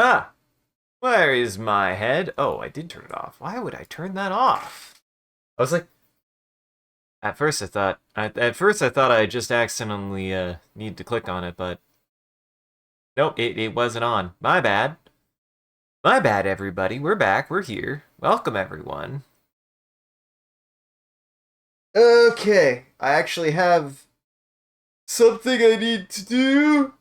Ah, where is my head? Oh, I did turn it off. Why would I turn that off? I was like, at first I thought I just accidentally need to click on it, but nope, it wasn't on. My bad. My bad, everybody. We're back. We're here. Welcome, everyone. Okay, I actually have something I need to do.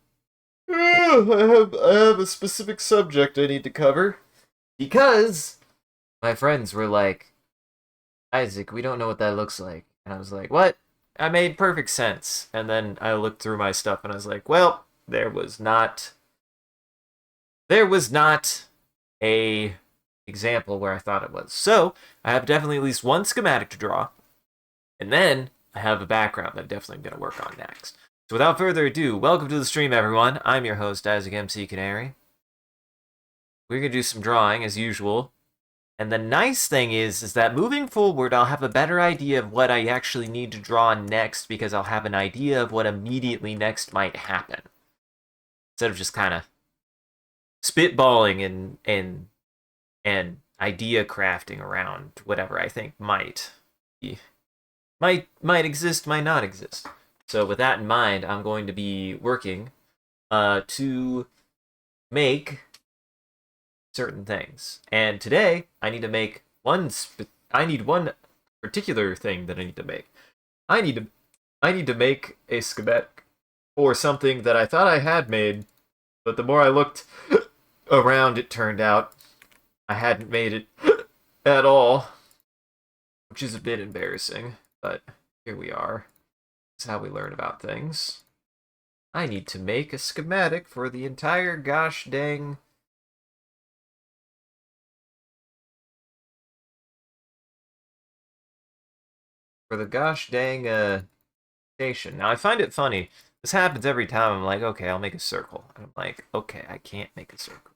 I have a specific subject I need to cover because my friends were like, Isaac, we don't know what that looks like. And I was like, what? I made perfect sense. And then I looked through my stuff and I was like, well, there was not a example where I thought it was. So I have definitely at least one schematic to draw, and then I have a background that I'm definitely going to work on next. So without further ado, welcome to the stream, everyone. I'm your host, Isaac MCCanary. We're going to do some drawing as usual. And the nice thing is that moving forward, I'll have a better idea of what I actually need to draw next because I'll have an idea of what immediately next might happen. Instead of just kind of spitballing and idea crafting around whatever I think might exist, might not exist. So with that in mind, I'm going to be working to make certain things. And today, I need to make I need one particular thing that I need to make. I need to I need to make a schematic for something that I thought I had made, but the more I looked around, it turned out I hadn't made it at all, which is a bit embarrassing, but here we are. This is how we learn about things. I need to make a schematic for the entire gosh dang station. Now I find it funny. This happens every time. I'm like, okay, I'll make a circle. And I'm like, okay, I can't make a circle.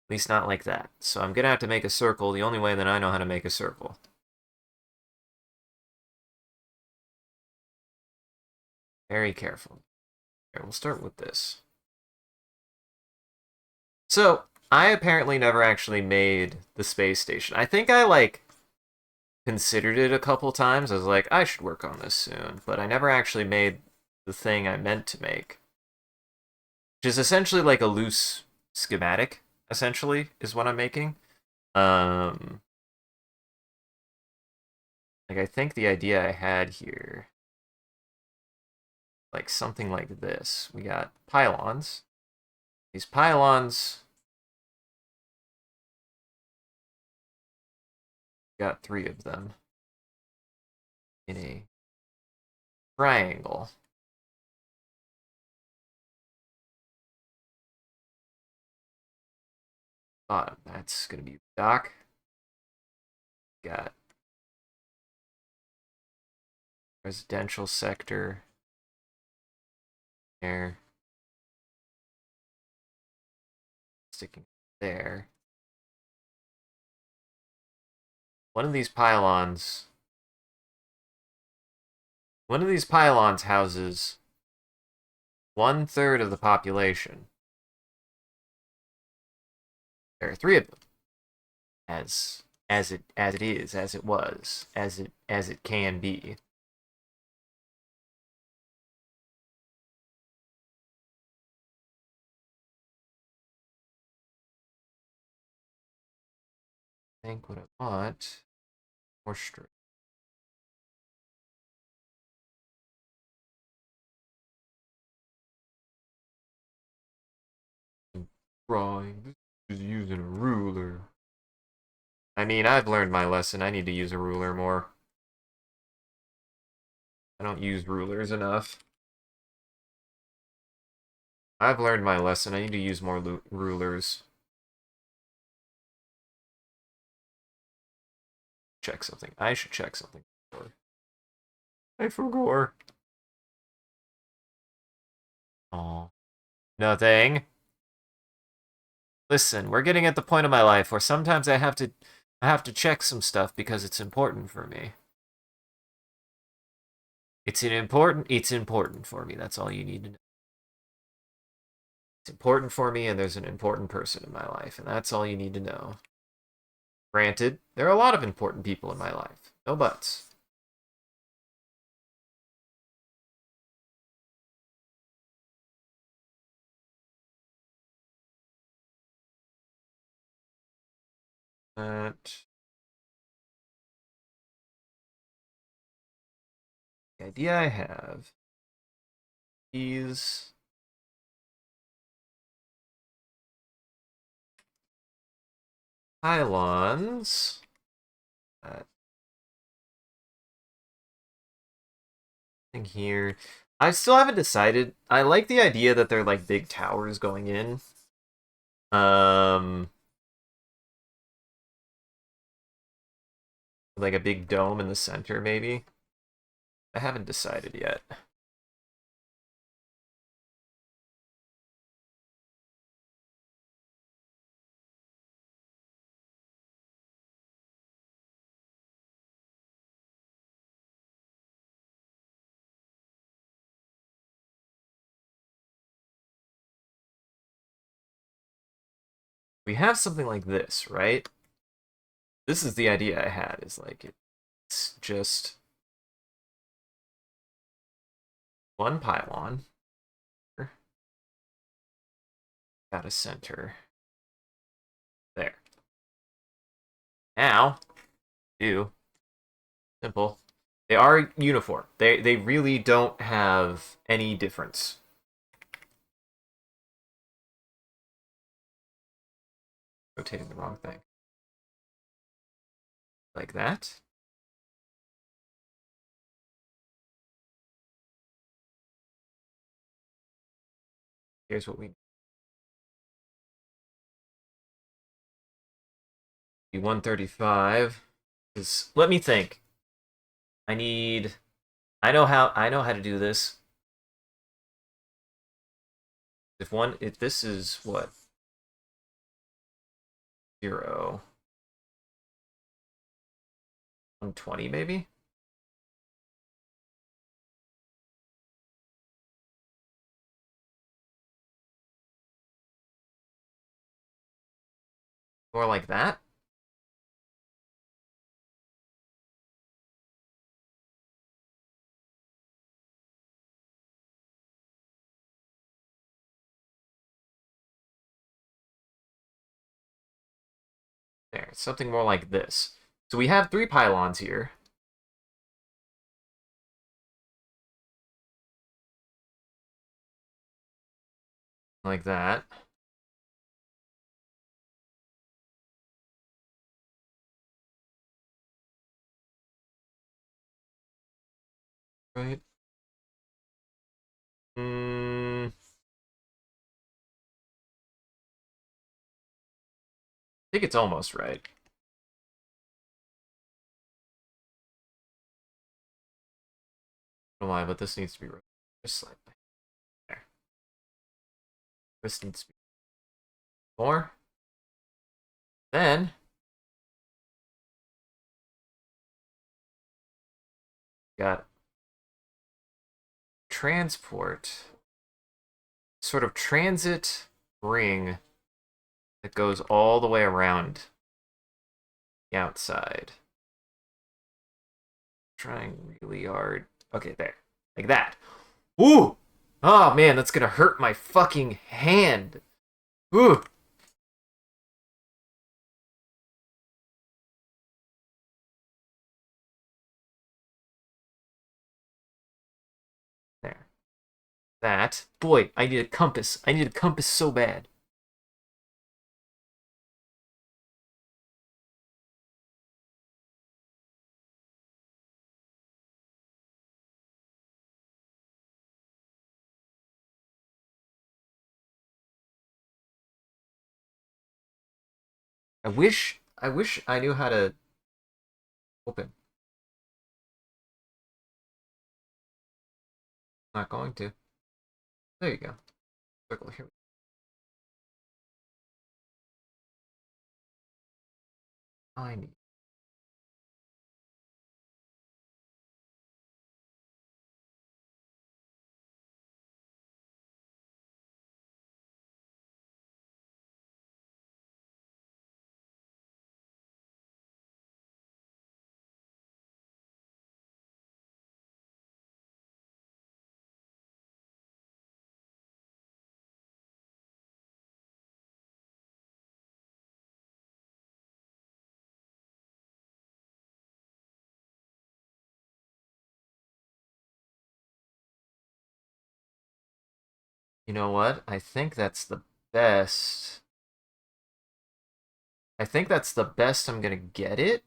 At least not like that. So I'm gonna have to make a circle the only way that I know how to make a circle. Very careful. Here, we'll start with this. So, I apparently never actually made the space station. I think I, like, considered it a couple times. I was like, I should work on this soon. But I never actually made the thing I meant to make. Which is essentially like a loose schematic, essentially, is what I'm making. Um, like, I think the idea I had here, like, something like this. We got pylons. These pylons got 3 of them in a triangle. Bottom, that's gonna be dock. Got residential sector there, sticking there. One of these pylons, houses 1/3 of the population. There are 3 of them, as it was, as it can be. I think what I want more straight. Drawing. This is using a ruler. I mean, I've learned my lesson. I need to use a ruler more. I don't use rulers enough. I've learned my lesson. I need to use more rulers. Check something. I should check something. I forgot. Oh, nothing. Listen, we're getting at the point of my life where sometimes I have to check some stuff because it's important for me. It's important for me. That's all you need to know. It's important for me, and there's an important person in my life, and that's all you need to know. Granted, there are a lot of important people in my life. No buts. But the idea I have is pylons. Thing here. I still haven't decided. I like the idea that they're like big towers going in. Um, like a big dome in the center, maybe. I haven't decided yet. We have something like this, right? This is the idea I had, is like it's just one pylon. Got a center. There. Now, do simple. They are uniform. They really don't have any difference. Rotating the wrong thing. Like that. Here's what we need. 135 is, let me think. I know how to do this. If this is what? 0. 120 maybe? More like that? There, something more like this. So we have 3 pylons here. Like that. Right? I think it's almost right. I don't know why, but this needs to be just slightly. There. This needs to be more. Then got transport. Sort of transit ring that goes all the way around the outside. Trying really hard. Okay, there. Like that. Ooh! Oh man, that's gonna hurt my fucking hand. Ooh! There. That. Boy, I need a compass. I need a compass so bad. I wish I knew how to open. Not going to. There you go. Circle here. I need. You know what? I think that's the best. I think that's the best I'm gonna get it.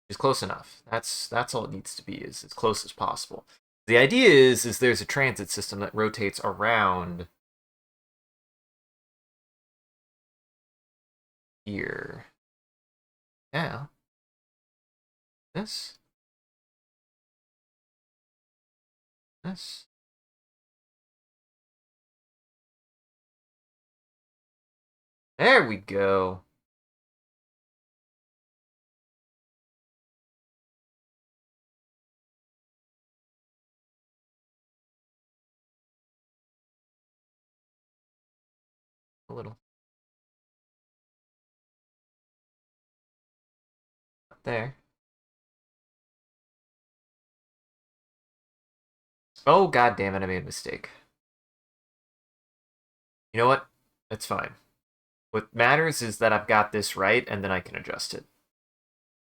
It's close enough. That's all it needs to be, is as close as possible. The idea is there's a transit system that rotates around here. Yeah. This. This. There we go. A little. There. Oh, god damn it, I made a mistake. You know what? That's fine. What matters is that I've got this right, and then I can adjust it.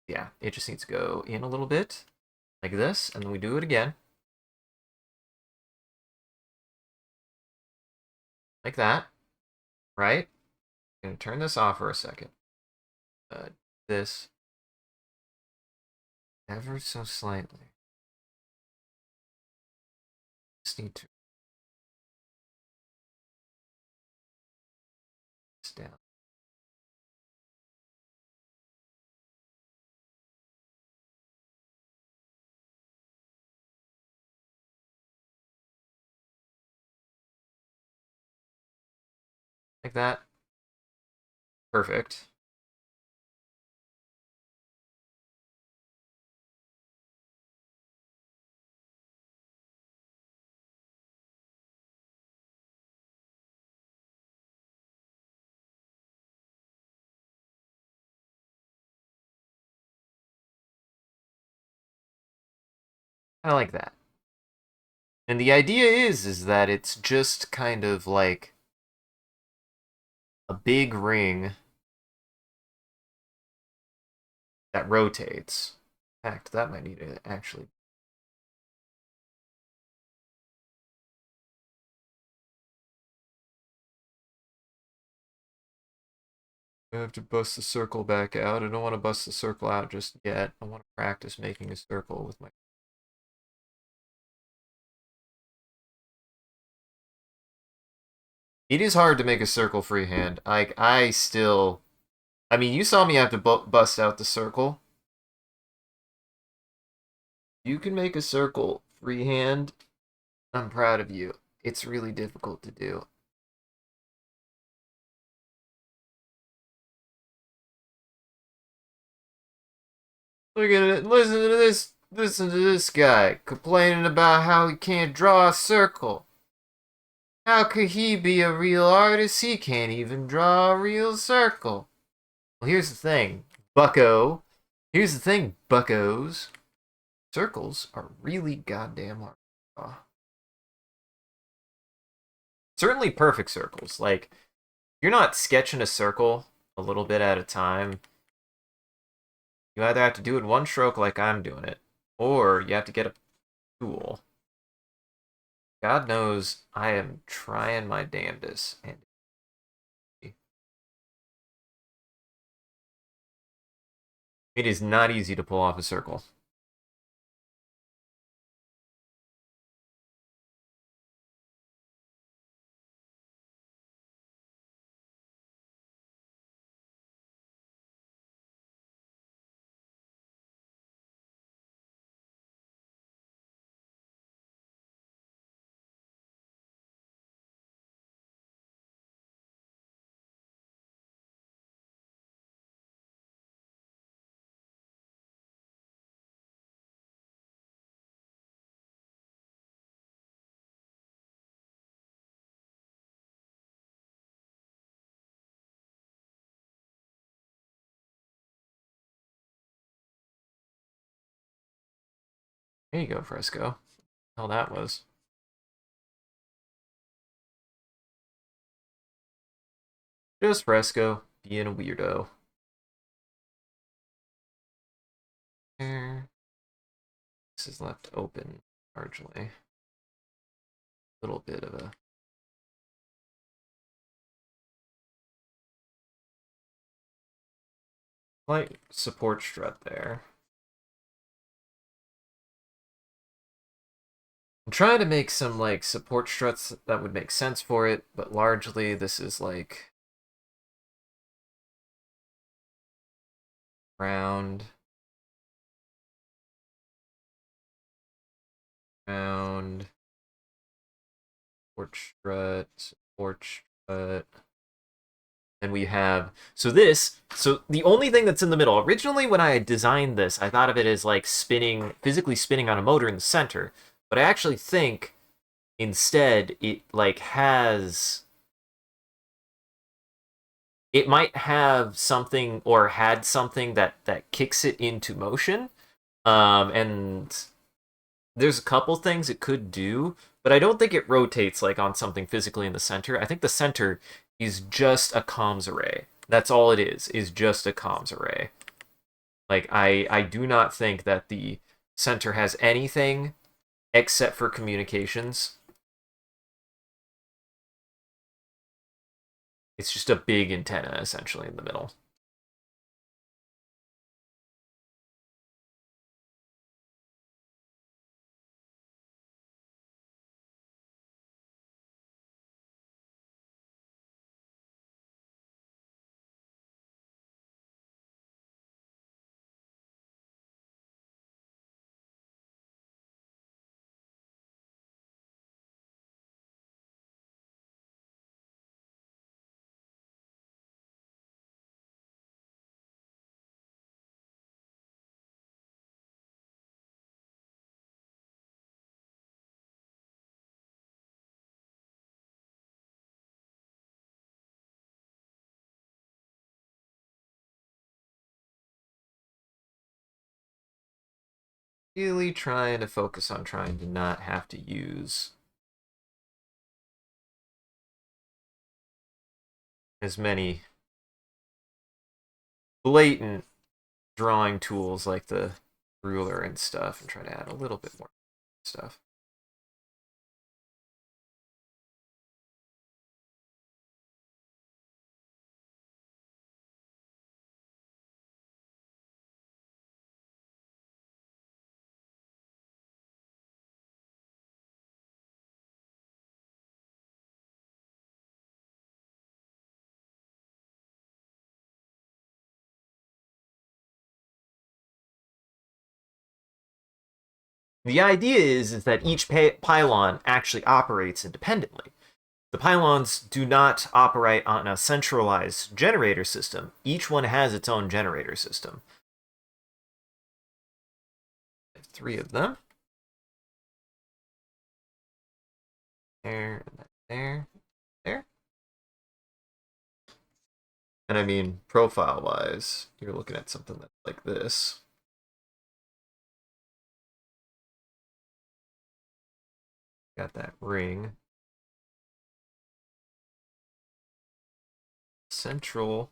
Yeah, it just needs to go in a little bit, like this, and then we do it again. Like that, right? I'm gonna turn this off for a second. This ever so slightly. Just need to this down. Like that. Perfect. I like that. And the idea is that it's just kind of like a big ring that rotates. In fact, that might need to actually. I have to bust the circle back out. I don't want to bust the circle out just yet. I want to practice making a circle with my. It is hard to make a circle freehand. I still. I mean, you saw me have to bust out the circle. You can make a circle freehand. I'm proud of you. It's really difficult to do. Look at it. Listen to this. Listen to this guy complaining about how he can't draw a circle. How could he be a real artist? He can't even draw a real circle. Well, here's the thing, bucko. Here's the thing, buckos. Circles are really goddamn hard to draw. Certainly perfect circles. Like, you're not sketching a circle a little bit at a time. You either have to do it one stroke like I'm doing it, or you have to get a tool. God knows I am trying my damnedest. And it is not easy to pull off a circle. There you go, Fresco. Hell, that was. Just Fresco being a weirdo. There. This is left open largely. A little bit of a Light support strut there. I'm trying to make some like support struts that would make sense for it, but largely this is like round, round, support strut. And we have, so the only thing that's in the middle, originally when I designed this, I thought of it as like spinning, physically spinning on a motor in the center, but I actually think instead it like has, it might have something or had something that kicks it into motion. And there's a couple things it could do, but I don't think it rotates like on something physically in the center. I think the center is just a comms array. That's all it is just a comms array. Like I do not think that the center has anything except for communications. It's just a big antenna essentially in the middle. Really trying to focus on trying to not have to use as many blatant drawing tools like the ruler and stuff, and try to add a little bit more stuff. The idea is that each pylon actually operates independently. The pylons do not operate on a centralized generator system. Each one has its own generator system. There's 3 of them. There, there, there. And I mean, profile-wise, you're looking at something that's like this. Got that ring. Central.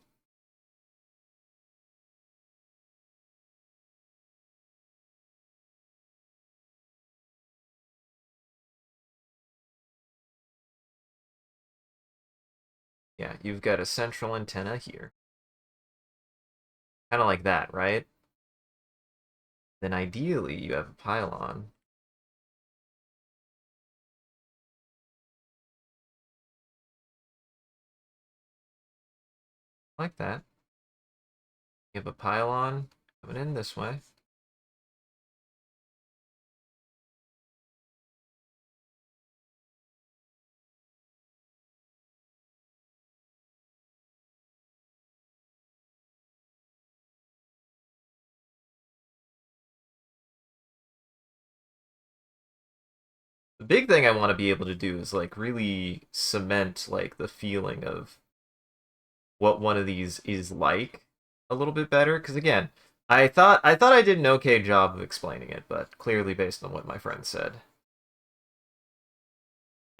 Yeah, you've got a central antenna here. Kind of like that, right? Then ideally you have a pylon. Like that. You have a pylon coming in this way. The big thing I want to be able to do is like really cement like the feeling of what one of these is like a little bit better. Because again, I thought I did an okay job of explaining it, but clearly based on what my friend said,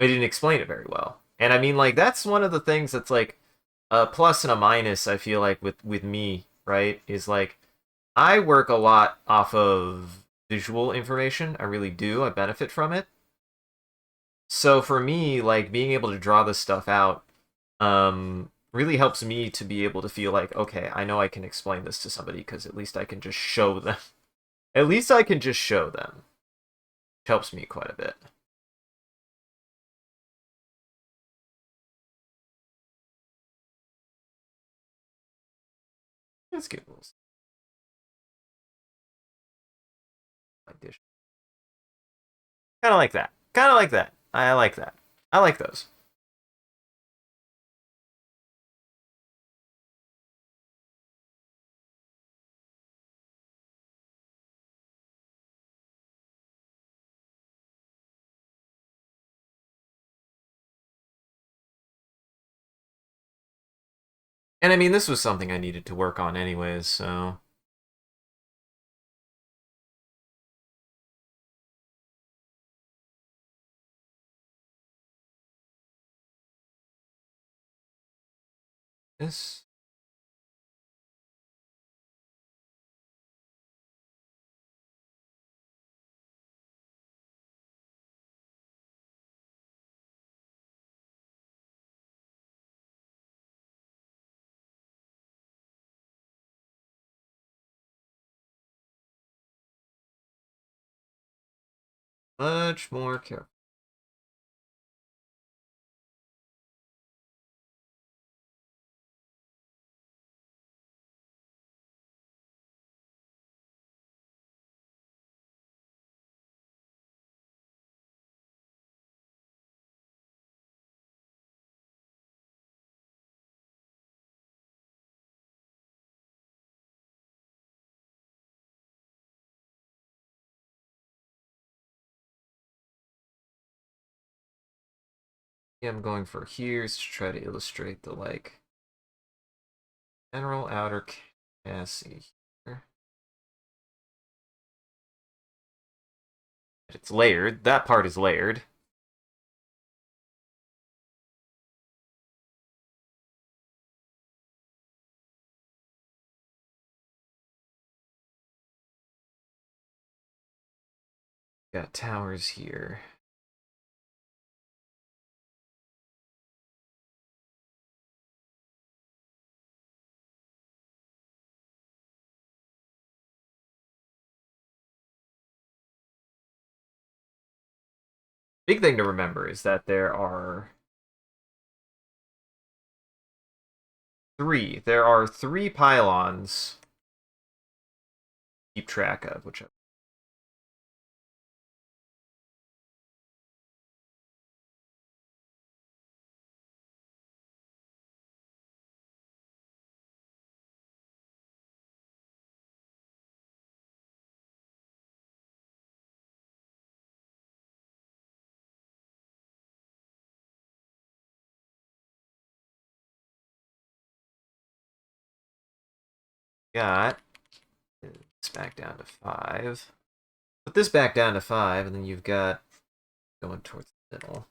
I didn't explain it very well. And I mean, like that's one of the things that's like a plus and a minus. I feel like with me, right, is like I work a lot off of visual information. I really do. I benefit from it. So for me, like being able to draw this stuff out, really helps me to be able to feel like, okay, I know I can explain this to somebody because at least I can just show them. At least I can just show them. Which helps me quite a bit. Let's get a little like dish. Kind of like that. Kind of like that. I like that. I like those. And I mean, this was something I needed to work on anyways, so. This. Much more careful. Yeah, I'm going for here's to try to illustrate the like general outer chassis here. It's layered. That part is layered. Got towers here. Big thing to remember is that there are three. There are three pylons to keep track of, which I got this back down to 5. Put this back down to 5, and then you've got going towards the middle.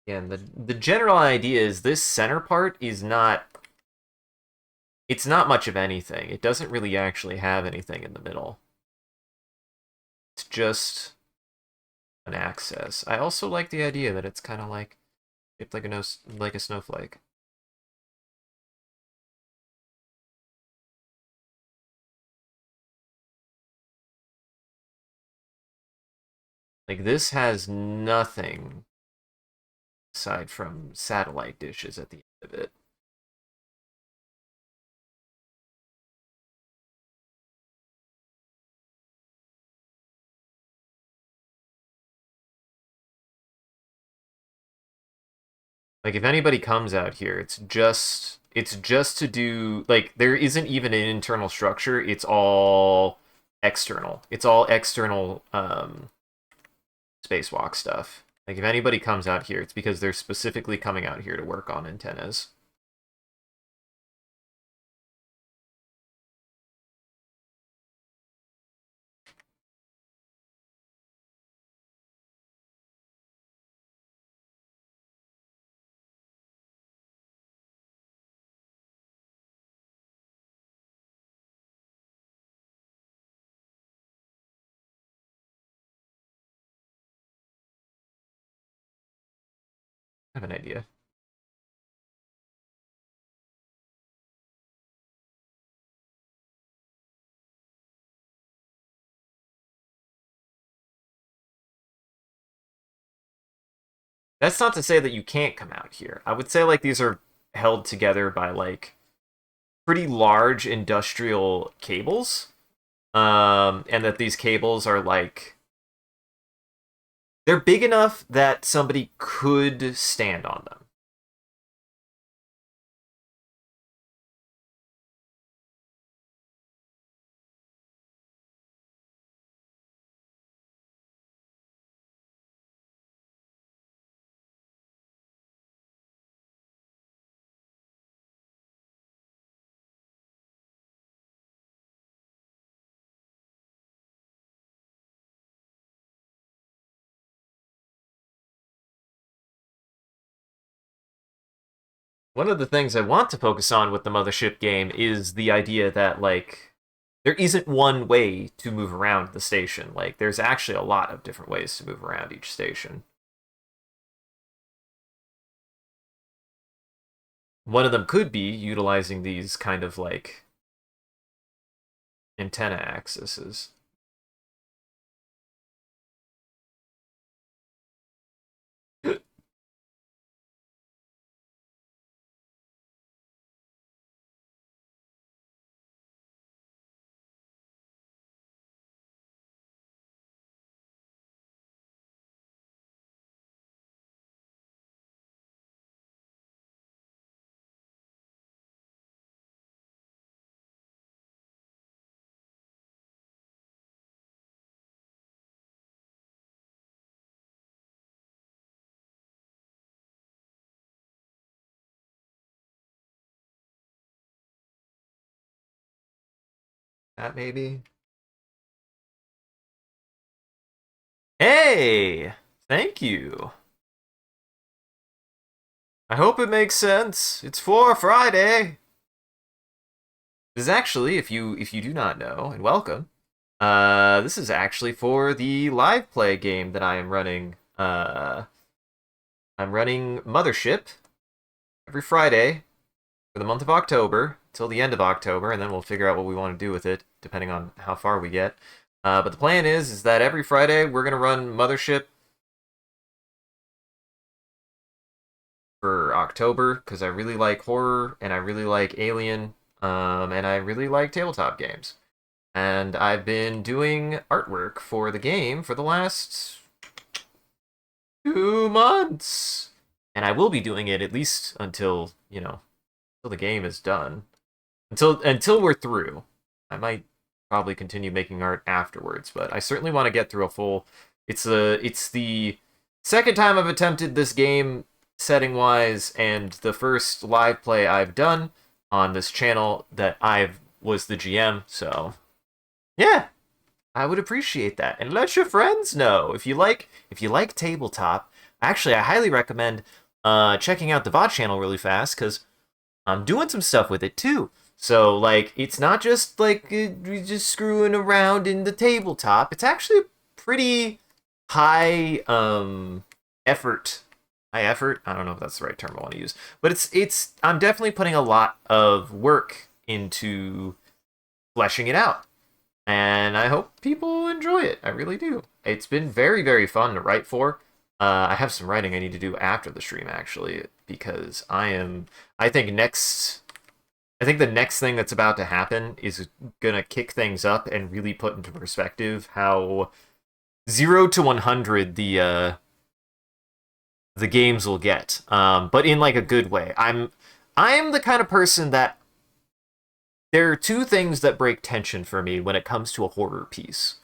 Again, the general idea is this center part is not. It's not much of anything. It doesn't really actually have anything in the middle. It's just an axis. I also like the idea that it's kind of like shaped like like a snowflake. Like this has nothing aside from satellite dishes at the end of it. Like if anybody comes out here, it's just to do like there isn't even an internal structure. It's all external. It's all external spacewalk stuff. Like if anybody comes out here, it's because they're specifically coming out here to work on antennas. I have an idea. That's not to say that you can't come out here. I would say like these are held together by like pretty large industrial cables. And that these cables are like they're big enough that somebody could stand on them. One of the things I want to focus on with the mothership game is the idea that like there isn't one way to move around the station. Like there's actually a lot of different ways to move around each station. One of them could be utilizing these kind of like antenna axes. That maybe. Hey, thank you. I hope it makes sense. It's for Friday. This is actually, if you do not know, and welcome. This is actually for the live play game that I am running. I'm running Mothership every Friday for the month of October till the end of October, and then we'll figure out what we want to do with it depending on how far we get. But the plan is that every Friday we're gonna run Mothership for October because I really like horror and I really like Alien, and I really like tabletop games. And I've been doing artwork for the game for the last 2 months, and I will be doing it at least until until the game is done, until we're through. I might probably continue making art afterwards, but I certainly want to get through a full. It's the second time I've attempted this game setting wise, and the first live play I've done on this channel that I was the GM. So yeah, I would appreciate that, and let your friends know if you like tabletop. Actually, I highly recommend checking out the VOD channel really fast because I'm doing some stuff with it too. So like, it's not just like just screwing around in the tabletop. It's actually pretty high effort. High effort. I don't know if that's the right term I want to use, but it's. I'm definitely putting a lot of work into fleshing it out, and I hope people enjoy it. I really do. It's been very, very fun to write for. I have some writing I need to do after the stream actually because I think next. I think the next thing that's about to happen is gonna kick things up and really put into perspective how 0 to 100 the games will get, but in like a good way. I am the kind of person that there are two things that break tension for me when it comes to a horror piece.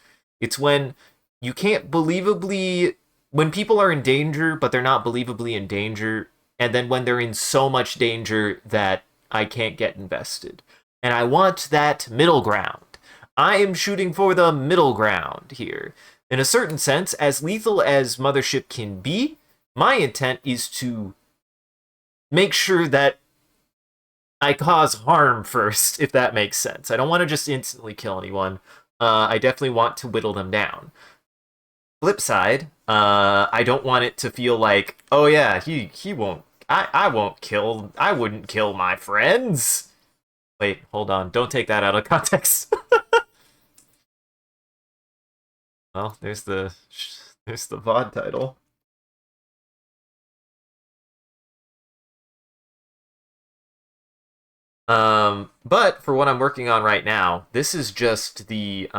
It's when you can't believably when people are in danger, but they're not believably in danger, and then when they're in so much danger that I can't get invested. And I want that middle ground. I am shooting for the middle ground here. In a certain sense, as lethal as Mothership can be, my intent is to make sure that I cause harm first, if that makes sense. I don't want to just instantly kill anyone. I definitely want to whittle them down. Flip side, I don't want it to feel like, oh yeah, he won't, I wouldn't kill my friends. Wait, hold on, don't take that out of context. Well, there's the VOD title. But for what I'm working on right now, this is the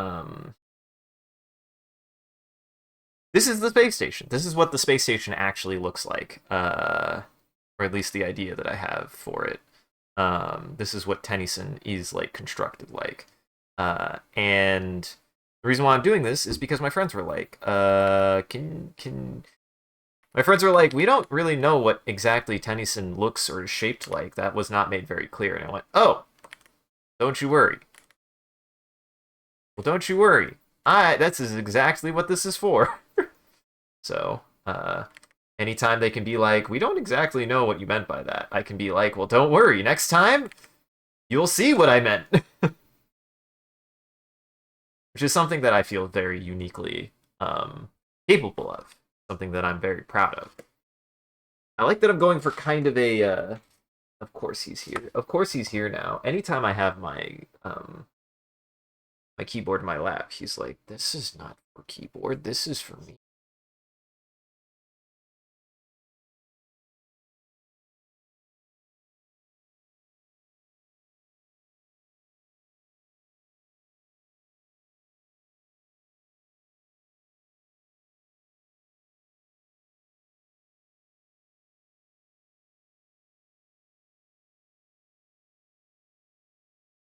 space station. This is what the space station actually looks like. Or at least the idea that I have for it. This is what Tennyson is like constructed like. And the reason why I'm doing this is because my friends were like, can my friends were like, we don't really know what exactly Tennyson looks or is shaped like. That was not made very clear. And I went, oh, don't you worry. Well, don't you worry. That's exactly what this is for. So, anytime they can be like, we don't exactly know what you meant by that, I can be like, well, don't worry. Next time, you'll see what I meant. Which is something that I feel very uniquely capable of. Something that I'm very proud of. I like that I'm going for kind of a. Of course he's here. Of course he's here now. Anytime I have my keyboard in my lap, he's like, "This is not for keyboard. This is for me."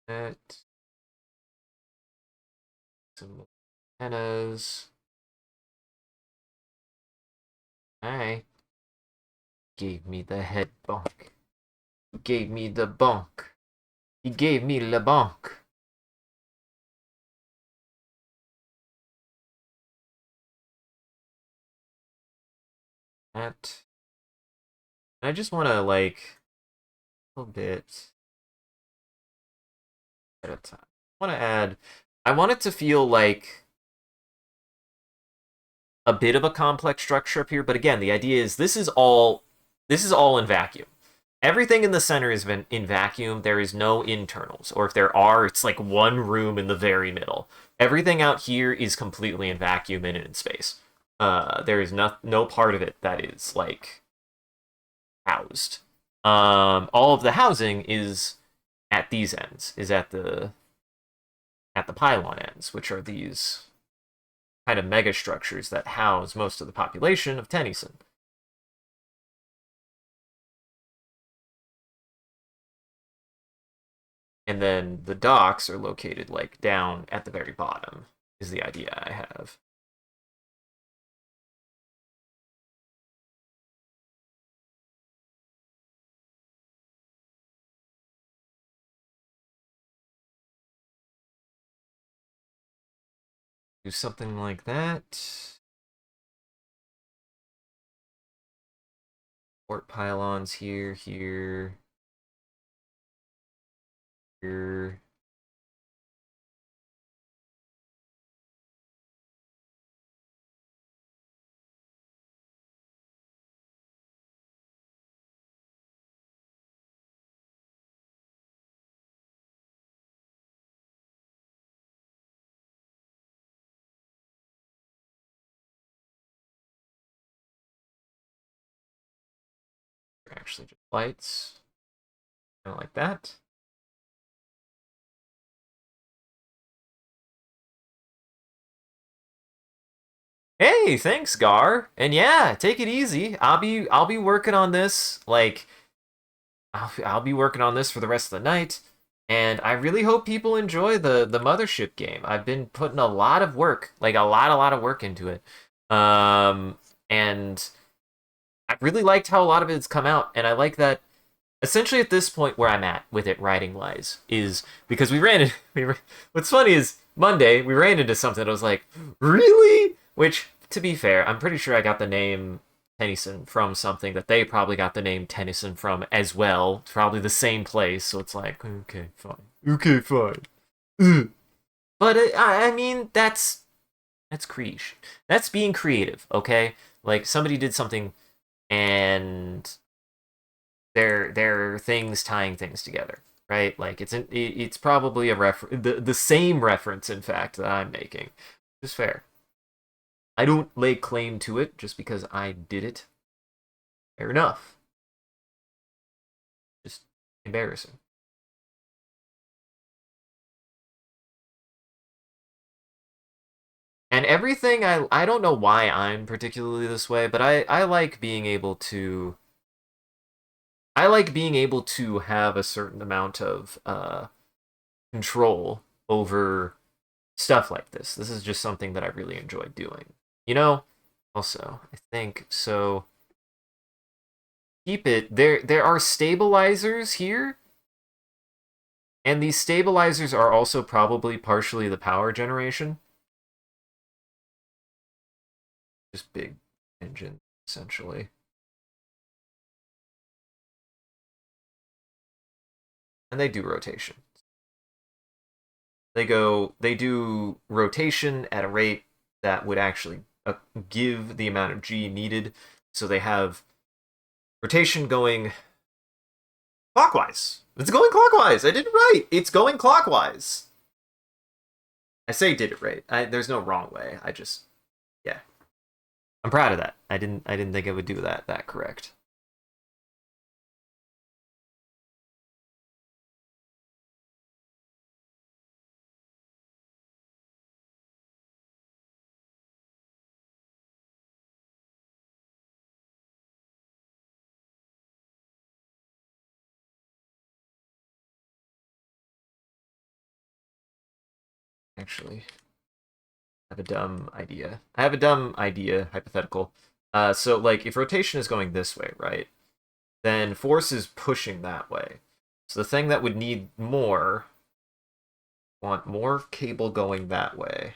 That some antennas. Alright. Gave me the head bonk. He gave me the bonk. He gave me le bonk. That. I just want to like a little bit at a time. I want to add. I want it to feel like a bit of a complex structure up here, but again, the idea is this is all in vacuum. Everything in the center is in vacuum. There is no internals, or if there are, it's like one room in the very middle. Everything out here is completely in vacuum and in space. There is no part of it that is like housed. All of the housing is at these ends, is at the pylon ends, which are these kind of mega structures that house most of the population of Tennyson. And then the docks are located like down at the very bottom, is the idea I have. Do something like that. Port pylons here, here, here. They're actually just lights. Kind of like that. Hey, thanks, Gar. And yeah, take it easy. I'll be working on this. Like I'll be working on this for the rest of the night. And I really hope people enjoy the mothership game. I've been putting a lot of work, like a lot of work into it. And I really liked how a lot of it's come out, and I like that essentially at this point where I'm at with it writing wise is because we ran it. What's funny is Monday we ran into something that I was like, really? Which, to be fair, I'm pretty sure I got the name Tennyson from something that they probably got the name Tennyson from as well. It's probably the same place, so it's like, okay, fine. Okay, fine. But I mean, that's That's creation. That's being creative, okay? Like somebody did something and there are things tying things together, right? Like it's probably a the same reference in fact that I'm making. Which is fair. I don't lay claim to it just because I did it. Fair enough. Just embarrassing. And everything I don't know why I'm particularly this way, but I like being able to have a certain amount of control over stuff like this. This is just something that I really enjoy doing. You know, also, I think so keep it there are stabilizers here, and these stabilizers are also probably partially the power generation. Just big engine essentially. And they do rotation. They do rotation at a rate that would actually give the amount of G needed. So they have rotation going clockwise. It's going clockwise. I did it right. It's going clockwise. I say did it right. There's no wrong way. I just yeah. I'm proud of that. I didn't think I would do that correct. Actually, I have a dumb idea. I have a dumb idea, hypothetical. So like if rotation is going this way, right? Then force is pushing that way. So the thing that would need more, want more cable going that way.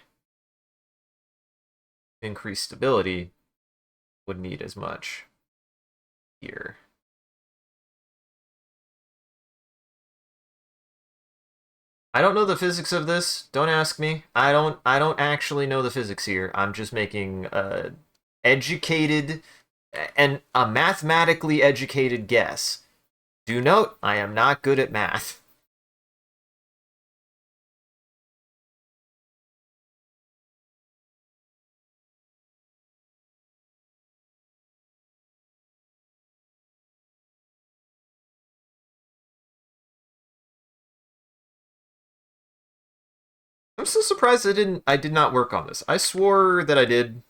Increased stability would need as much here. I don't know the physics of this. Don't ask me. I don't actually know the physics here. I'm just making a educated and a mathematically educated guess. Do note, I am not good at math. I'm so surprised I did not work on this. I swore that I did.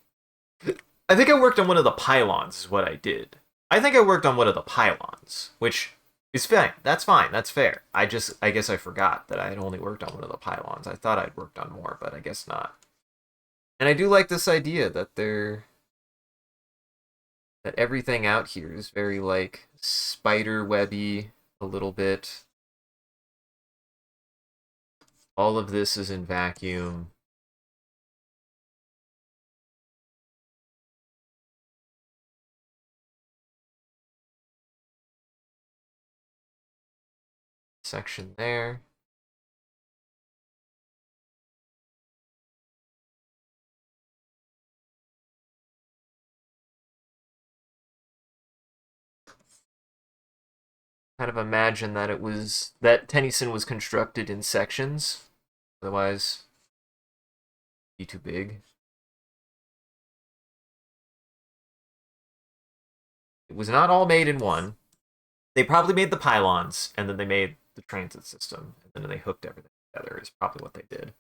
I think I worked on one of the pylons is what I did. I think I worked on one of the pylons, which is fine. That's fine. That's fair. I guess I forgot that I had only worked on one of the pylons. I thought I'd worked on more, but I guess not. And I do like this idea that everything out here is very like spider webby a little bit. All of this is in vacuum. Section there. Kind of imagine that Tennyson was constructed in sections. Otherwise, it'd be too big. It was not all made in one. They probably made the pylons, and then they made the transit system, and then they hooked everything together. Is probably what they did.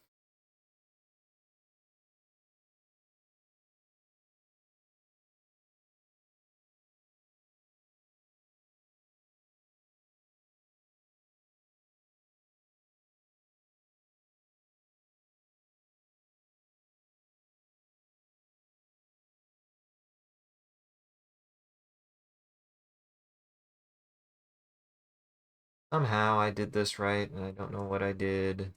Somehow I did this right, and I don't know what I did.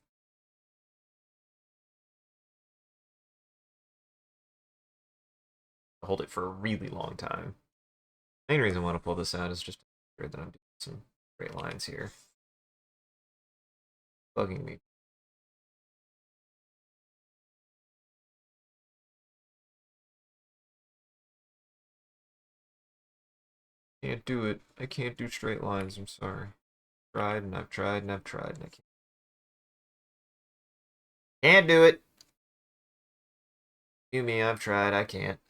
Hold it for a really long time. Main reason I want to pull this out is just to make sure that I'm doing some straight lines here. Bugging me. Can't do it. I can't do straight lines. I'm sorry. Tried and I've tried and I've tried and I can't. Can't do it. You me, I've tried. I can't.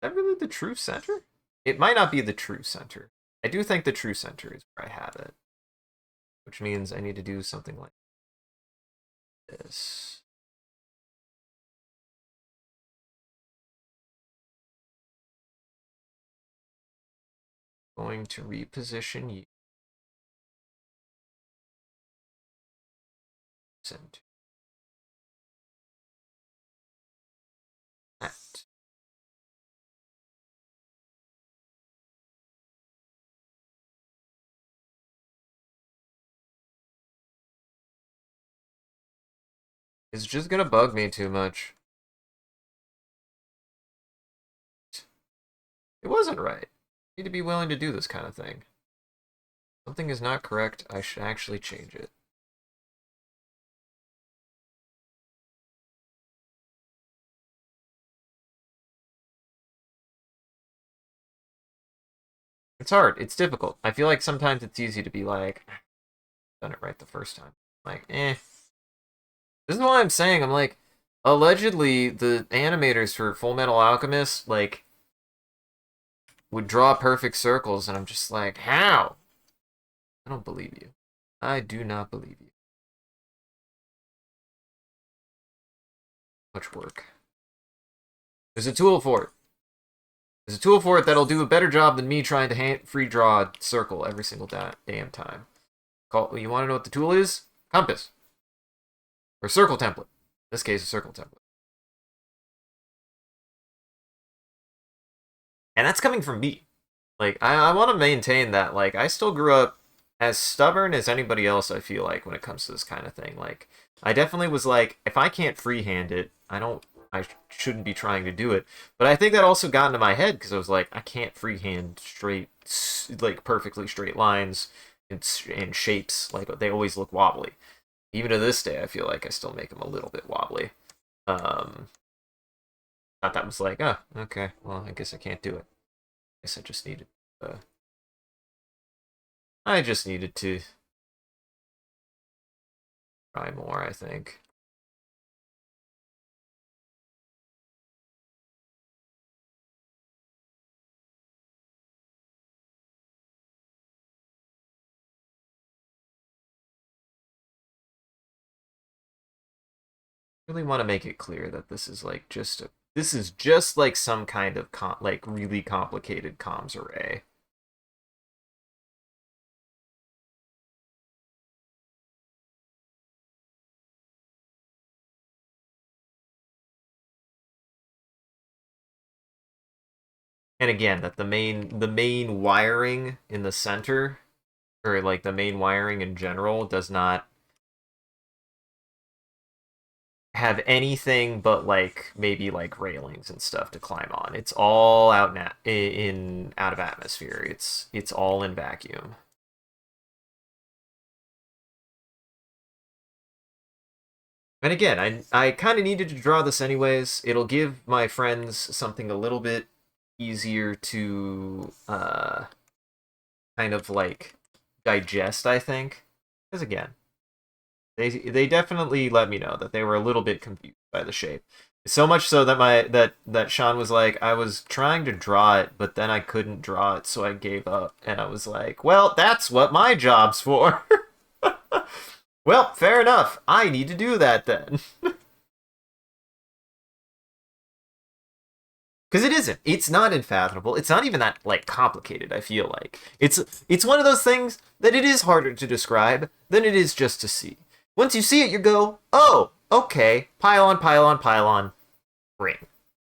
Is that really the true center? It might not be the true center. I do think the true center is where I have it. Which means I need to do something like this. Going to reposition you. Center. That. It's just gonna bug me too much. It wasn't right. I need to be willing to do this kind of thing. Something is not correct. I should actually change it. It's hard. It's difficult. I feel like sometimes it's easy to be like, done it right the first time. Like, eh. This is why I'm saying, I'm like, allegedly, the animators for Full Metal Alchemist, like, would draw perfect circles, and I'm just like, how? I don't believe you. I do not believe you. Much work. There's a tool for it. There's a tool for it that'll do a better job than me trying to free draw a circle every single damn time. You want to know what the tool is? Compass. Or circle template. In this case, a circle template. And that's coming from me. Like, I want to maintain that, like, I still grew up as stubborn as anybody else, I feel like, when it comes to this kind of thing. Like, I definitely was like, if I can't freehand it, I shouldn't be trying to do it. But I think that also got into my head, because I was like, I can't freehand straight, like, perfectly straight lines and shapes. Like, they always look wobbly. Even to this day, I feel like I still make them a little bit wobbly. Thought that was like, oh, okay, well, I guess I can't do it. I guess I just needed to try more, I think. I really want to make it clear that this is like this is just like some kind of like really complicated comms array. And again, that the main wiring in the center, or like the main wiring in general, does not have anything but like maybe like railings and stuff to climb on. It's all out in out of atmosphere. It's all in vacuum. And again, I kind of needed to draw this anyways. It'll give my friends something a little bit easier to kind of like digest, I think. Because again, they definitely let me know that they were a little bit confused by the shape. So much so that that Sean was like, I was trying to draw it, but then I couldn't draw it, so I gave up. And I was like, well, that's what my job's for. Well, fair enough. I need to do that then. Because it isn't. It's not unfathomable. It's not even that like complicated, I feel like. It's one of those things that it is harder to describe than it is just to see. Once you see it, you go, oh, okay, pylon, pylon, pylon, ring.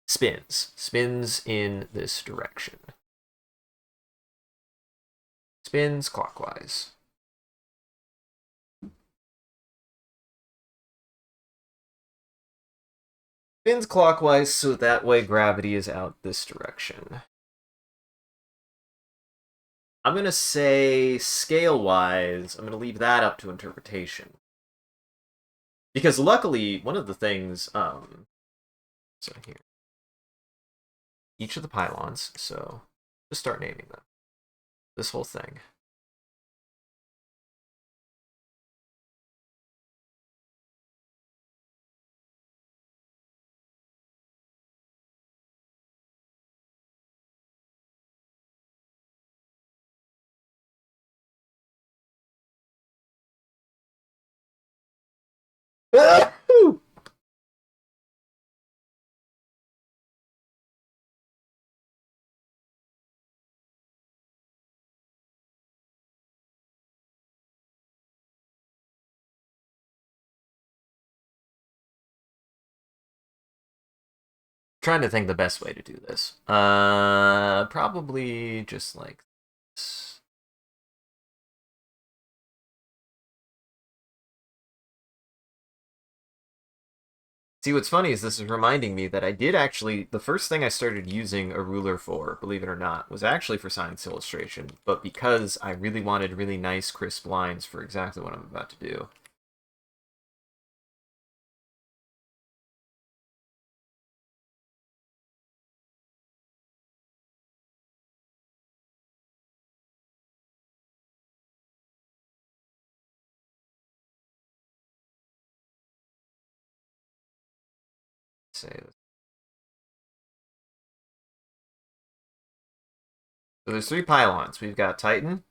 Spins. Spins in this direction. Spins clockwise. Spins clockwise, so that way gravity is out this direction. I'm going to say scale-wise, I'm going to leave that up to interpretation. Because luckily, one of the things, so here, each of the pylons, so just start naming them. This whole thing. Trying to think the best way to do this. Probably just like this. See, what's funny is this is reminding me that I did actually, the first thing I started using a ruler for, believe it or not, was actually for science illustration, but because I really wanted really nice, crisp lines for exactly what I'm about to do. Say this. So there's 3 pylons. We've got Titan,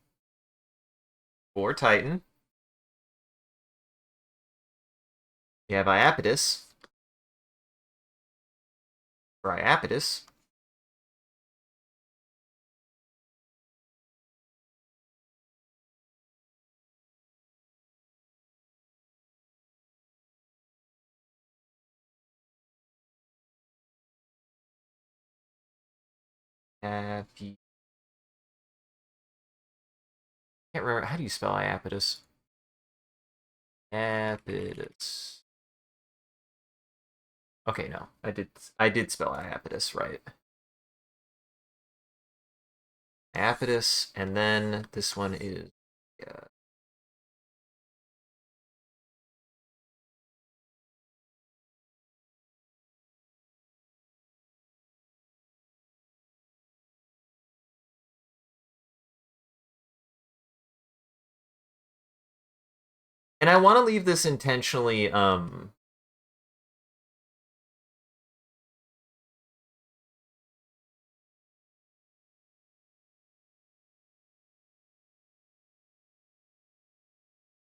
4 Titan. We have Iapetus, or Iapetus. Happy. Can't remember, how do you spell Iapetus? Iapetus. Okay, no, I did spell Iapetus right. Iapetus, and then this one is, yeah. And I want to leave this intentionally, and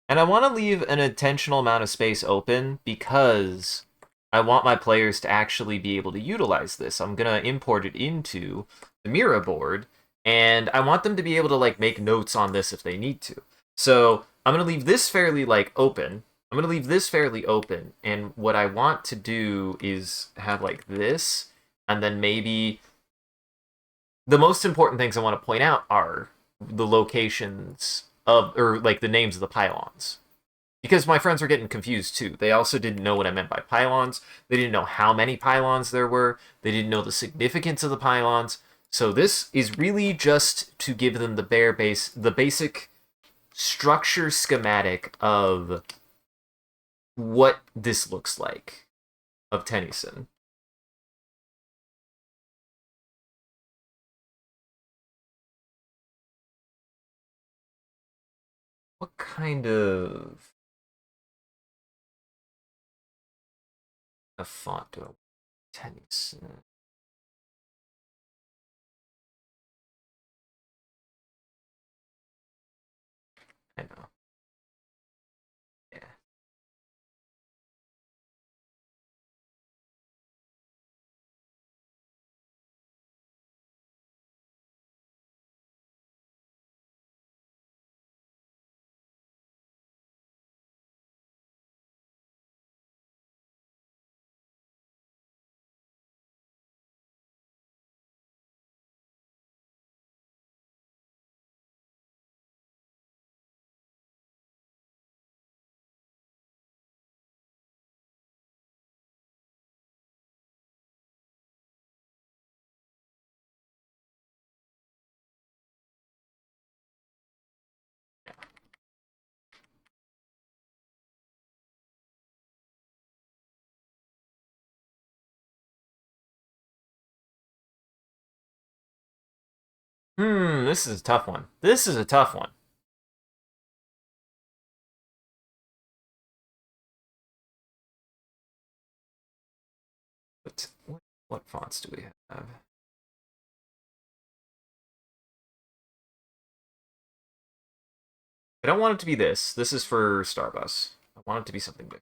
I want to leave an intentional amount of space open because I want my players to actually be able to utilize this. I'm going to import it into the Mira board, and I want them to be able to like make notes on this if they need to. So I'm going to leave this fairly like open. I'm going to leave this fairly open, and what I want to do is have like this, and then maybe the most important things I want to point out are the locations of, or like the names of the pylons. Because my friends were getting confused too. They also didn't know what I meant by pylons. They didn't know how many pylons there were. They didn't know the significance of the pylons. So this is really just to give them the basic structure schematic of what this looks like of Tennyson. What kind of a font do I want? Tennyson. I know. Yeah. This is a tough one. This is a tough one. What fonts do we have? I don't want it to be this. This is for Starbus. I want it to be something big.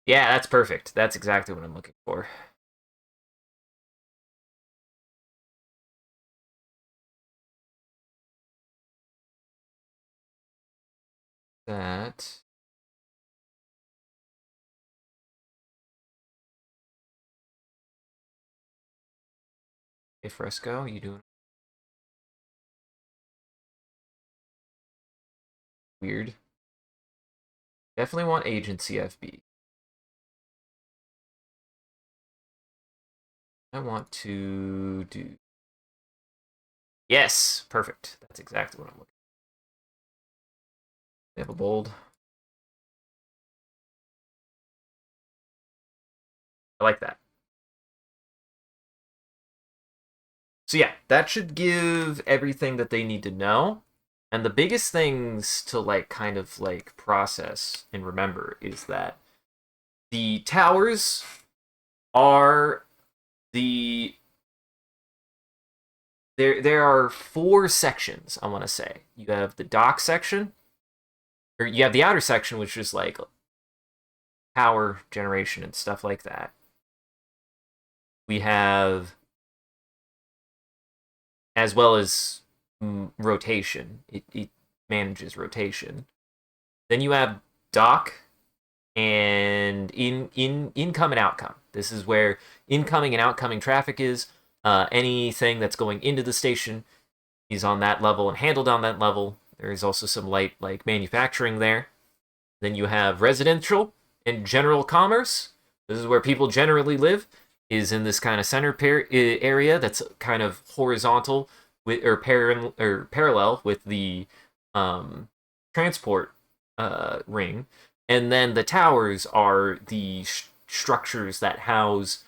Yeah, that's perfect. That's exactly what I'm looking for. That. Hey, Fresco, you doing weird? Definitely want agency FB. I want to do. Yes, perfect. That's exactly what I'm looking for. They have a bold. I like that. So yeah, that should give everything that they need to know. And the biggest things to like kind of like process and remember is that the towers are the there are four sections, I want to say. You have the dock section, or you have the outer section, which is like power generation and stuff like that. We have, as well as rotation. It manages rotation. Then you have dock and in income and outcome. This is where incoming and outcoming traffic is. Anything that's going into the station is on that level and handled on that level. There is also some light like manufacturing there. Then you have residential and general commerce. This is where people generally live. Is in this kind of center area that's kind of horizontal with or parallel with the um, transport ring, and then the towers are the structures that house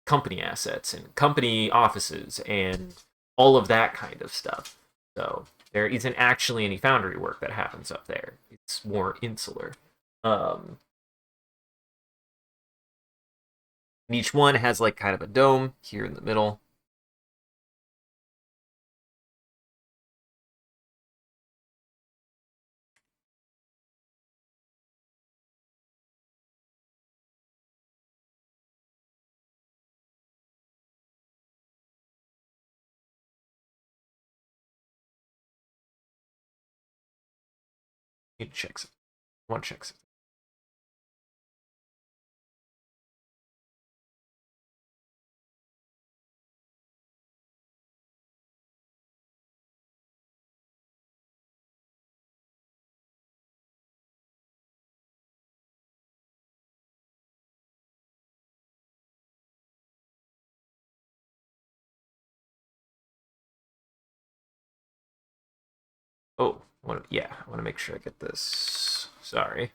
company assets and company offices and all of that kind of stuff. So there isn't actually any foundry work that happens up there. It's more insular. Um, and each one has like kind of a dome here in the middle. You need to check something. I want to check something. Oh, yeah, I want to make sure I get this. Sorry.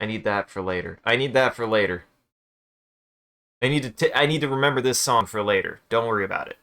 I need that for later. I need that for later. I need to remember this song for later. Don't worry about it.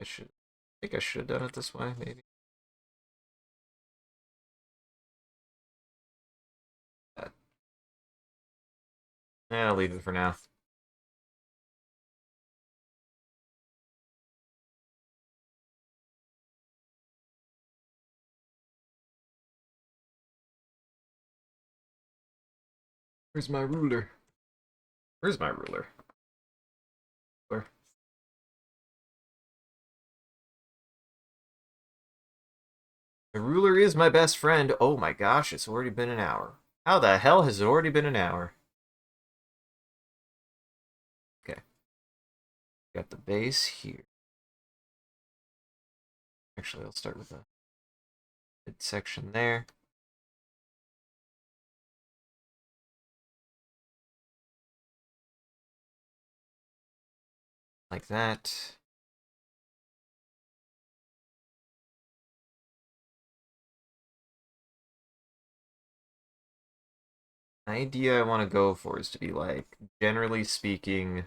I think I should have done it this way, maybe. I'll leave it for now. Where's my ruler? Where's my ruler? Where? The ruler is my best friend. Oh my gosh, it's already been an hour. How the hell has it already been an hour? Okay. Got the base here. Actually, I'll start with the midsection there. Like that. The idea I want to go for is to be like, generally speaking,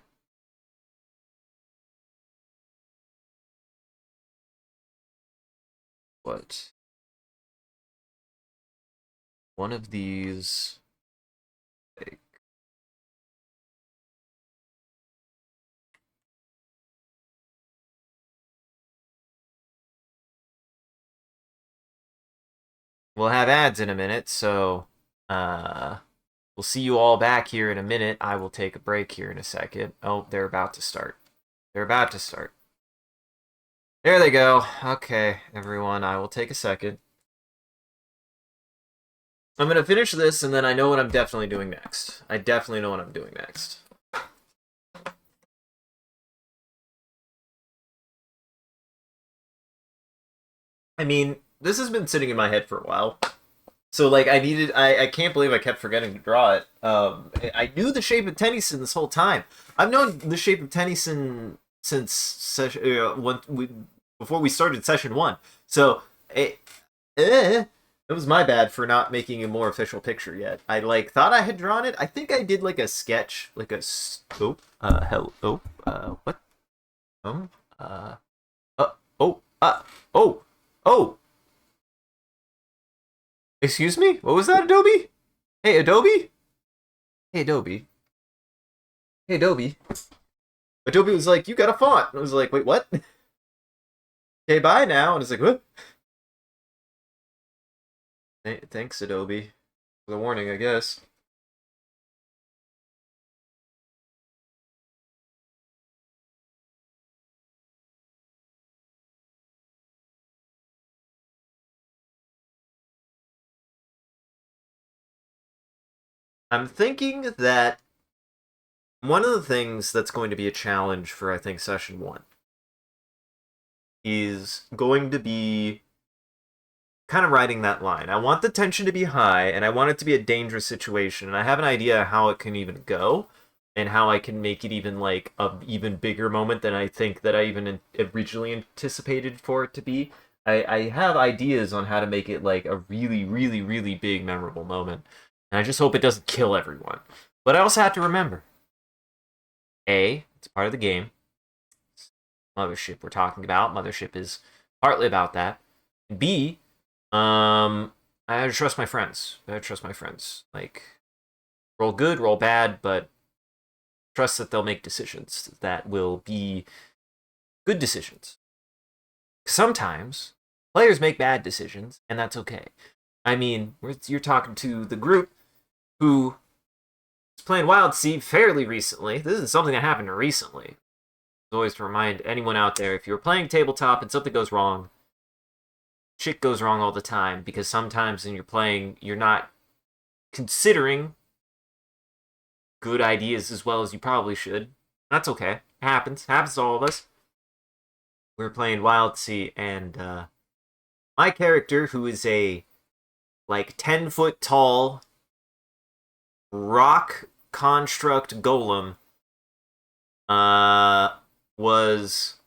what? One of these. Like, we'll have ads in a minute, so we'll see you all back here in a minute. I will take a break here in a second. Oh, they're about to start. They're about to start. There they go. Okay, everyone, I will take a second. I'm going to finish this, and then I know what I'm definitely doing next. I definitely know what I'm doing next. I mean, this has been sitting in my head for a while. So, like, I can't believe I kept forgetting to draw it. I knew the shape of Tennyson this whole time. I've known the shape of Tennyson since before we started session 1. So, it was my bad for not making a more official picture yet. I like thought I had drawn it. I think I did like a sketch, like a what? Um, uh, oh, oh, oh. Excuse me? What was that, Adobe? Hey, Adobe? Hey, Adobe. Hey, Adobe. Adobe was like, you got a font. And I was like, wait, what? Okay, bye now. And it's like, what? Thanks, Adobe. For the warning, I guess. I'm thinking that one of the things that's going to be a challenge for, I think, session 1 is going to be kind of riding that line. I want the tension to be high, and I want it to be a dangerous situation, and I have an idea how it can even go, and how I can make it even like a even bigger moment than I think that I even originally anticipated for it to be. I have ideas on how to make it like a really, really, really big, memorable moment, and I just hope it doesn't kill everyone. But I also have to remember, A, it's part of the game. Mothership we're talking about. Mothership is partly about that. B, I had to trust my friends. I had to trust my friends. Like, roll good, roll bad, but trust that they'll make decisions that will be good decisions. Sometimes players make bad decisions, and that's okay. I mean, you're talking to the group who is playing Wild Seed fairly recently. This is something that happened recently. Always to remind anyone out there, if you're playing tabletop and something goes wrong, shit goes wrong all the time, because sometimes when you're playing, you're not considering good ideas as well as you probably should. That's okay. It happens. It happens to all of us. We're playing Wild Sea, and my character, who is a like 10-foot tall rock construct golem, was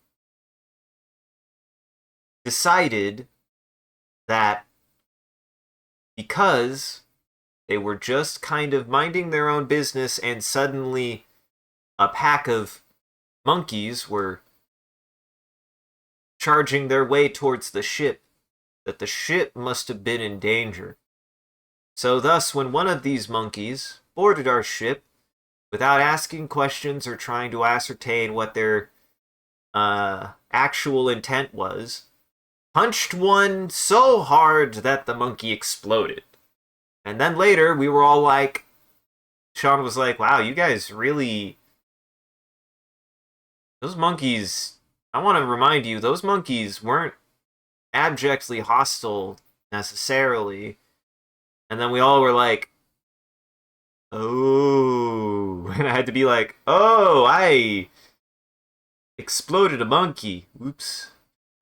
decided that because they were just kind of minding their own business, and suddenly a pack of monkeys were charging their way towards the ship, that the ship must have been in danger. So thus, when one of these monkeys boarded our ship, without asking questions or trying to ascertain what their actual intent was, punched one so hard that the monkey exploded. And then later, we were all like, Sean was like, wow, you guys really. Those monkeys. I want to remind you, those monkeys weren't abjectly hostile necessarily. And then we all were like, oh. And I had to be like, oh, I exploded a monkey. Oops.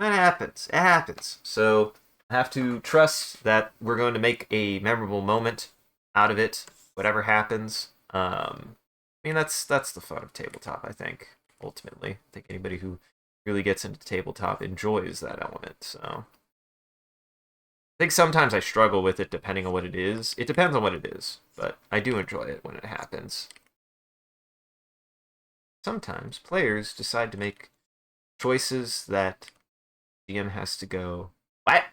That happens. It happens. So I have to trust that we're going to make a memorable moment out of it, whatever happens. I mean, that's the fun of tabletop, I think, ultimately. I think anybody who really gets into tabletop enjoys that element, so. I think sometimes I struggle with it depending on what it is. It depends on what it is, but I do enjoy it when it happens. Sometimes players decide to make choices that GM has to go, what?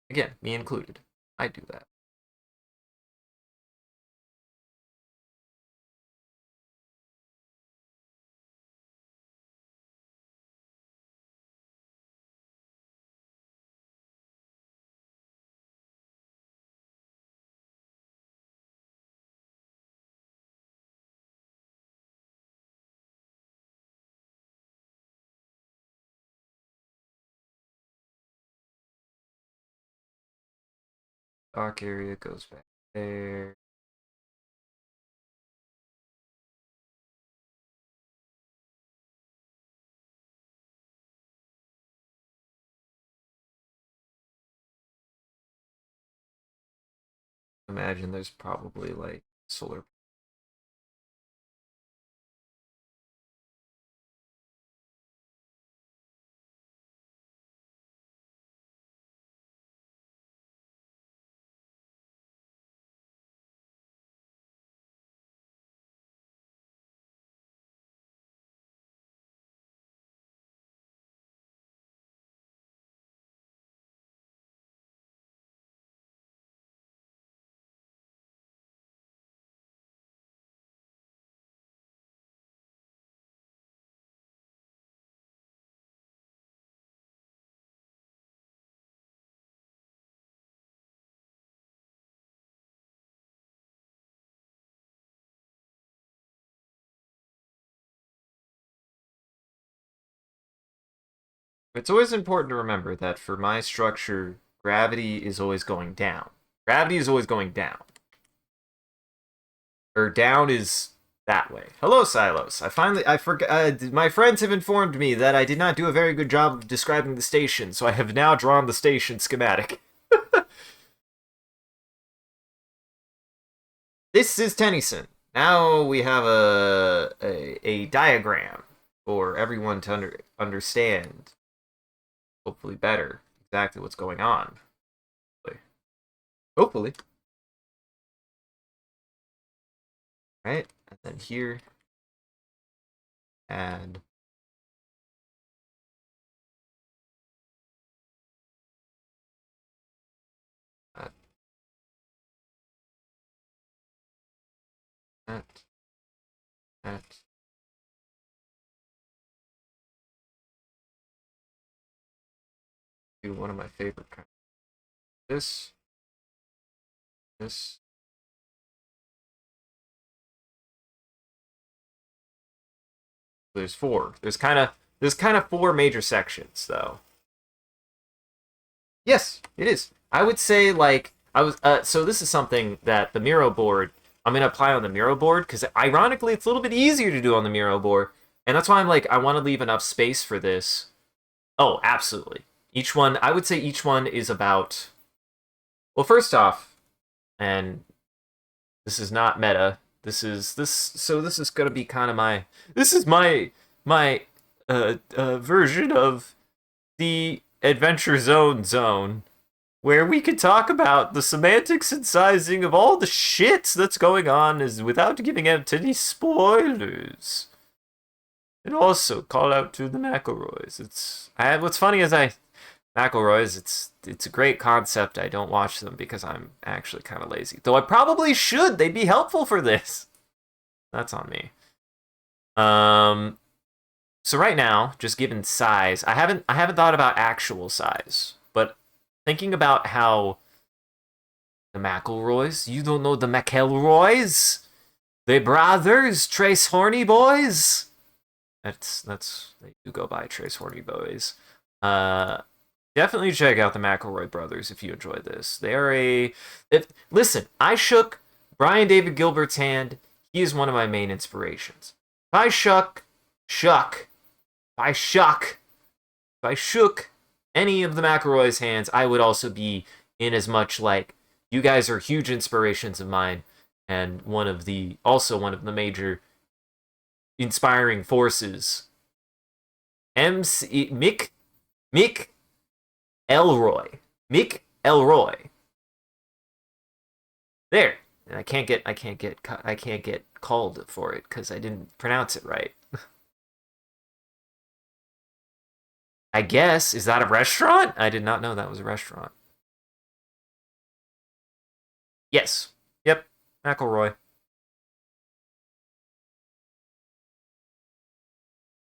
Again, me included. I do that. Dock area goes back there. Imagine there's probably like solar. It's always important to remember that for my structure, gravity is always going down. Gravity is always going down. Or down is that way. Hello, Silos. I forgot. My friends have informed me that I did not do a very good job of describing the station, so I have now drawn the station schematic. This is Tennyson. Now we have a diagram for everyone to understand, hopefully better, exactly what's going on. Hopefully. Right? And then here, add that, that, that. Do one of my favorite kinds. This. There's four. There's kind of four major sections though. Yes, it is. I would say like I was so this is something that the Miro board I'm gonna apply on the Miro board because ironically it's a little bit easier to do on the Miro board, and that's why I'm like I want to leave enough space for this. Oh, absolutely. Each one, I would say each one is about. Well, first off, and this is not meta. This is this. So this is gonna be kind of my. This is my version of the Adventure Zone, where we could talk about the semantics and sizing of all the shit that's going on is without giving out any spoilers. And also call out to the McElroys. What's funny is McElroys. it's a great concept. I don't watch them because I'm actually kind of lazy. Though I probably should. They'd be helpful for this. That's on me. So right now, just given size, I haven't thought about actual size, but thinking about how the McElroys, you don't know the McElroys, the brothers, Trace Horny Boys. That's they do go by Trace Horny Boys. Definitely check out the McElroy brothers if you enjoy this. They are listen, I shook Brian David Gilbert's hand. He is one of my main inspirations. If I shook any of the McElroy's hands, I would also be in as much like you guys are huge inspirations of mine, and one of the major inspiring forces. Mick Elroy. There. And I can't get called for it because I didn't pronounce it right. I guess, is that a restaurant? I did not know that was a restaurant. Yes. Yep. McElroy.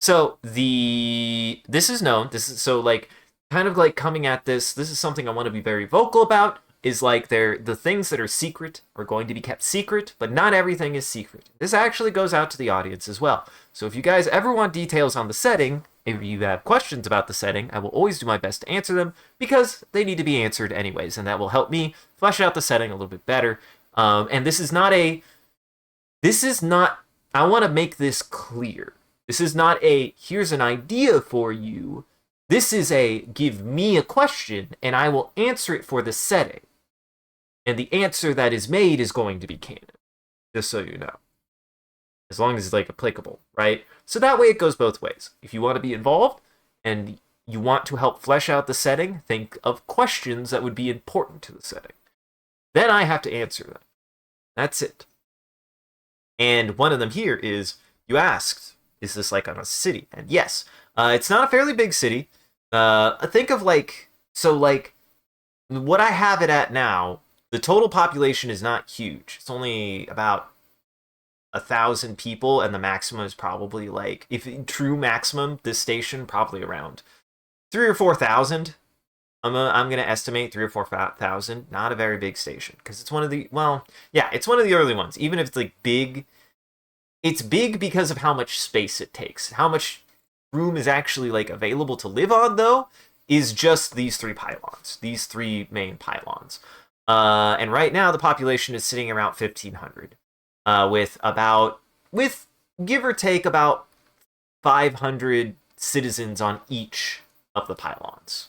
So this is known. This is so like kind of like coming at this. This is something I want to be very vocal about. Is like the things that are secret are going to be kept secret, but not everything is secret. This actually goes out to the audience as well. So if you guys ever want details on the setting, if you have questions about the setting, I will always do my best to answer them because they need to be answered anyways, and that will help me flesh out the setting a little bit better. And this is not. I want to make this clear. This is not here's an idea for you. This is give me a question and I will answer it for the setting. And the answer that is made is going to be canon. Just so you know. As long as it's like applicable, right? So that way it goes both ways. If you want to be involved and you want to help flesh out the setting, think of questions that would be important to the setting. Then I have to answer them. That's it. And one of them here is, you asked, is this like on a city? And yes, it's not a fairly big city. Think of what I have it at now, the total population is not huge. It's only about 1,000 people, and the maximum is probably like, if true maximum, this station probably around 3,000 or 4,000. I'm gonna estimate 3,000 or 4,000. Not a very big station because it's one of the it's one of the early ones. Even if it's like big, it's big because of how much space it takes. How much room is actually like available to live on though is just these three main pylons. And right now the population is sitting around 1,500. With give or take about 500 citizens on each of the pylons.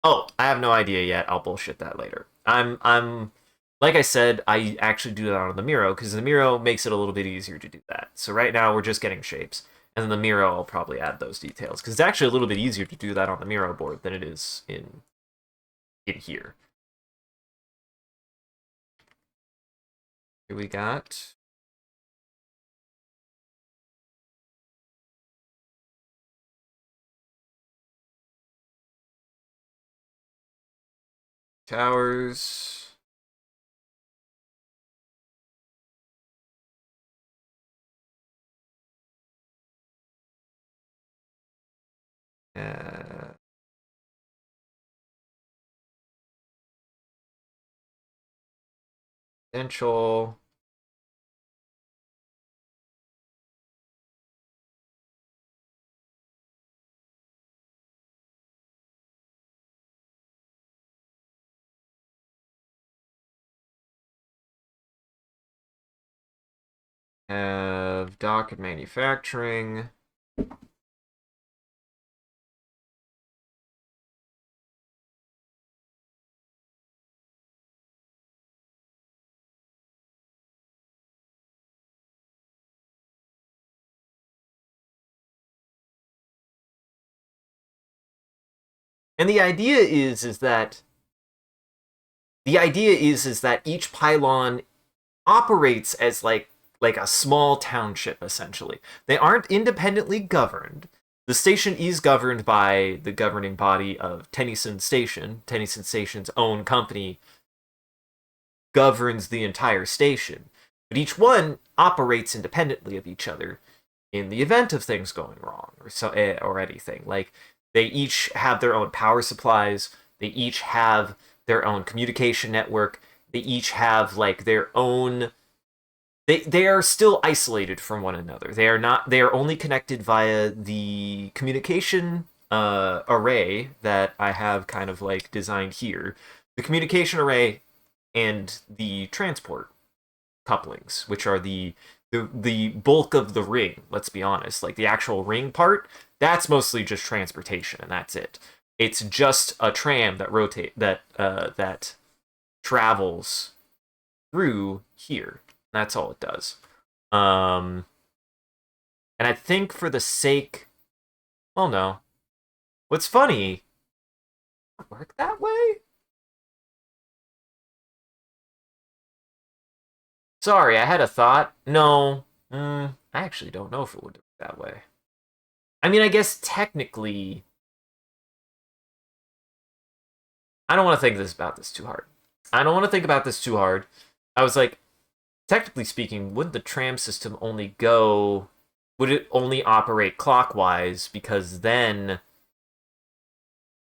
Oh, I have no idea yet. I'll bullshit that later. I'm like I said, I actually do that on the Miro because the Miro makes it a little bit easier to do that. So right now we're just getting shapes, and then the Miro I'll probably add those details because it's actually a little bit easier to do that on the Miro board than it is in here. Here we got towers. Potential. Have dock and manufacturing. And the idea is that each pylon operates as like a small township essentially. They aren't independently governed. The station is governed by the governing body of Tennyson Station. Tennyson Station's own company governs the entire station, but each one operates independently of each other in the event of things going wrong or anything. Like they each have their own power supplies, they each have their own communication network, they each have like their own they are still isolated from one another. They are only connected via the communication array that I have kind of like designed here. The communication array and the transport couplings, which are the bulk of the ring. Let's be honest, like the actual ring part, that's mostly just transportation, and that's it. It's just a tram that travels through here. That's all it does. Um, and I think for the sake, well, no. What's funny, it work that way? Sorry, I had a thought. No, I actually don't know if it would work that way. I mean, I guess technically, I don't want to think about this too hard. I don't want to think about this too hard. I was like, technically speaking, wouldn't the tram system only go? Would it only operate clockwise? Because then,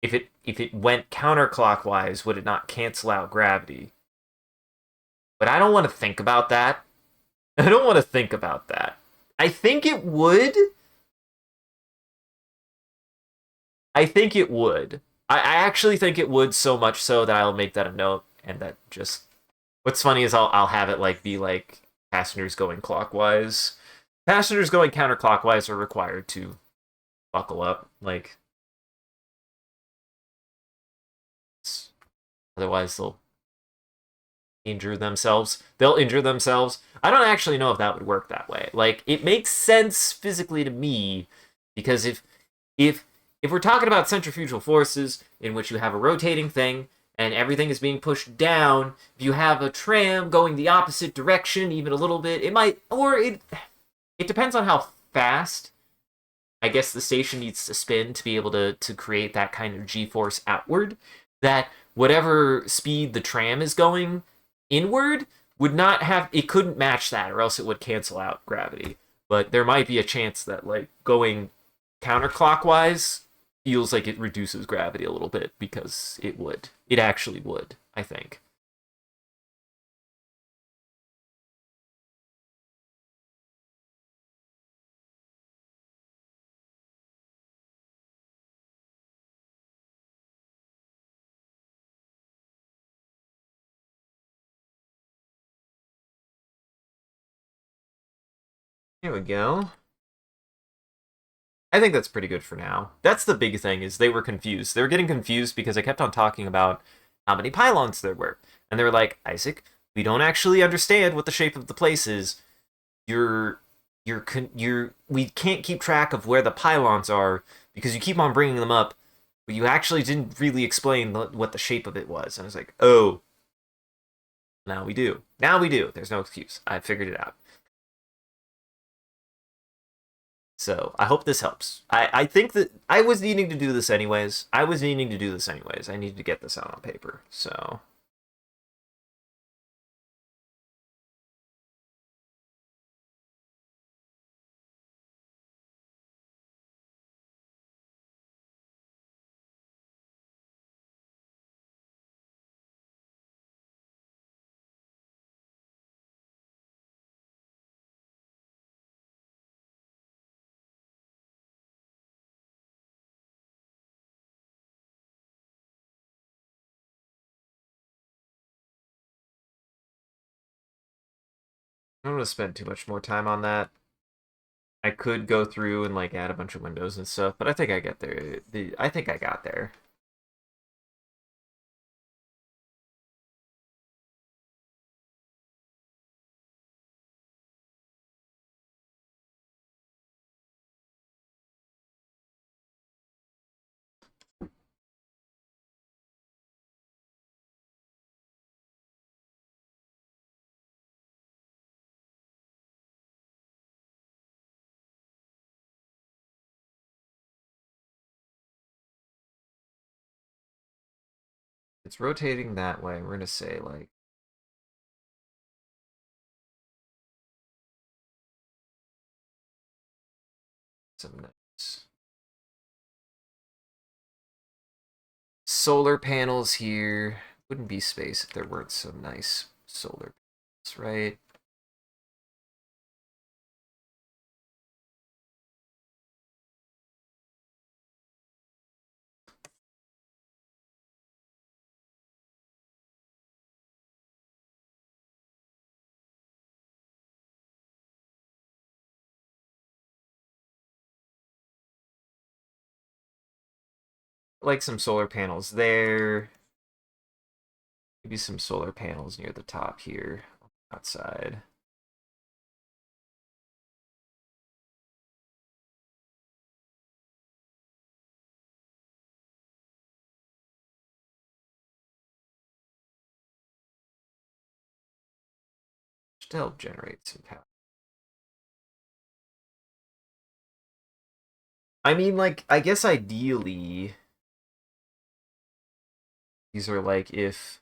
if it went counterclockwise, would it not cancel out gravity? But I don't want to think about that. I don't want to think about that. I think it would. I think it would. I actually think it would, so much so that I'll make that a note, and that just what's funny is I'll have it like be like passengers going clockwise. Passengers going counterclockwise are required to buckle up, like otherwise they'll injure themselves. They'll injure themselves. I don't actually know if that would work that way. Like it makes sense physically to me because if if we're talking about centrifugal forces in which you have a rotating thing and everything is being pushed down, if you have a tram going the opposite direction even a little bit, it might or it depends on how fast I guess the station needs to spin to be able to create that kind of g-force outward that whatever speed the tram is going inward would not have it couldn't match that or else it would cancel out gravity. But there might be a chance that like going counterclockwise feels like it reduces gravity a little bit because it would. It actually would, I think. Here we go. I think that's pretty good for now. That's the big thing is they were confused. They were getting confused because I kept on talking about how many pylons there were. And they were like, "Isaac, we don't actually understand what the shape of the place is. You're we can't keep track of where the pylons are because you keep on bringing them up, but you actually didn't really explain what the shape of it was." And I was like, "Oh, now we do. Now we do. There's no excuse. I figured it out." So I hope this helps. I think that I was needing to do this anyways. I was needing to do this anyways. I needed to get this out on paper. So I don't want to spend too much more time on that. I could go through and like add a bunch of windows and stuff, but I think I get there. I think I got there. it's rotating that way. We're gonna say like some nice solar panels here. Wouldn't be space if there weren't some nice solar panels, right? Like some solar panels there. Maybe some solar panels near the top here, outside. Just to help generate some power. I mean, like, I guess ideally, these are like if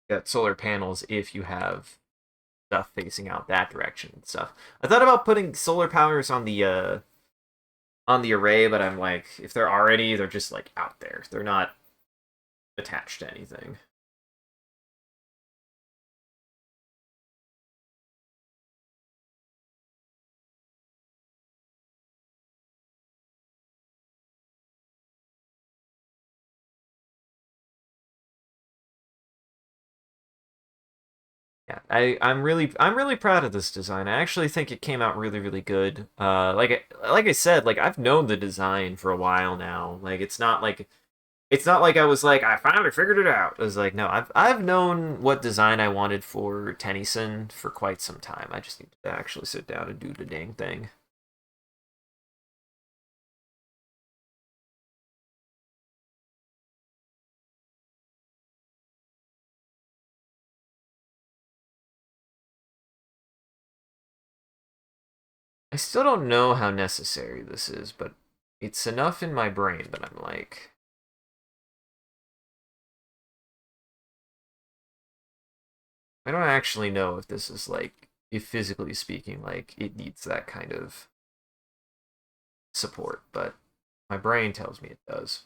got solar panels if you have stuff facing out that direction and stuff. I thought about putting solar powers on the array, but I'm like, if they're already, they're just like out there. They're not attached to anything. Yeah, I'm really proud of this design. I actually think it came out really good. Like I said, like I've known the design for a while now. Like it's not like I was like I finally figured it out. It was like no, I've known what design I wanted for Tennyson for quite some time. I just need to actually sit down and do the dang thing. I still don't know how necessary this is, but it's enough in my brain that I'm like I don't actually know if this is like if physically speaking like it needs that kind of support, but my brain tells me it does.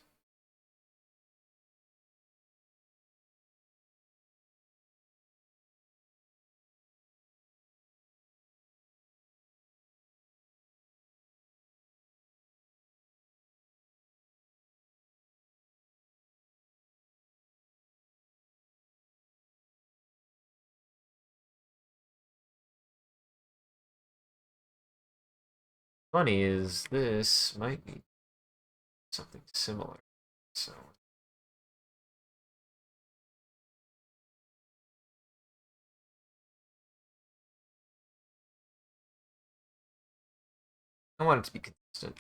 Funny is this might be something similar. So I want it to be consistent,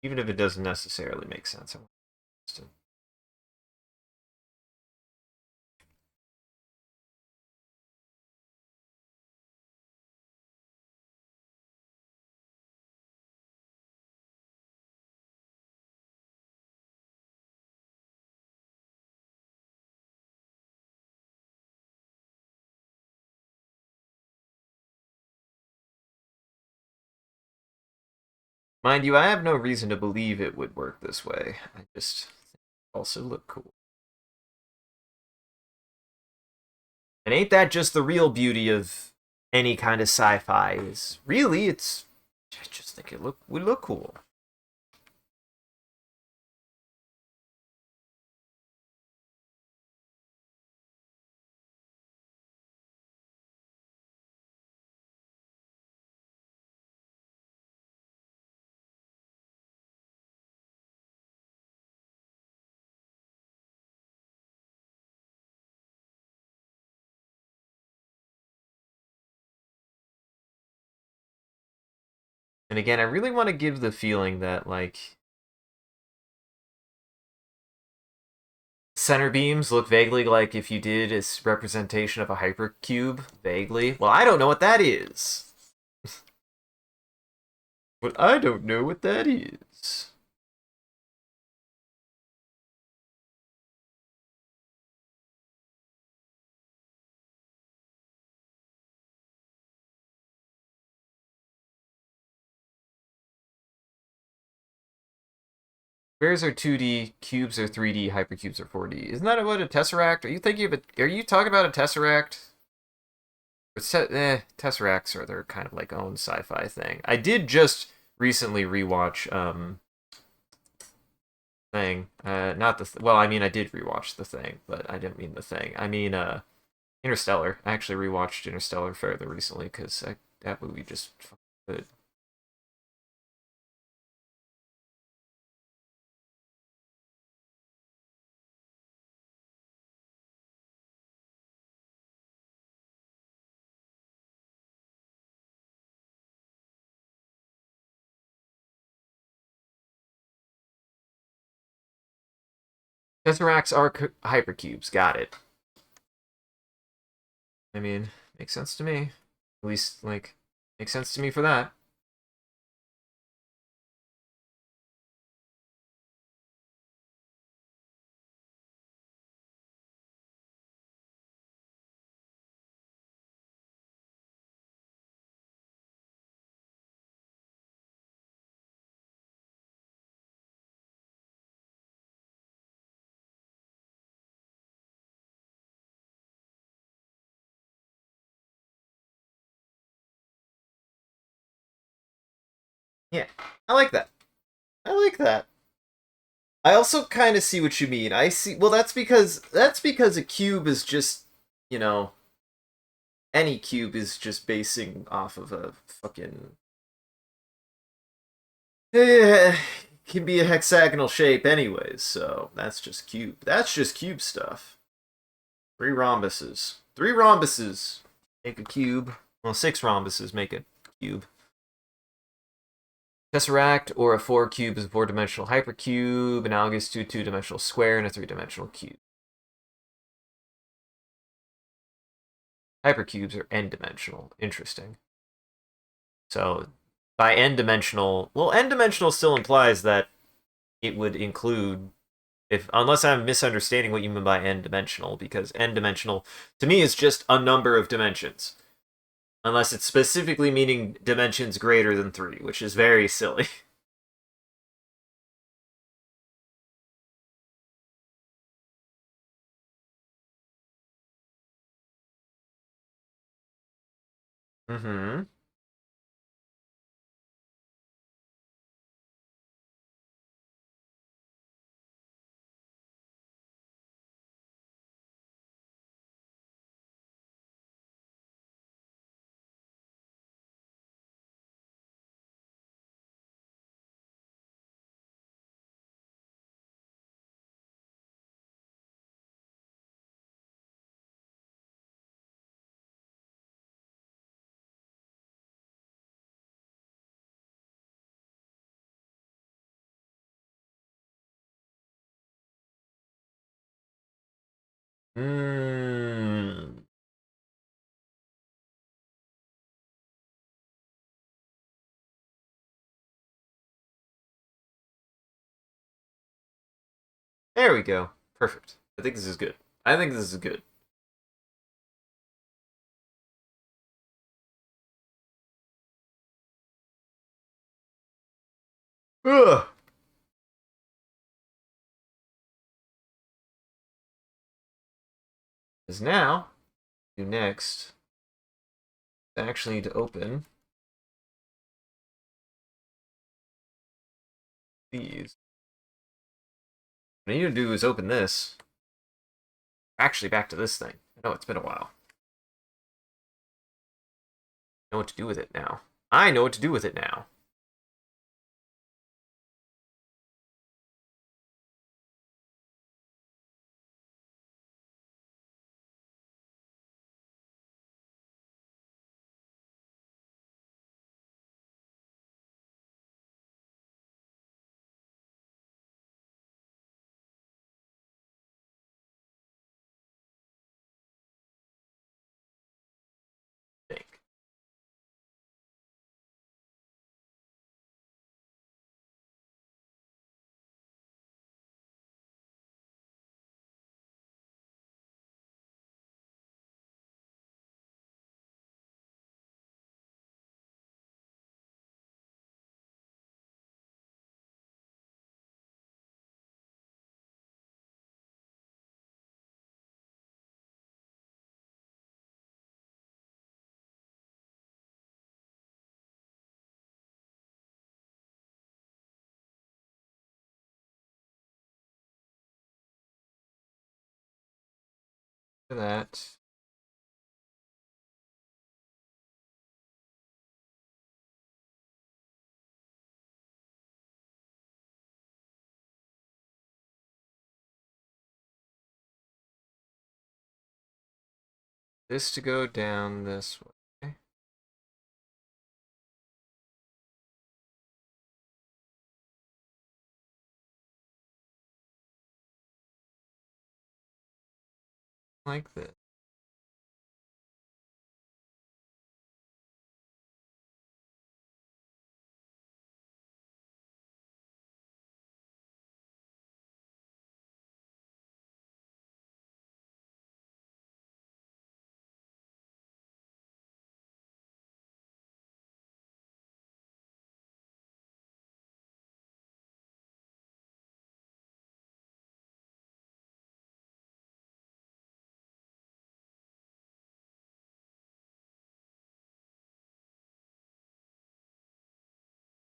even if it doesn't necessarily make sense. I want it to be consistent. Mind you, I have no reason to believe it would work this way. I just also look cool. And ain't that just the real beauty of any kind of sci-fi? Is really it's I just think it would look cool. And again, I really want to give the feeling that like center beams look vaguely like if you did a representation of a hypercube. Vaguely. Well, I don't know what that is. But I don't know what that is. Squares are 2D, cubes are 3D, hypercubes are 4D. Isn't that what a tesseract? Are you thinking of it? Are you talking about a tesseract? Tesseracts are their kind of like own sci-fi thing. I did just recently rewatch Thing. Not the well, I mean I did rewatch The Thing, but I didn't mean The Thing. I mean Interstellar. I actually rewatched Interstellar fairly recently because that movie just good. Tesseracts are hypercubes. Got it. I mean, makes sense to me. At least like makes sense to me for that. Yeah, I like that. I like that. I also kind of see what you mean. I see. Well, that's because a cube is just, you know, any cube is just basing off of a fucking can be a hexagonal shape anyways, so that's just cube. That's just cube stuff. Three rhombuses. Three rhombuses make a cube. Well, six rhombuses make a cube. Tesseract or a four cube is a four-dimensional hypercube, analogous to a two-dimensional square and a three-dimensional cube. Hypercubes are n-dimensional. Interesting. So by n-dimensional, well, n-dimensional still implies that it would include, if unless I'm misunderstanding what you mean by n-dimensional, because n-dimensional to me is just a number of dimensions, unless it's specifically meaning dimensions greater than three, which is very silly. Mm-hmm. Mm. There we go. Perfect. I think this is good. I think this is good. Ugh. Because now, do next, I actually need to open these. What I need to do is open this. Actually, back to this thing. I know it's been a while. I know what to do with it now. I know what to do with it now. for that. This to go down this way. Like this.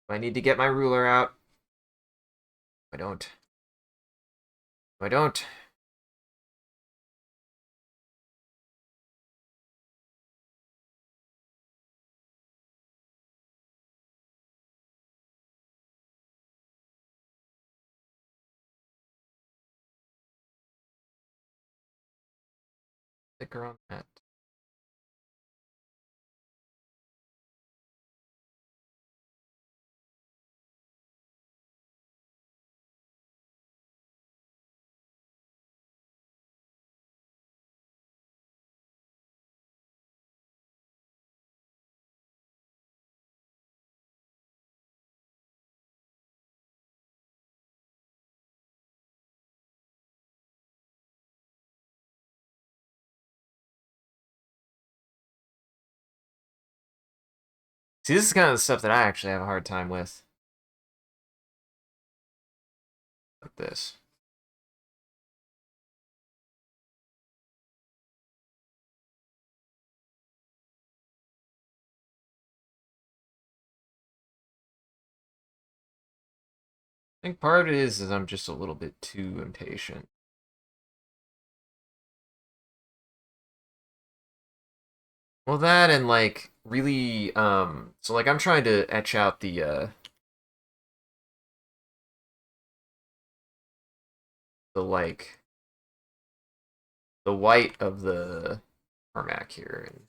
I need to get my ruler out. I don't. I don't. Sticker on that. See, this is kind of the stuff that I actually have a hard time with. Like this. I think part of it is I'm just a little bit too impatient. Well, that and like really, so like I'm trying to etch out the like the white of the tarmac here, and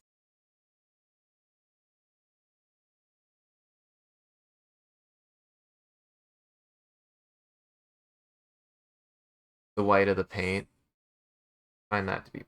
the white of the paint. Find that to be.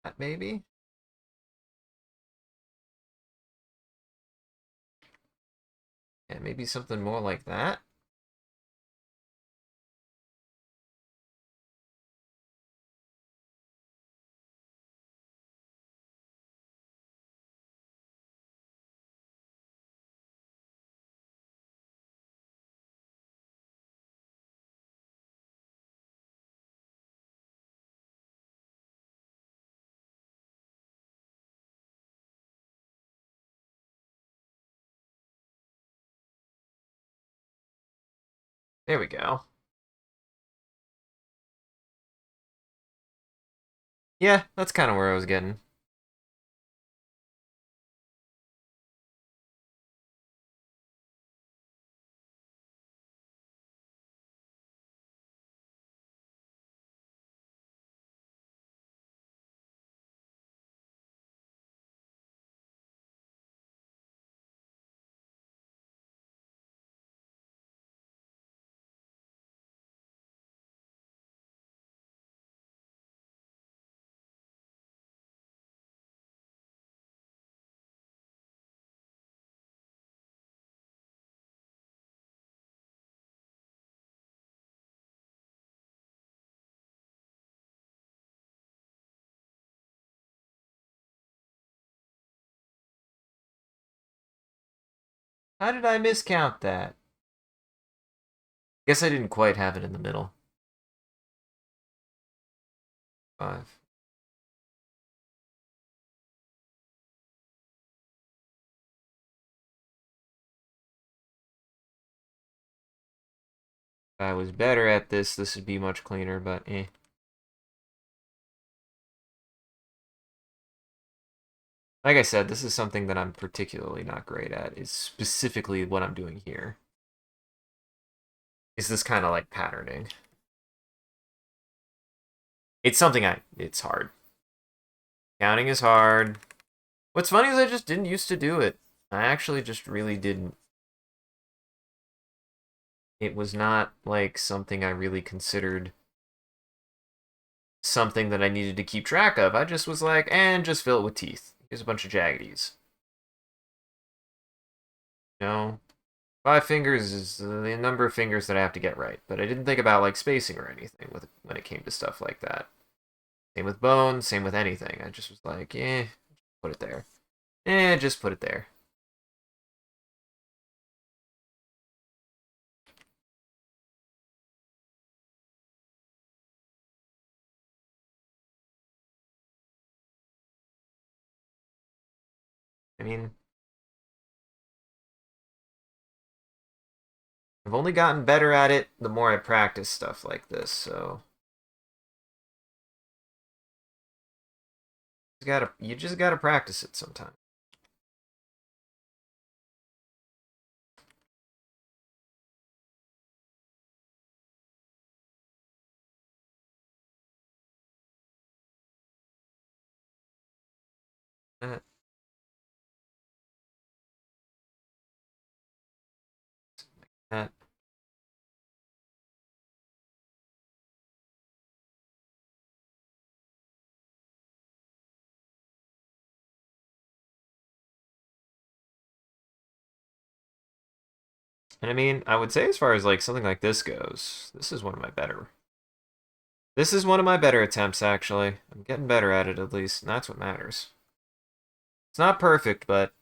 That maybe? Yeah, maybe something more like that. There we go. Yeah, that's kind of where I was getting. How did I miscount that? Guess I didn't quite have it in the middle. 5. If I was better at this, this would be much cleaner, but eh. Like I said, this is something that I'm particularly not great at, is specifically what I'm doing here. Is this kind of like patterning. It's something it's hard. Counting is hard. What's funny is I just didn't used to do it. I actually just really didn't. It was not like something I really considered something that I needed to keep track of. I just was like, and just fill it with teeth. Here's a bunch of jaggities. You know, 5 fingers is the number of fingers that I have to get right. But I didn't think about like spacing or anything when it came to stuff like that. Same with bones, same with anything. I just was like, put it there. Just put it there. I mean, I've only gotten better at it the more I practice stuff like this, so you just gotta practice it sometime. Uh, uh, and I mean, I would say as far as like something like this goes, this is one of my better. This is one of my better attempts actually. I'm getting better at it at least, and that's what matters. It's not perfect, but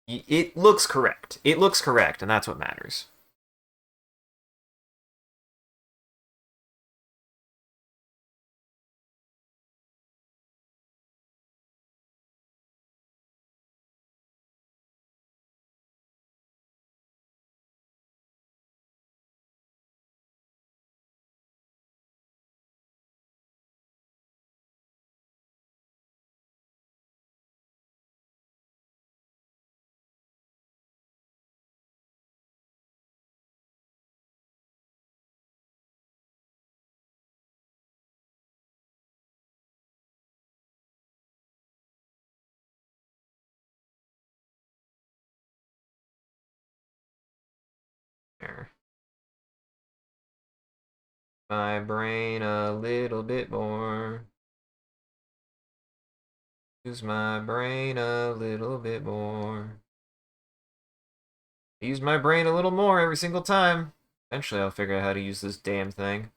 it looks correct. It looks correct, and that's what matters. There. My brain a little bit more. Use my brain a little bit more. I use my brain a little more every single time. Eventually I'll figure out how to use this damn thing.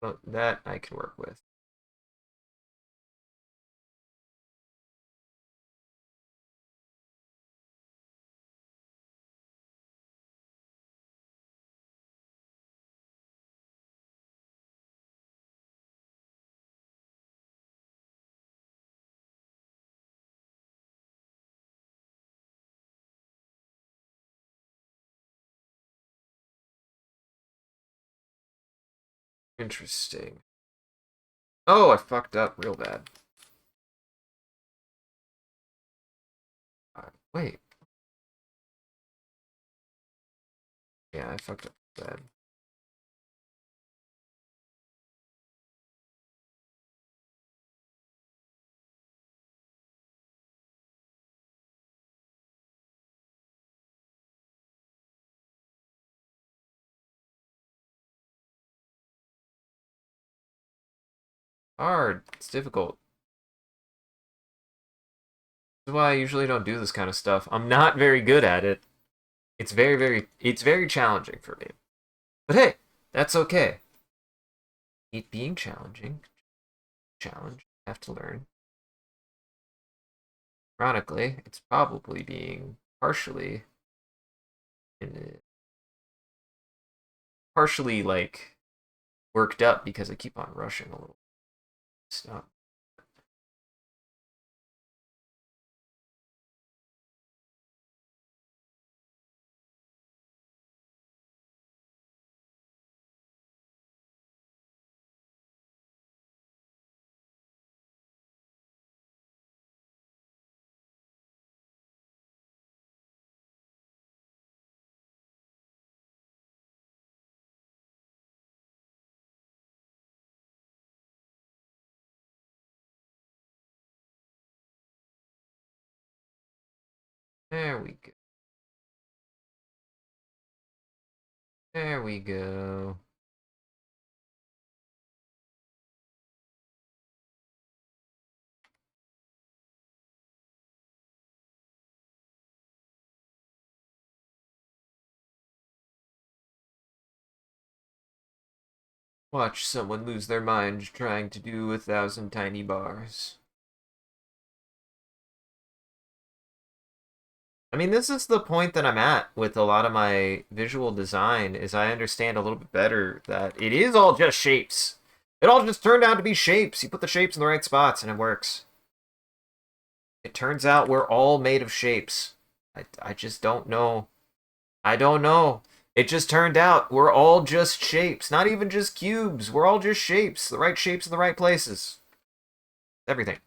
But that I can work with. Interesting. Oh, I fucked up real bad. Wait. Yeah, I fucked up bad. Hard. It's difficult. This is why I usually don't do this kind of stuff. I'm not very good at it. It's very challenging for me. But hey, that's okay. It being challenge, I have to learn. Ironically, it's probably being partially like worked up because I keep on rushing a little. Stop. There we go. There we go. Watch someone lose their mind trying to do 1,000 tiny bars. I mean, this is the point that I'm at with a lot of my visual design is I understand a little bit better that it is all just shapes. It all just turned out to be shapes. You put the shapes in the right spots and it works. It turns out we're all made of shapes. I just don't know. I don't know. It just turned out we're all just shapes. Not even just cubes. We're all just shapes. The right shapes in the right places. Everything.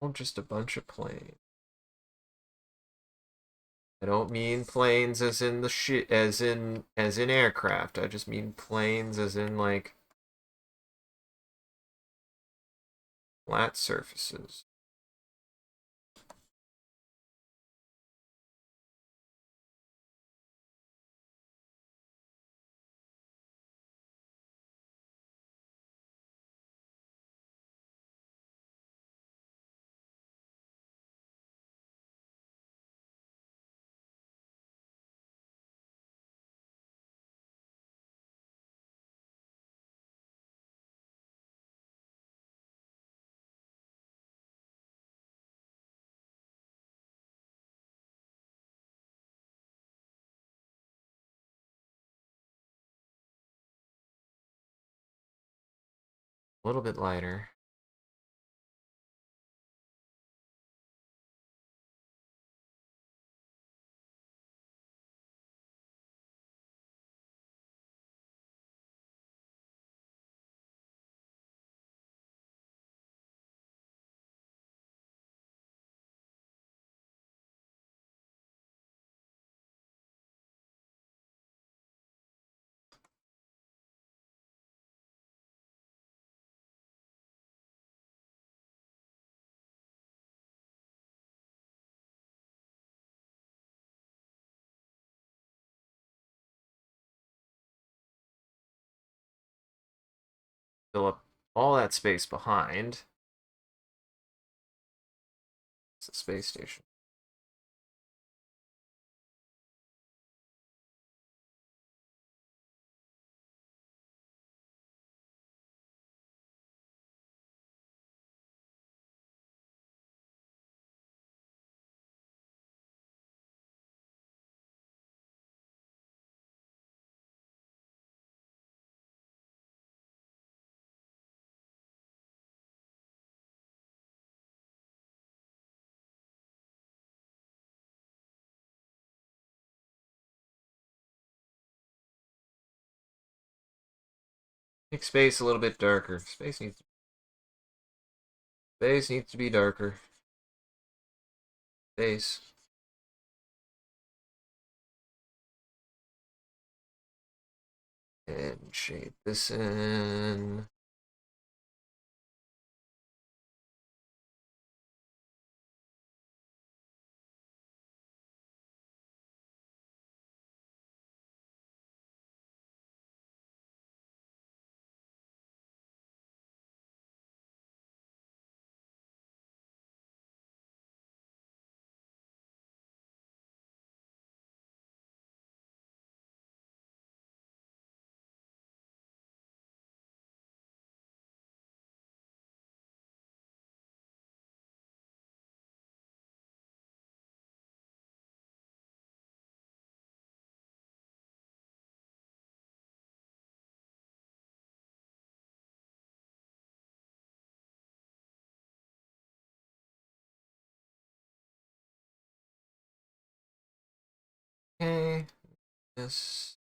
All just a bunch of planes. I don't mean planes as in the shit as in aircraft. I just mean planes as in like flat surfaces. A little bit lighter. Fill up all that space behind. It's a space station. Make space a little bit darker. Space needs to be darker. Space. And shade this in. Yes.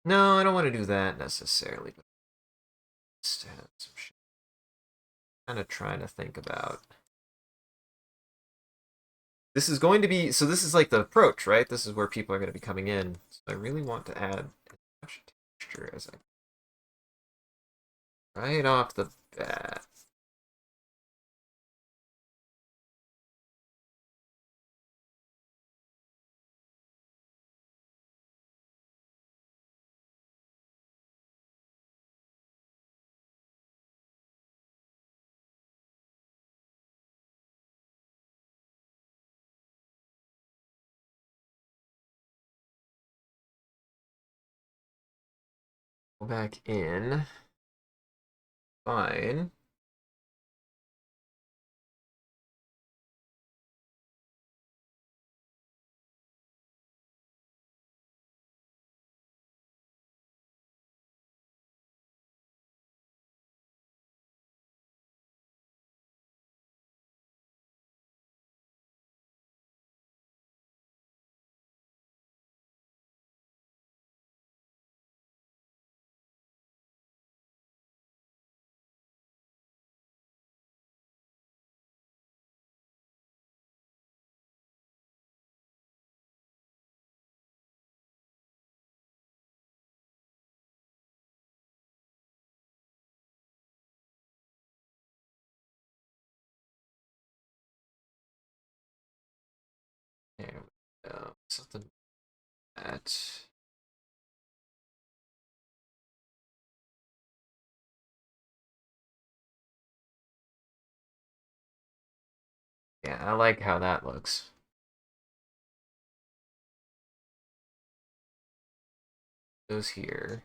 No, I don't want to do that necessarily, but just have some shit. Kind of trying to think about. This is going to be, so this is like the approach, right? This is where people are going to be coming in. So I really want to add as much texture as I right off the bat. Go back in. Fine. There we go. Something like that. Yeah, I like how that looks. Goes here.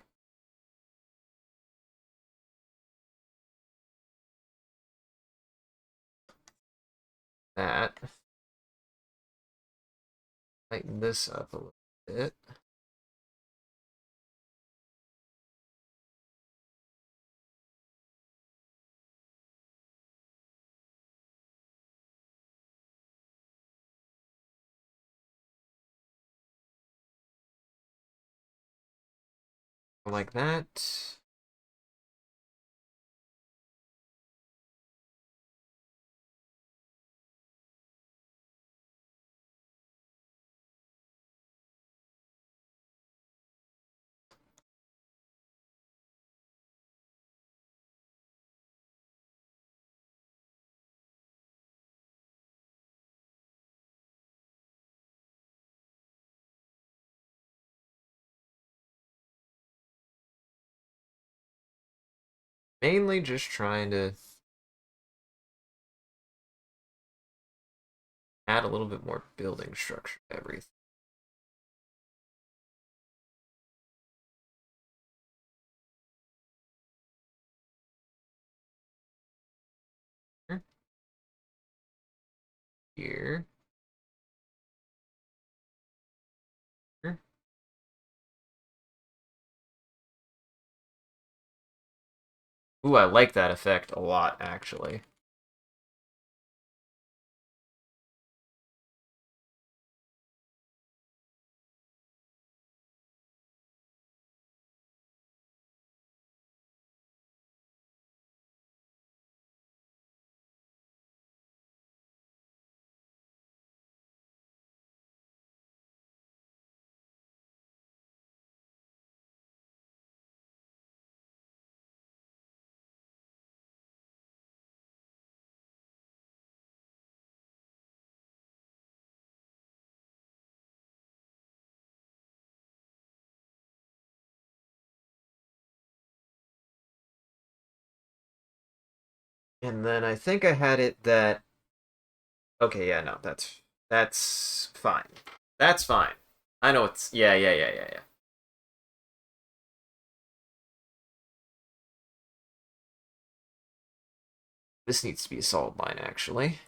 That. Tighten this up a little bit. Like that. Mainly just trying to add a little bit more building structure to everything. Here. Here. Ooh, I like that effect a lot, actually. And then I think I had it that... Okay, yeah, no, that's That's fine. That's fine. I know it's yeah. This needs to be a solid line, actually.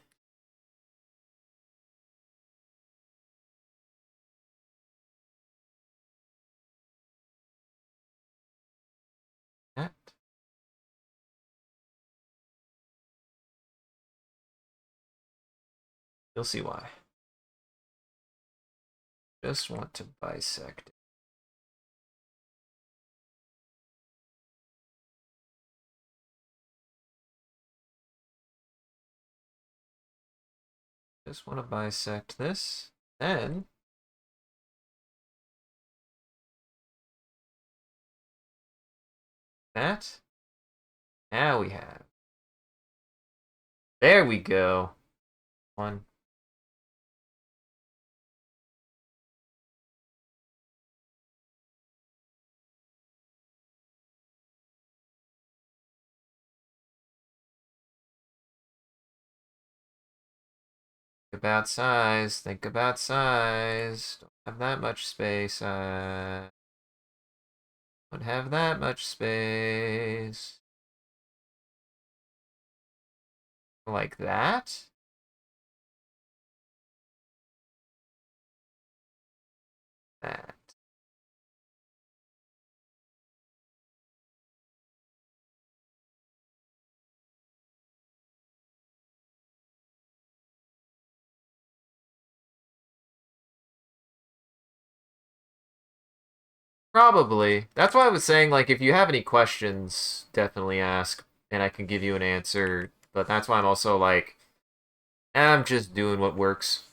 That. You'll see why. Just want to bisect it. Just want to bisect this. Then that. Now we have. There we go. One. About size. Think about size. Don't have that much space. Don't have that much space. Like that. That. Probably. That's why I was saying, like, if you have any questions, definitely ask, and I can give you an answer. But that's why I'm also like, I'm just doing what works.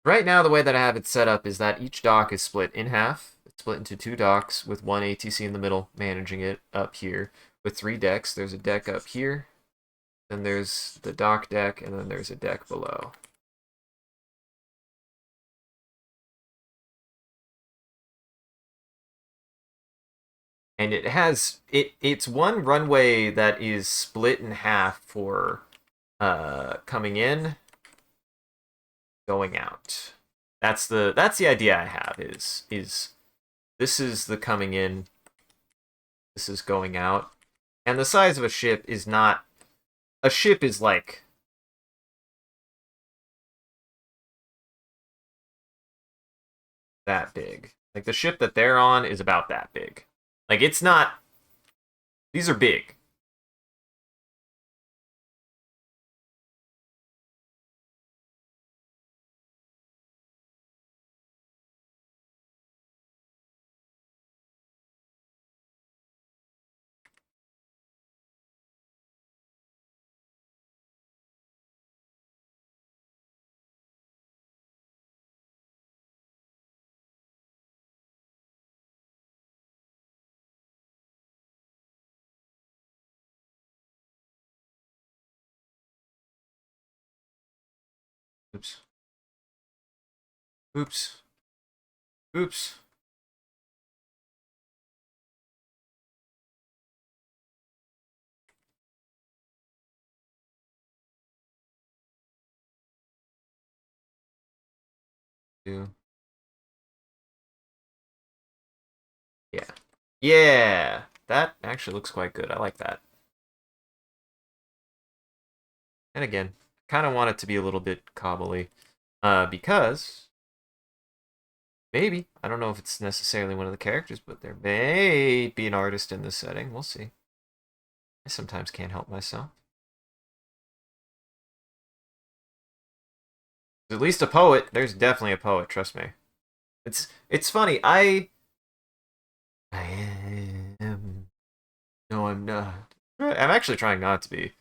Right now, the way that I have it set up is that each dock is split in half. It's split into two docks with one ATC in the middle, managing it up here. With three decks, there's a deck up here, then there's the dock deck, and then there's a deck below. And it has it's one runway that is split in half for coming in, going out. That's the idea I have is this is the coming in, this is going out. And the size of a ship is not, a ship is like that big. Like the ship that they're on is about that big. Like it's not, these are big. Oops. Oops. Oops. Two. Yeah. Yeah. That actually looks quite good. I like that. And again, kind of want it to be a little bit cobbly. Because maybe, I don't know if it's necessarily one of the characters, but there may be an artist in this setting. We'll see. I sometimes can't help myself. At least a poet. There's definitely a poet, trust me. It's funny. I am. No, I'm not. I'm actually trying not to be.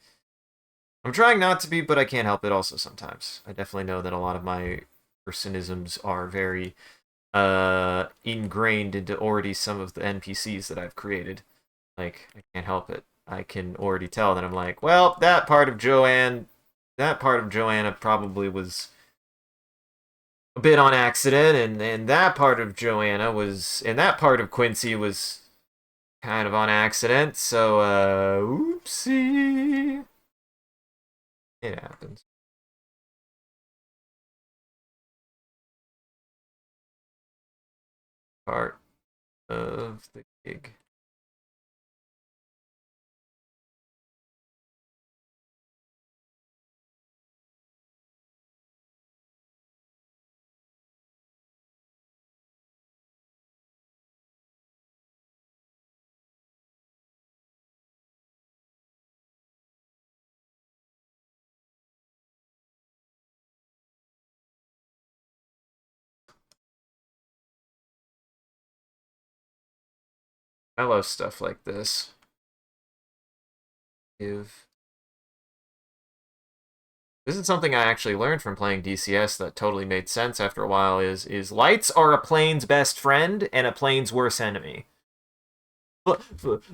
I'm trying not to be, but I can't help it also sometimes. I definitely know that a lot of my personisms are very ingrained into already some of the NPCs that I've created. Like, I can't help it. I can already tell that I'm like, well, that part of Joanna probably was a bit on accident, and that part of Joanna was, and that part of Quincy was kind of on accident, so, oopsie. It happens. part of the gig. I love stuff like this. Give. This is something I actually learned from playing DCS that totally made sense after a while is lights are a plane's best friend and a plane's worst enemy.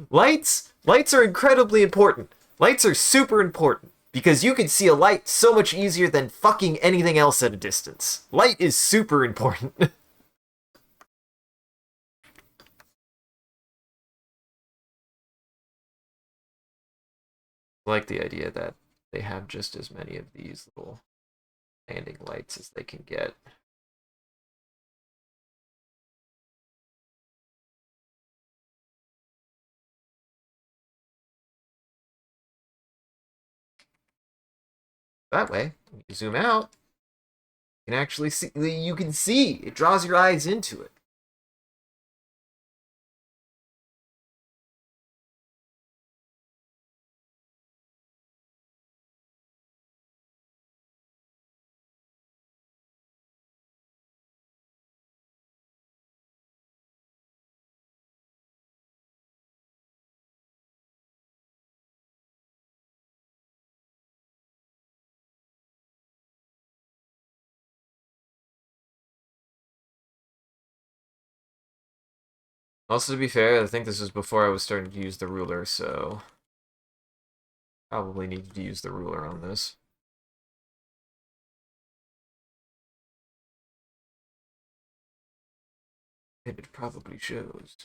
Lights are incredibly important. Lights are super important because you can see a light so much easier than fucking anything else at a distance. Light is super important. I like the idea that they have just as many of these little landing lights as they can get. That way, when you zoom out, you can actually see, it draws your eyes into it. Also, to be fair, I think this was before I was starting to use the ruler, so probably needed to use the ruler on this. And it probably shows.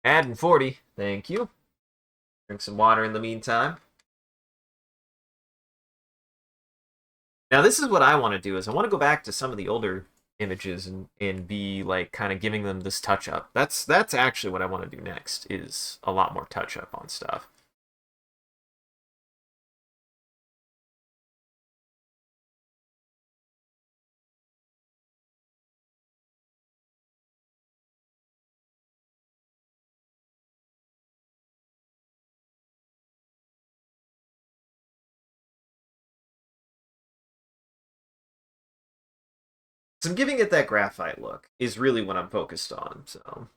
Adding 40. Thank you. Drink some water in the meantime. Now, this is what I want to do, is I want to go back to some of the older images and be, like, kind of giving them this touch-up. That's actually what I want to do next, is a lot more touch-up on stuff. So I'm giving it that graphite look, is really what I'm focused on, so...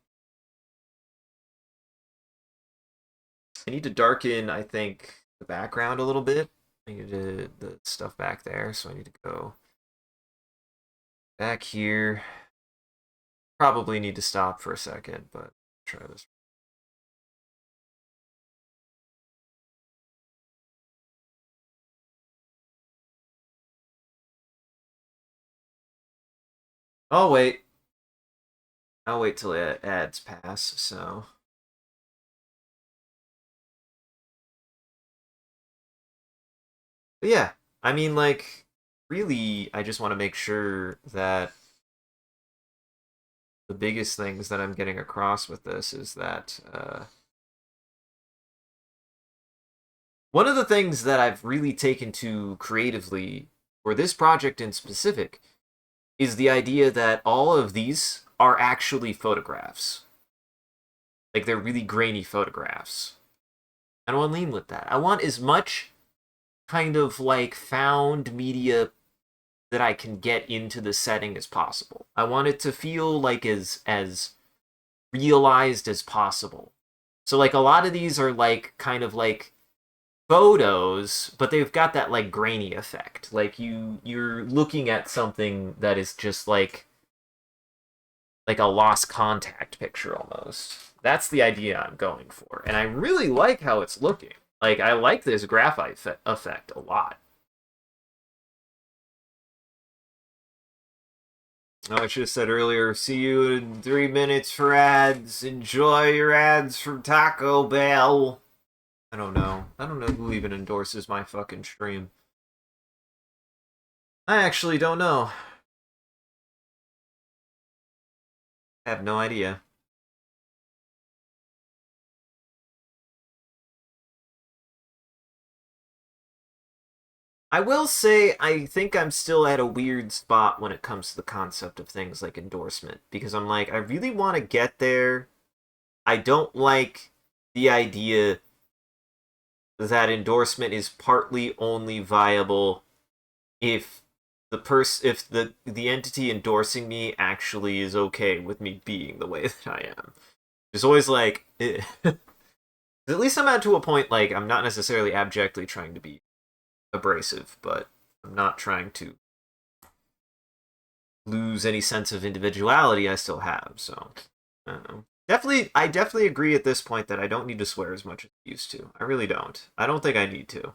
I need to darken, I think, the background a little bit. I need to, the stuff back there, so I need to go back here. Probably need to stop for a second, but try this. I'll wait. I'll wait till ads pass, so... But yeah, I mean, like, really, I just want to make sure that the biggest things that I'm getting across with this is that one of the things that I've really taken to creatively for this project in specific is the idea that all of these are actually photographs. Like, they're really grainy photographs. I don't want to lean with that. I want as much kind of like found media that I can get into the setting as possible. I want it to feel like as realized as possible. So like a lot of these are like kind of like photos, but they've got that like grainy effect. Like you're looking at something that is just like like a lost contact picture almost. That's the idea I'm going for, and I really like how it's looking. Like I like this graphite effect a lot. Oh, I should have said earlier, see you in 3 minutes for ads. Enjoy your ads from Taco Bell. I don't know. I don't know who even endorses my fucking stream. I actually don't know. I have no idea. I will say I think I'm still at a weird spot when it comes to the concept of things like endorsement because I'm like I really want to get there. I don't like the idea that endorsement is partly only viable if the entity endorsing me actually is okay with me being the way that I am. It's always like at least I'm at to a point like I'm not necessarily abjectly trying to be abrasive, but I'm not trying to lose any sense of individuality I still have. So I don't know. I definitely agree at this point that I don't need to swear as much as I used to. I really don't. I don't think I need to.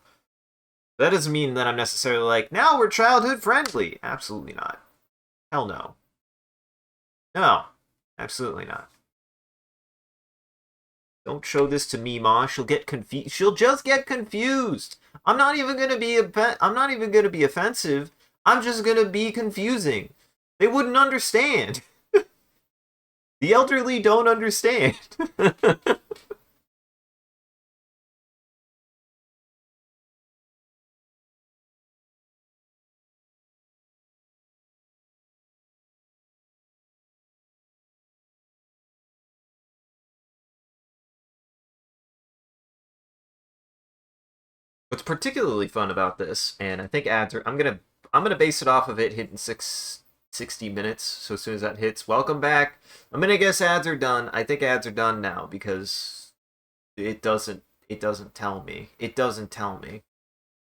That doesn't mean that I'm necessarily like, now we're childhood friendly. Absolutely not. Hell no. No. Absolutely not. Don't show this to me, Ma. She'll get confused. She'll just get confused. I'm not even gonna be offensive. I'm just gonna be confusing. They wouldn't understand. The elderly don't understand. What's particularly fun about this, and I think ads are I'm gonna base it off of it hitting 60 minutes. So as soon as that hits, welcome back. I'm gonna guess ads are done. I think ads are done now because it doesn't tell me. It doesn't tell me.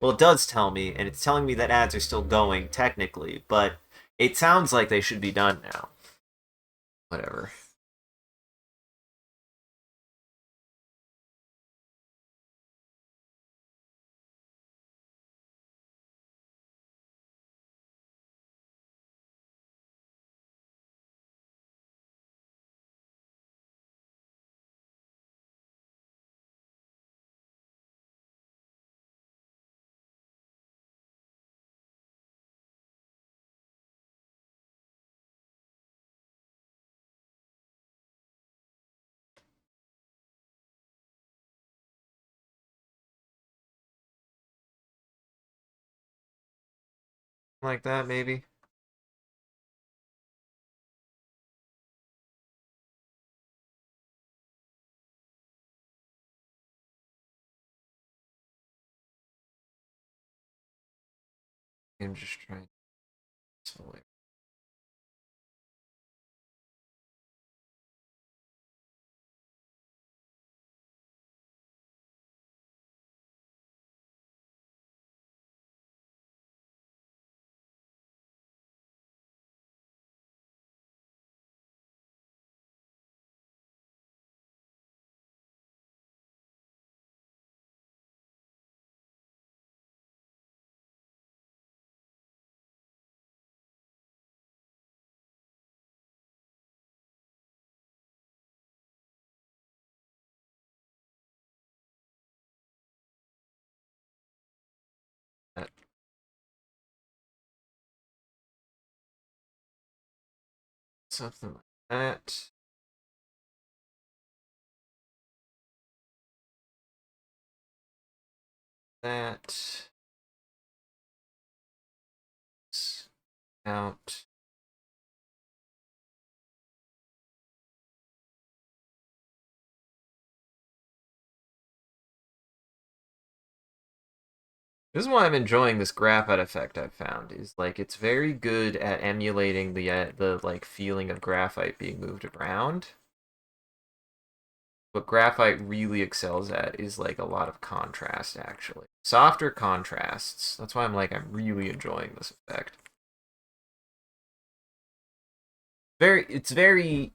Well, it does tell me, and it's telling me that ads are still going technically, but it sounds like they should be done now. Whatever. Like that, maybe. I'm just trying. That. Something like that. That. Out. This is why I'm enjoying this graphite effect I've found. Is like it's very good at emulating the like feeling of graphite being moved around. What graphite really excels at is like a lot of contrast, actually. Softer contrasts. That's why I'm really enjoying this effect. It's very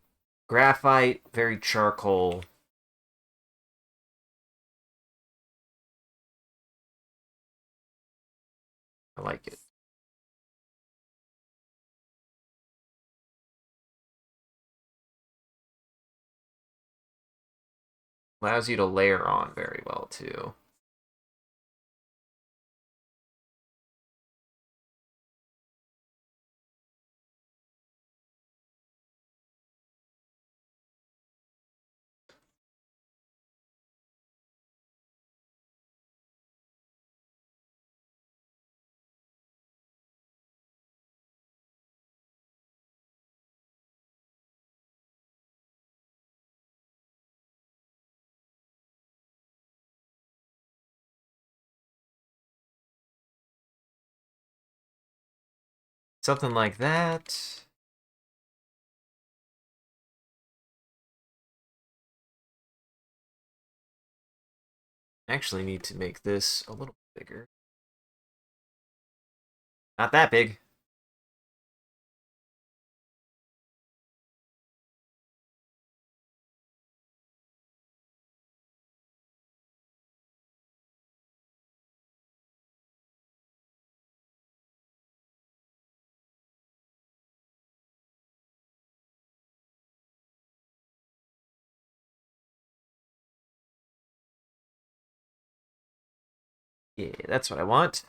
graphite, very charcoal. I like it. Allows you to layer on very well too. Something like that. I actually need to make this a little bigger. Not that big. Yeah, that's what I want.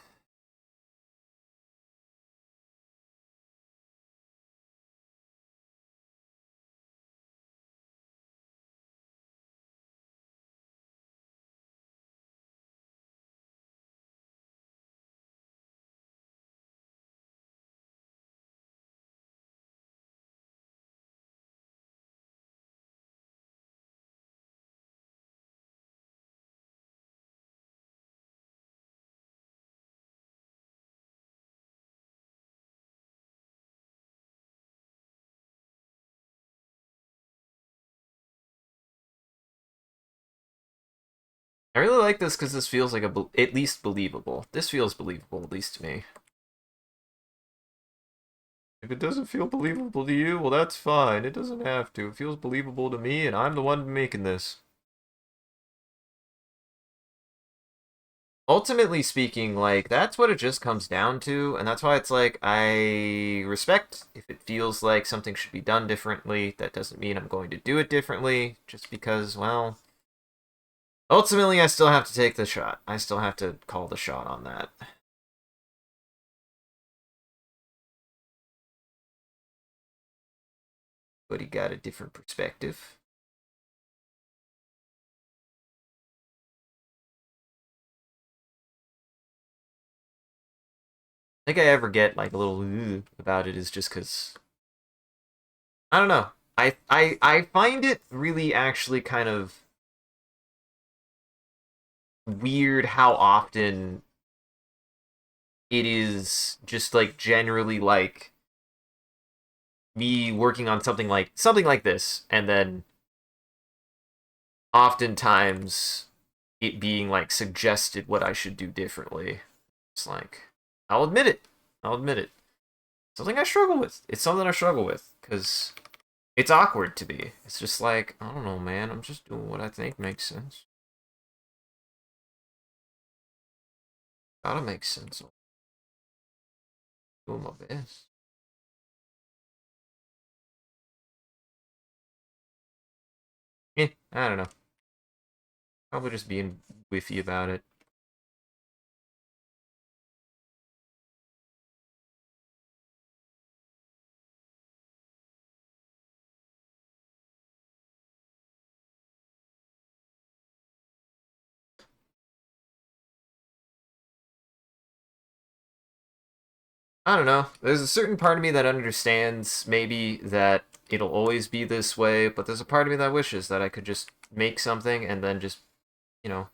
I really like this because this feels like at least believable. This feels believable, at least to me. If it doesn't feel believable to you, well, that's fine. It doesn't have to. It feels believable to me, and I'm the one making this. Ultimately speaking, like, that's what it just comes down to, and that's why it's like, I respect if it feels like something should be done differently. That doesn't mean I'm going to do it differently, just because, well, ultimately I still have to take the shot. I still have to call the shot on that. But he got a different perspective. I think I ever get like a little about it is just because I don't know. I find it really actually kind of weird how often it is just like generally like me working on something like this and then oftentimes it being like suggested what I should do differently. It's like I'll admit it. I'll admit it. Something I struggle with. It's something I struggle with because it's awkward to me. It's just like, I don't know, man. I'm just doing what I think makes sense. Gotta make sense. I'm doing my best. Yeah, I don't know. Probably just being whiffy about it. I don't know. There's a certain part of me that understands maybe that it'll always be this way, but there's a part of me that wishes that I could just make something and then just, you know,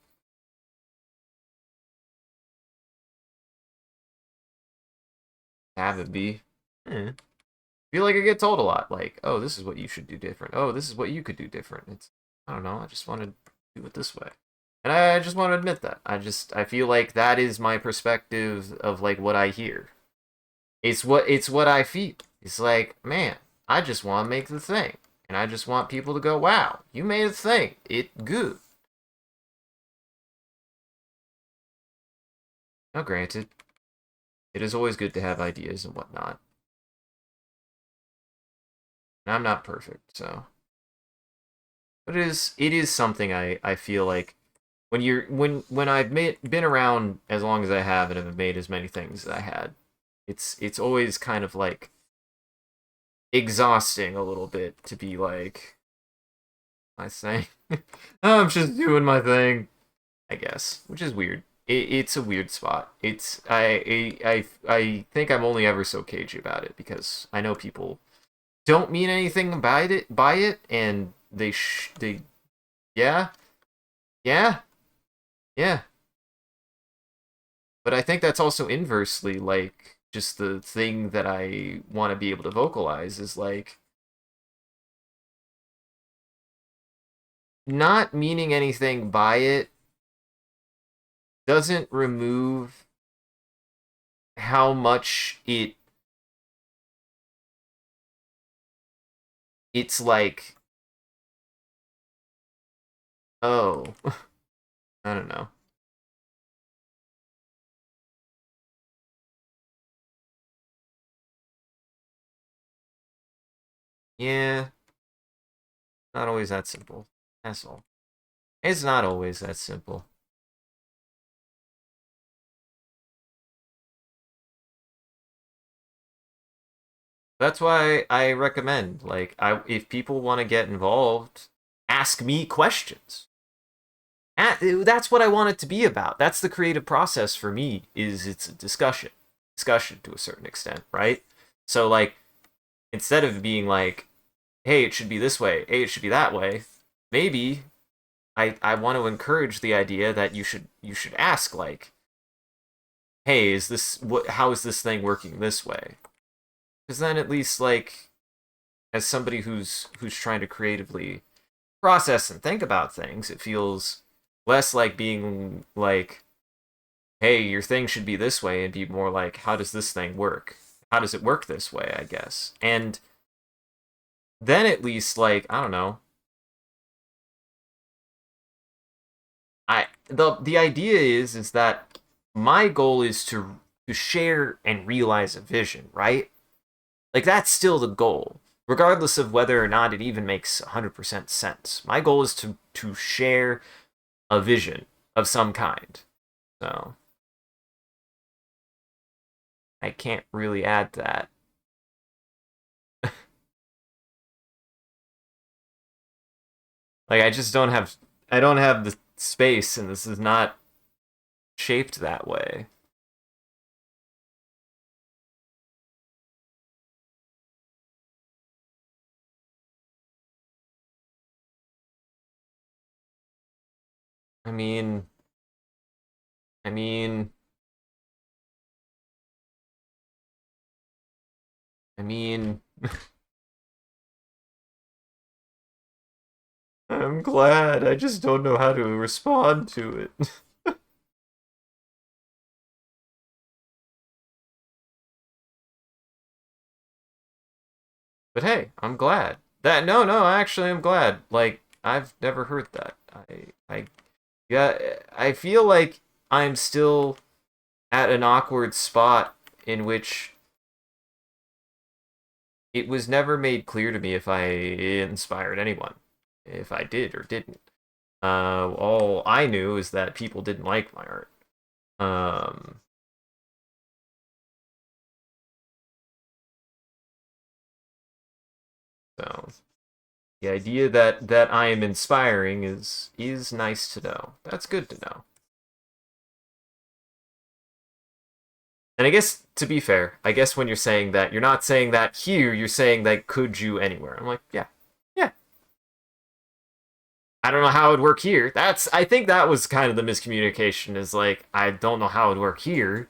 have it be. Eh. Feel like I get told a lot, like, oh, this is what you should do different. Oh, this is what you could do different. It's, I don't know. I just want to do it this way, and I just want to admit that. I feel like that is my perspective of like what I hear. It's what I feel. It's like, man, I just want to make the thing. And I just want people to go, wow, you made a thing. It good. Now, granted, it is always good to have ideas and whatnot. And I'm not perfect, so. But it is something I feel like when I've been around as long as I have and have made as many things as I had, it's always kind of like exhausting a little bit to be like my thing. I'm just doing my thing, I guess, which is weird. It's a weird spot. It's I think I'm only ever so cagey about it because I know people don't mean anything by it, and they yeah yeah yeah. But I think that's also inversely like just the thing that I want to be able to vocalize is like not meaning anything by it doesn't remove how much it's like, oh, I don't know. Yeah, not always that simple. That's all. It's not always that simple. That's why I recommend like I if people want to get involved, ask me questions. That's what I want it to be about. That's the creative process for me. Is it's a discussion to a certain extent, right? So like instead of being like, hey, it should be this way, hey, it should be that way, maybe I want to encourage the idea that you should ask like, hey, is this what? How is this thing working this way? Because then at least like as somebody who's trying to creatively process and think about things, it feels less like being like, hey, your thing should be this way, and be more like, how does this thing work? How does it work this way, I guess. And then at least like, I don't know. The idea is that my goal is to share and realize a vision, right? Like that's still the goal, regardless of whether or not it even makes 100% sense. My goal is to share a vision of some kind. So I can't really add that. Like I don't have the space, and this is not shaped that way. I mean, I mean, I mean, I'm glad. I just don't know how to respond to it. But hey, I'm glad. That no, actually I'm glad. Like I've never heard that. Yeah, I feel like I'm still at an awkward spot in which it was never made clear to me if I inspired anyone, if I did or didn't. All I knew is that people didn't like my art. Um, so the idea that I am inspiring is nice to know. That's good to know. And I guess to be fair, I guess when you're saying that, you're not saying that here. You're saying that could you anywhere. I'm like, yeah, yeah. I don't know how it'd work here. I think that was kind of the miscommunication. Is like I don't know how it'd work here,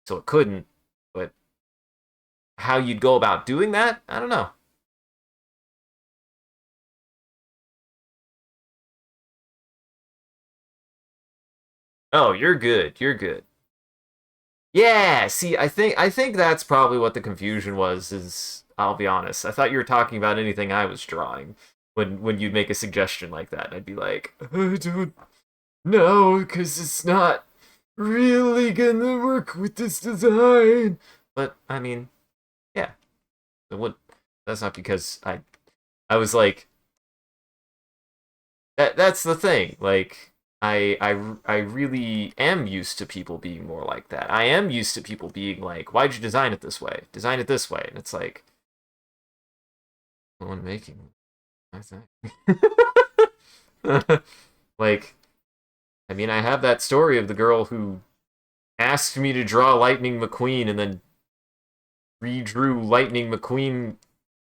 so it couldn't. But how you'd go about doing that, I don't know. Oh, you're good. You're good. Yeah, see, I think that's probably what the confusion was, is I'll be honest. I thought you were talking about anything I was drawing when you'd make a suggestion like that, and I'd be like, I don't know, because it's not really gonna work with this design. But I mean, yeah, it would that's not because I was like that's the thing. Like I really am used to people being more like that. I am used to people being like, "Why'd you design it this way? Design it this way." And it's like, the one making, I think. Like, I mean, I have that story of the girl who asked me to draw Lightning McQueen and then redrew Lightning McQueen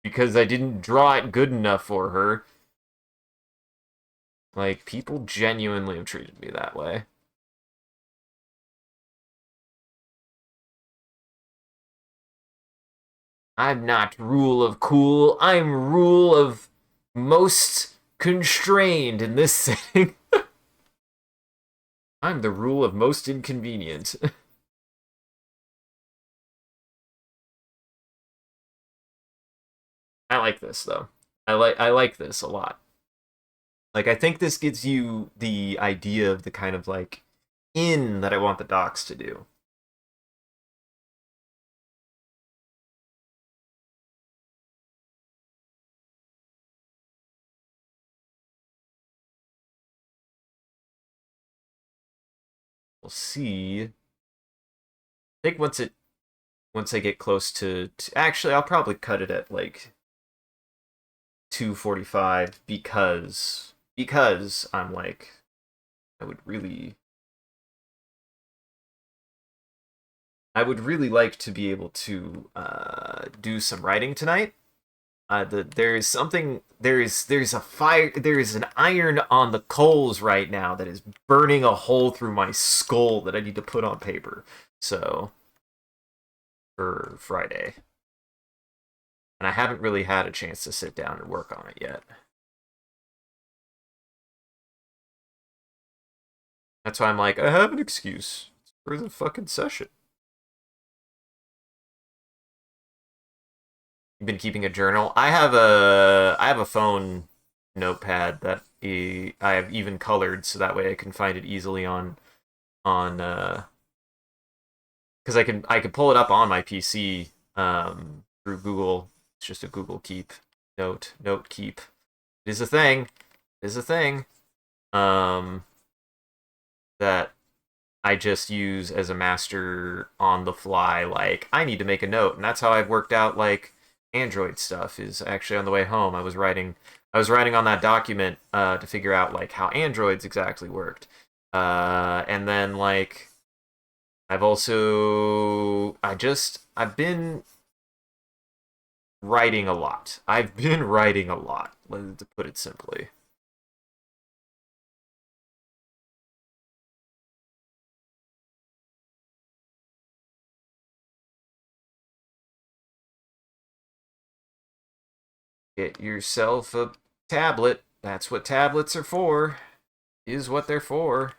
because I didn't draw it good enough for her. Like, people genuinely have treated me that way. I'm not rule of cool. I'm rule of most constrained in this setting. I'm the rule of most inconvenient. I like this though. I like this a lot. Like I think this gives you the idea of the kind of like in that I want the docs to do. We'll see. I think once I get close to actually I'll probably cut it at like 2:45 because I'm like I would really like to be able to do some writing tonight. There is something there's a fire there is an iron on the coals right now that is burning a hole through my skull that I need to put on paper. So for Friday, and I haven't really had a chance to sit down and work on it yet. That's why I'm like, I have an excuse for the fucking session. You've been keeping a journal. I have a phone notepad that I have even colored so that way I can find it easily on because I can pull it up on my PC through Google. It's just a Google Keep note keep. It is a thing. It is a thing. Um, that I just use as a master on the fly. Like I need to make a note, and that's how I've worked out like Android stuff. Is actually on the way home. I was writing on that document to figure out like how Androids exactly worked, and then like I've been writing a lot. I've been writing a lot, to put it simply. Get yourself a tablet. That's what tablets are for. Is what they're for.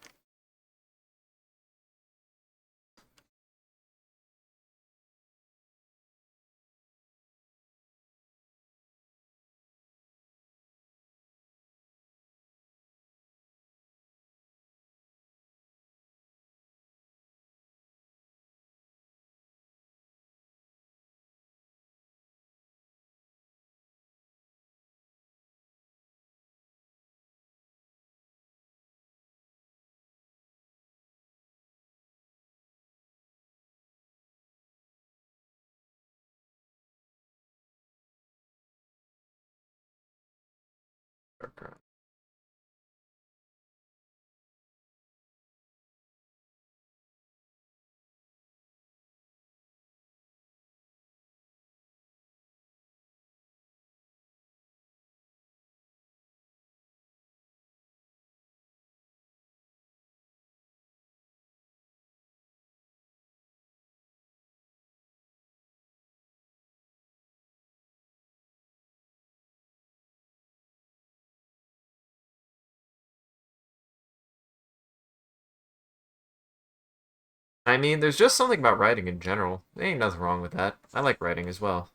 I mean, there's just something about writing in general. There ain't nothing wrong with that. I like writing as well,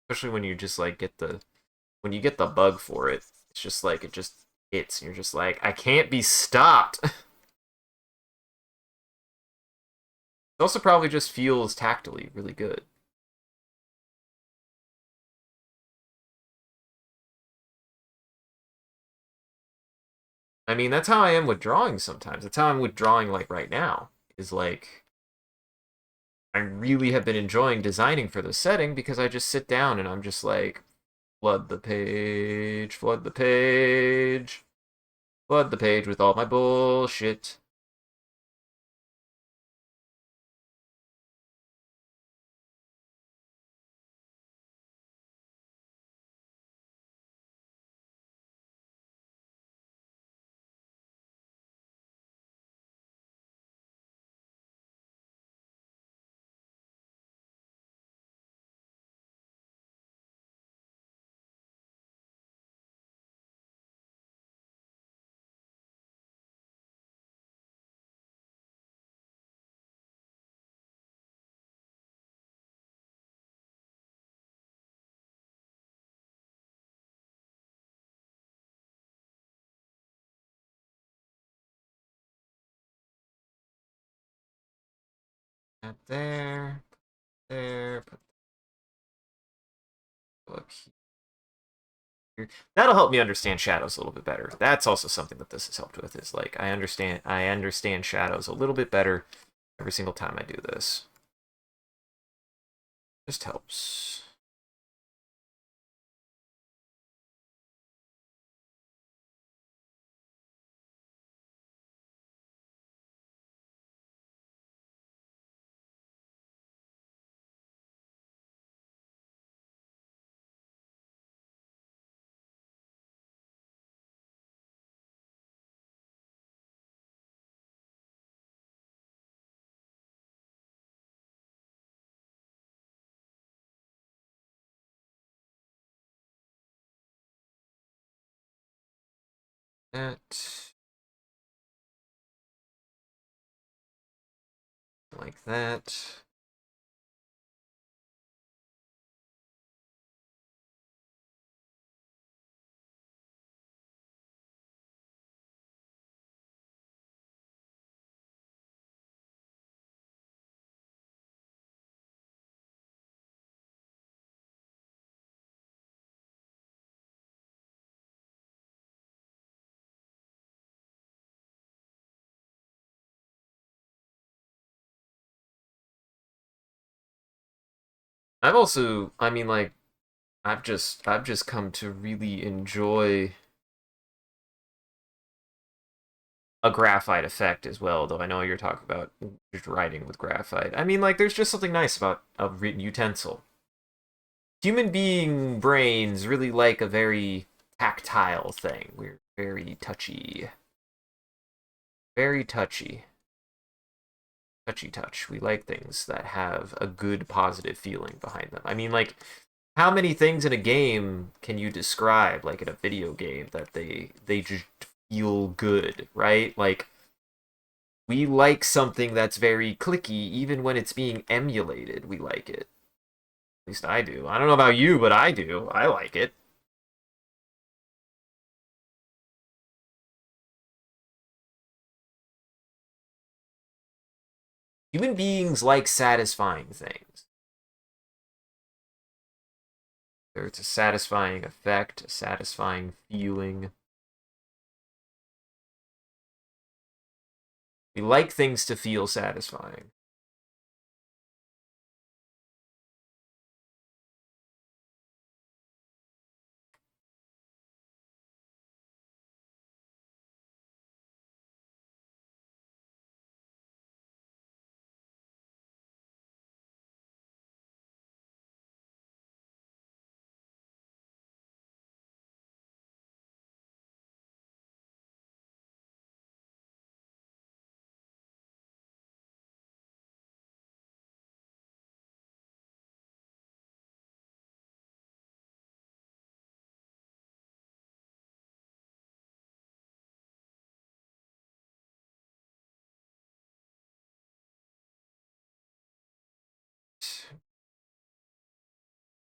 especially when you just like get the when you get the bug for it. It's just like it just hits, and you're just like, I can't be stopped. It also probably just feels tactily really good. I mean, that's how I am with drawing sometimes. That's how I'm with drawing like right now. Is like I really have been enjoying designing for the setting because I just sit down and I'm just like, flood the page, flood the page, flood the page with all my bullshit. That there, there, put the book here. That'll help me understand shadows a little bit better. That's also something that this has helped with. Is like I understand shadows a little bit better every single time I do this. Just helps. That like that. I mean, like, I've just come to really enjoy a graphite effect as well. Though I know you're talking about just writing with graphite. I mean, like, there's just something nice about a written utensil. Human being brains really like a very tactile thing. We're very touchy, very touchy touch. We like things that have a good positive feeling behind them. I mean, like, how many things in a game can you describe, like in a video game, that they just feel good, right? Like, we like something that's very clicky, even when it's being emulated. We like it. At least I do. I don't know about you, but I do. I like it. Human beings like satisfying things. There's a satisfying effect, a satisfying feeling. We like things to feel satisfying.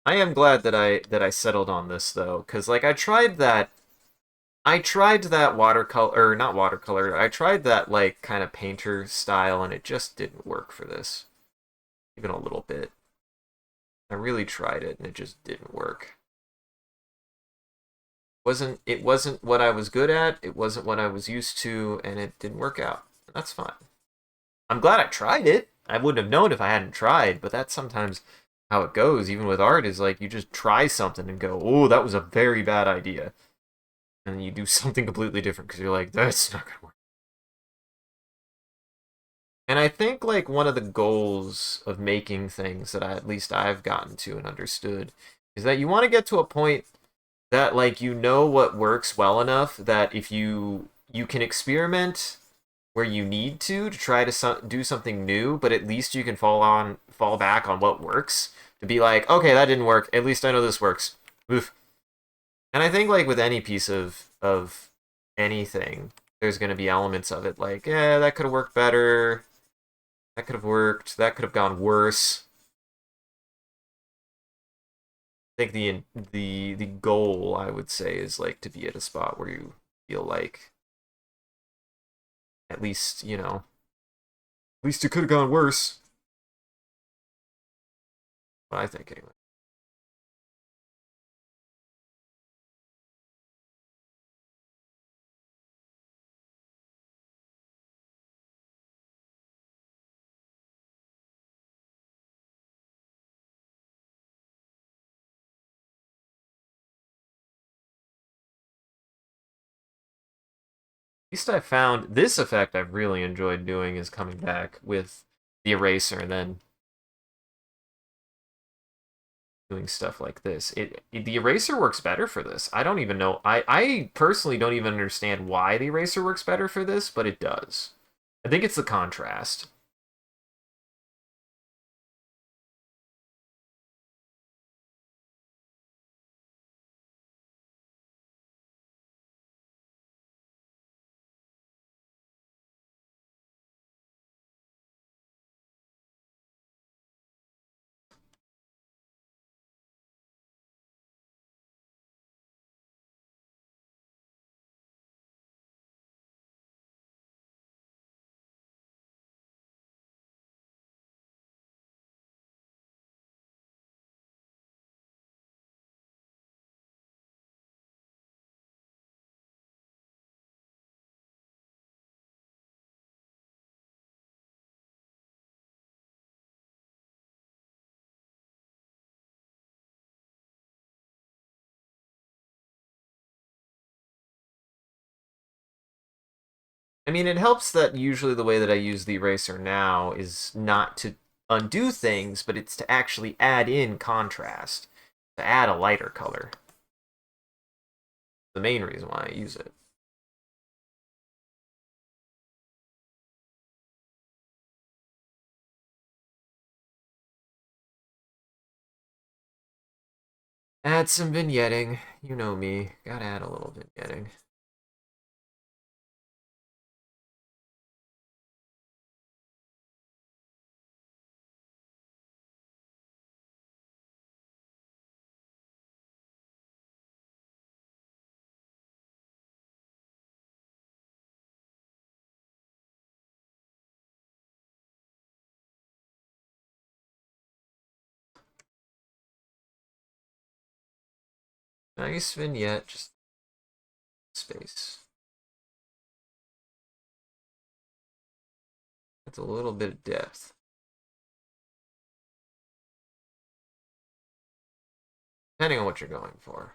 I am glad that I settled on this though, because like I tried that watercolor or not watercolor. I tried that like kind of painter style and it just didn't work for this. Even a little bit. I really tried it and it just didn't work. It wasn't what I was good at, it wasn't what I was used to, and it didn't work out. That's fine. I'm glad I tried it. I wouldn't have known if I hadn't tried, but that's sometimes how it goes, even with art, is like you just try something and go, oh, that was a very bad idea. And then you do something completely different because you're like, that's not gonna work. And I think like one of the goals of making things that at least I've gotten to and understood is that you want to get to a point that like you know what works well enough that if you can experiment where you need to try to do something new, but at least you can fall back on what works to be like, okay, that didn't work. At least I know this works. Oof. And I think like with any piece of anything, there's going to be elements of it like, yeah, that could have worked better. That could have worked. That could have gone worse. I think the goal I would say is like to be at a spot where you feel like at least, at least it could have gone worse. What I think anyway. At least I found this effect I've really enjoyed doing is coming back with the eraser and then doing stuff like this. The eraser works better for this. I don't even know. I personally don't even understand why the eraser works better for this, but it does. I think it's the contrast. I mean, it helps that usually the way that I use the eraser now is not to undo things, but it's to actually add in contrast, to add a lighter color. The main reason why I use it. Add some vignetting. You know me. Gotta add a little vignetting. Nice vignette, just space. That's a little bit of depth. Depending on what you're going for.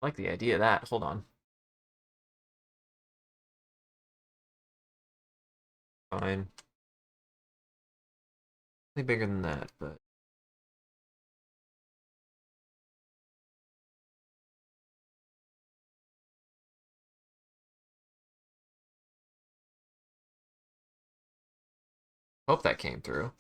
I like the idea of that. Hold on. Fine. Way bigger than that, but hope that came through.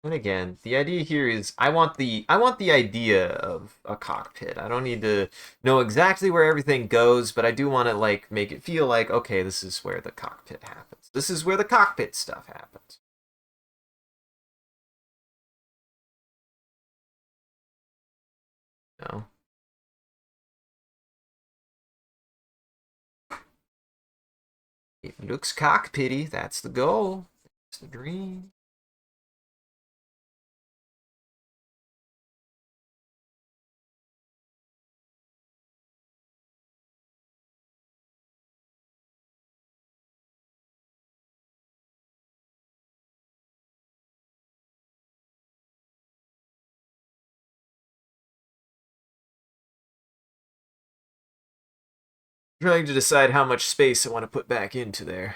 And again, the idea here is I want the idea of a cockpit. I don't need to know exactly where everything goes, but I do want to like make it feel like, okay, this is where the cockpit happens. This is where the cockpit stuff happens. You know? It looks cockpitty, that's the goal. That's the dream. Trying to decide how much space I want to put back into there.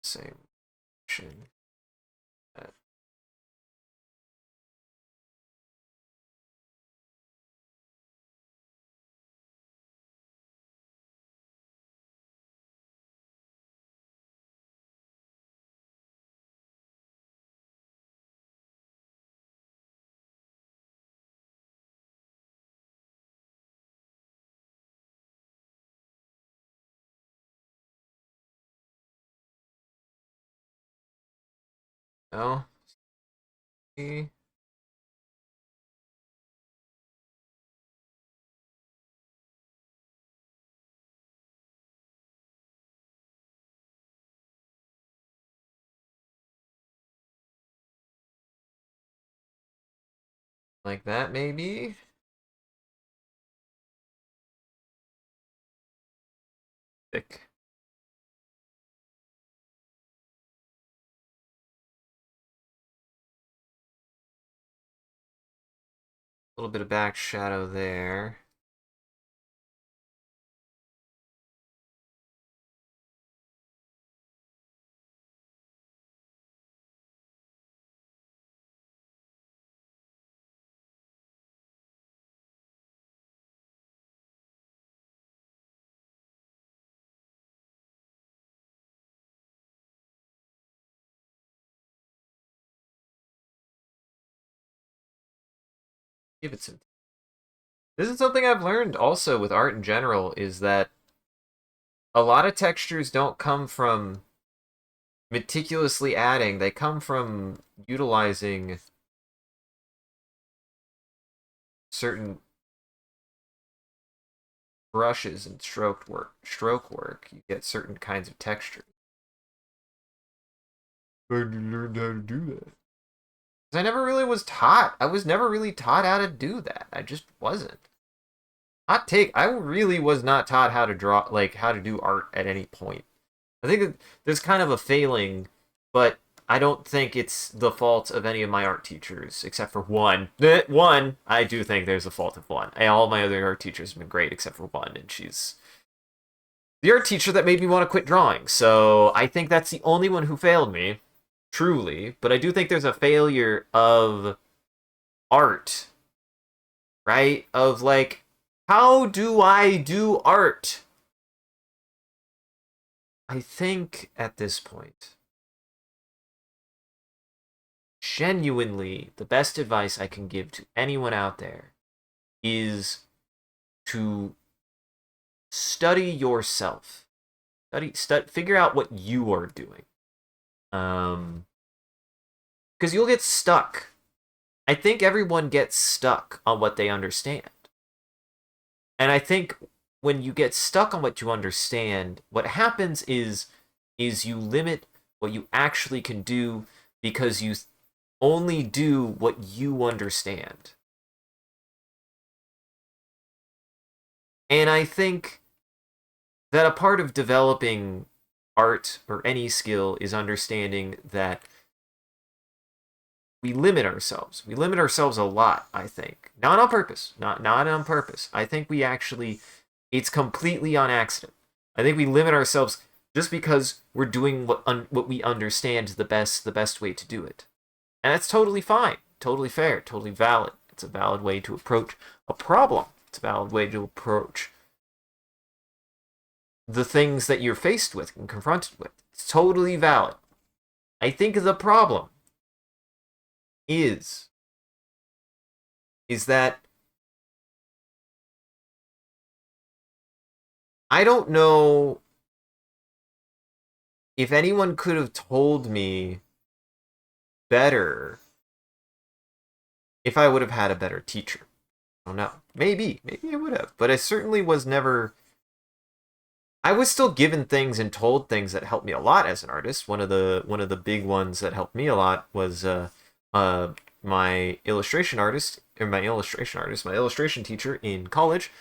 Same motion. No. See? Like that, maybe? Thick. A little bit of back shadow there. Give it some. This is something I've learned also with art in general is that a lot of textures don't come from meticulously adding, they come from utilizing certain brushes and stroke work. You get certain kinds of texture. I learned how to do that. I never really was taught. I was never really taught how to do that. I just wasn't. Hot take. I really was not taught how to draw, like how to do art at any point. I think that there's kind of a failing, but I don't think it's the fault of any of my art teachers, except for one. One, I do think there's a fault of one. All my other art teachers have been great, except for one, and she's the art teacher that made me want to quit drawing. So I think that's the only one who failed me, truly. But I do think there's a failure of art, right? Of like, how do I do art? I think at this point, genuinely, the best advice I can give to anyone out there is to study yourself. Figure out what you are doing. Because you'll get stuck. I think everyone gets stuck on what they understand. And I think when you get stuck on what you understand, what happens is you limit what you actually can do because you only do what you understand. And I think that a part of developing art or any skill is understanding that we limit ourselves. We limit ourselves a lot, I think. Not on purpose. Not on purpose. I think we actually it's completely on accident. I think we limit ourselves just because we're doing what we understand is the best way to do it. And that's totally fine, totally fair, totally valid. It's a valid way to approach a problem. It's a valid way to approach the things that you're faced with and confronted with. It's totally valid. I think the problem is that I don't know if anyone could have told me better if I would have had a better teacher. I don't know. Maybe I would have, but I certainly was never. I was still given things and told things that helped me a lot as an artist. One of the big ones that helped me a lot was my illustration teacher in college.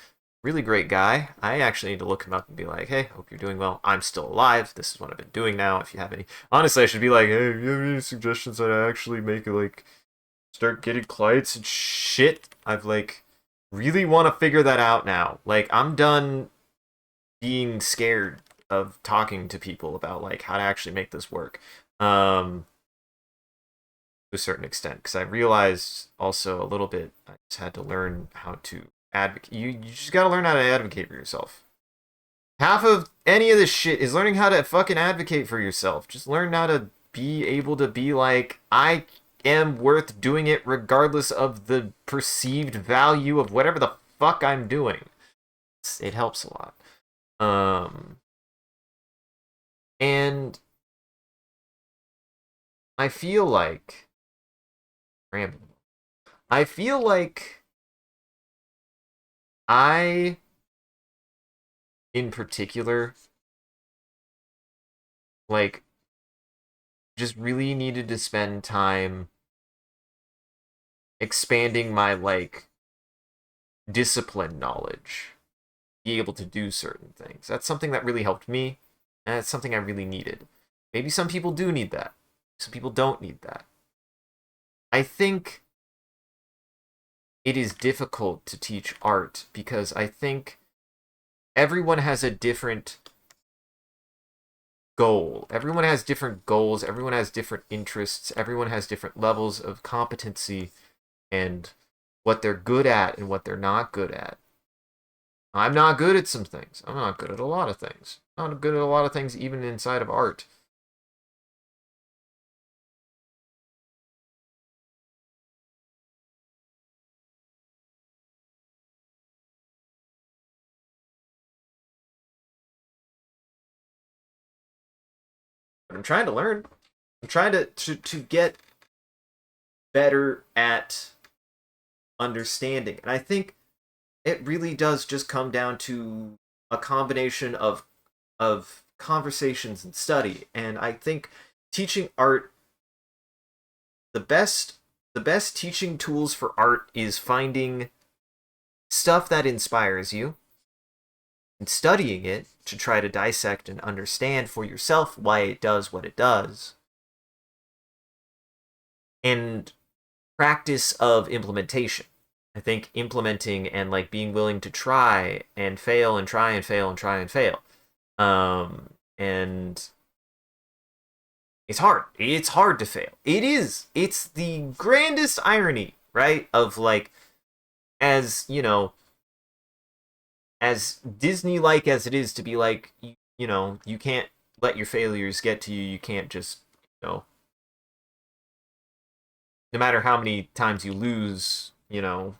Really great guy. I actually need to look him up and be like, hey, hope you're doing well. I'm still alive. This is what I've been doing now. If you have any, honestly, I should be like, hey, you have any suggestions that I actually make like start getting clients and shit? I've like really want to figure that out now. Like I'm done being scared of talking to people about like how to actually make this work. To a certain extent, because I realized also a little bit I just had to learn how to advocate. You just gotta learn how to advocate for yourself. Half of any of this shit is learning how to fucking advocate for yourself. Just learn how to be able to be like, I am worth doing it regardless of the perceived value of whatever the fuck I'm doing. It helps a lot. And I feel like I feel like I, in particular, like, just really needed to spend time expanding my, like, discipline knowledge, be able to do certain things. That's something that really helped me, and it's something I really needed. Maybe some people do need that. Some people don't need that. I think it is difficult to teach art because I think everyone has a different goal. Everyone has different goals. Everyone has different interests. Everyone has different levels of competency and what they're good at and what they're not good at. I'm not good at some things. I'm not good at a lot of things. I'm not good at a lot of things even inside of art. But I'm trying to learn. I'm trying to get better at understanding. And I think it really does just come down to a combination of conversations and study. And I think teaching art, the best teaching tools for art is finding stuff that inspires you and studying it to try to dissect and understand for yourself why it does what it does. And practice of implementation. I think implementing and like being willing to try and fail and try and fail and try and fail. And it's hard. It's hard to fail. It is. It's the grandest irony, right? Of like, as you know, as Disney-like as it is to be like, you know, you can't let your failures get to you. You can't just, you know, no matter how many times you lose, you know,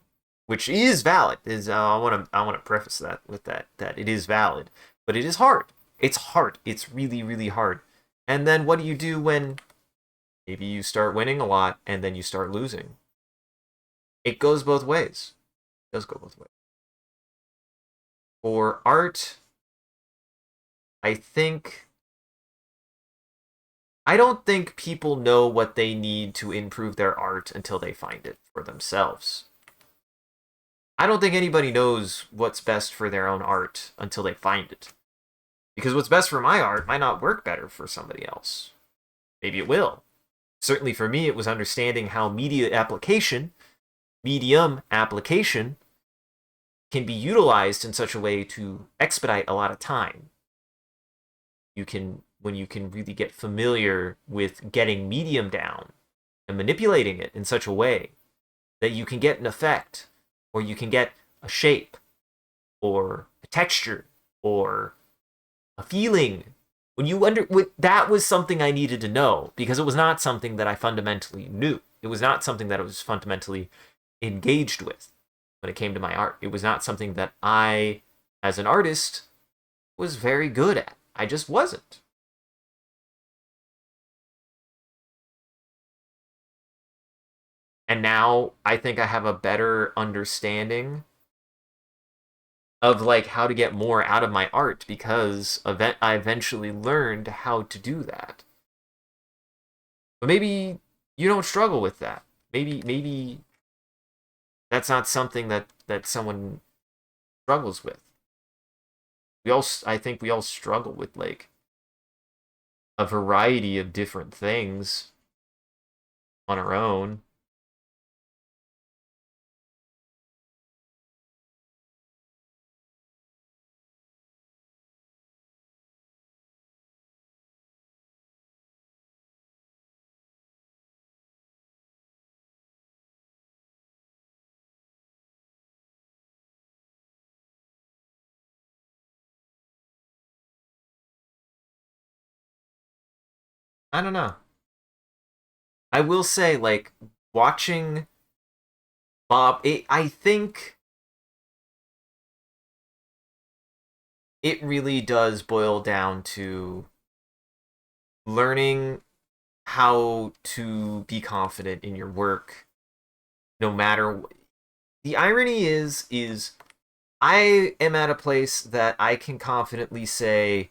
which is valid. Is I want to preface that with that it is valid, but it is hard. It's hard. It's really, really hard. And then what do you do when maybe you start winning a lot and then you start losing? It goes both ways. It does go both ways. For art, I think I don't think people know what they need to improve their art until they find it for themselves. I don't think anybody knows what's best for their own art until they find it. Because what's best for my art might not work better for somebody else. Maybe it will. Certainly for me, it was understanding how medium application can be utilized in such a way to expedite a lot of time. When you can really get familiar with getting medium down and manipulating it in such a way that you can get an effect, or you can get a shape, or a texture, or a feeling. That was something I needed to know, because it was not something that I fundamentally knew. It was not something that I was fundamentally engaged with when it came to my art. It was not something that I, as an artist, was very good at. I just wasn't. And now I think I have a better understanding of like how to get more out of my art, because I eventually learned how to do that. But maybe you don't struggle with that. Maybe that's not something that someone struggles with. I think we all struggle with like a variety of different things on our own. I don't know. I will say, like, watching I think it really does boil down to learning how to be confident in your work, no matter. The irony is I am at a place that I can confidently say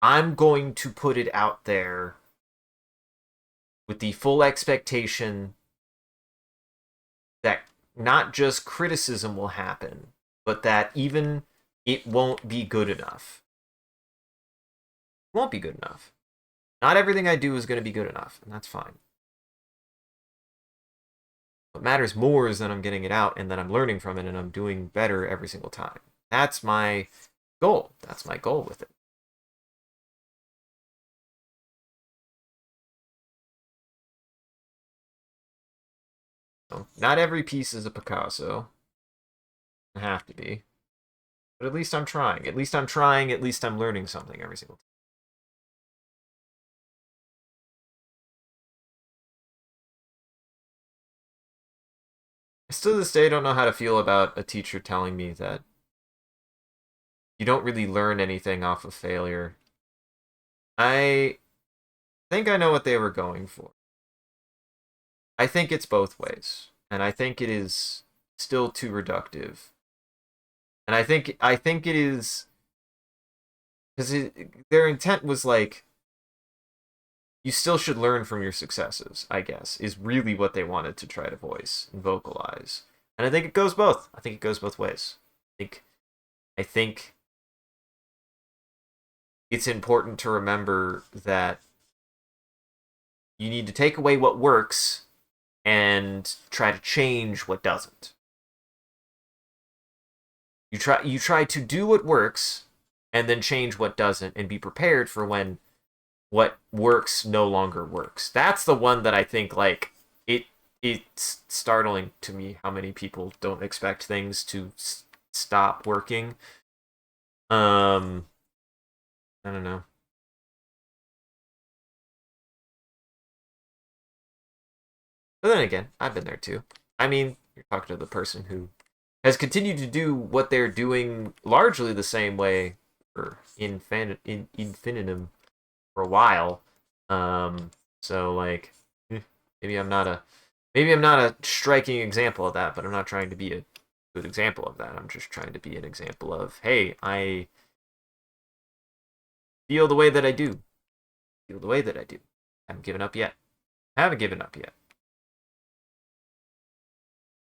I'm going to put it out there with the full expectation that not just criticism will happen, but that even it won't be good enough. It won't be good enough. Not everything I do is going to be good enough, and that's fine. What matters more is that I'm getting it out and that I'm learning from it and I'm doing better every single time. That's my goal. That's my goal with it. So, not every piece is a Picasso. It have to be. But at least I'm trying. At least I'm trying. At least I'm learning something every single time. I still to this day don't know how to feel about a teacher telling me that you don't really learn anything off of failure. I think I know what they were going for. I think it's both ways. And I think it is still too reductive. And I think it is because their intent was like you still should learn from your successes, I guess, is really what they wanted to try to voice and vocalize. And I think it goes both. I think it goes both ways. I think it's important to remember that you need to take away what works and try to change what doesn't. You try to do what works and then change what doesn't and be prepared for when what works no longer works. That's the one that I think like it's startling to me how many people don't expect things to stop working. Um I don't know. But then again, I've been there too. I mean, you're talking to the person who has continued to do what they're doing largely the same way or infinitum for a while. So like maybe I'm not a striking example of that, but I'm not trying to be a good example of that. I'm just trying to be an example of, hey, I feel the way that I do. Feel the way that I do. Haven't given up yet. Haven't given up yet.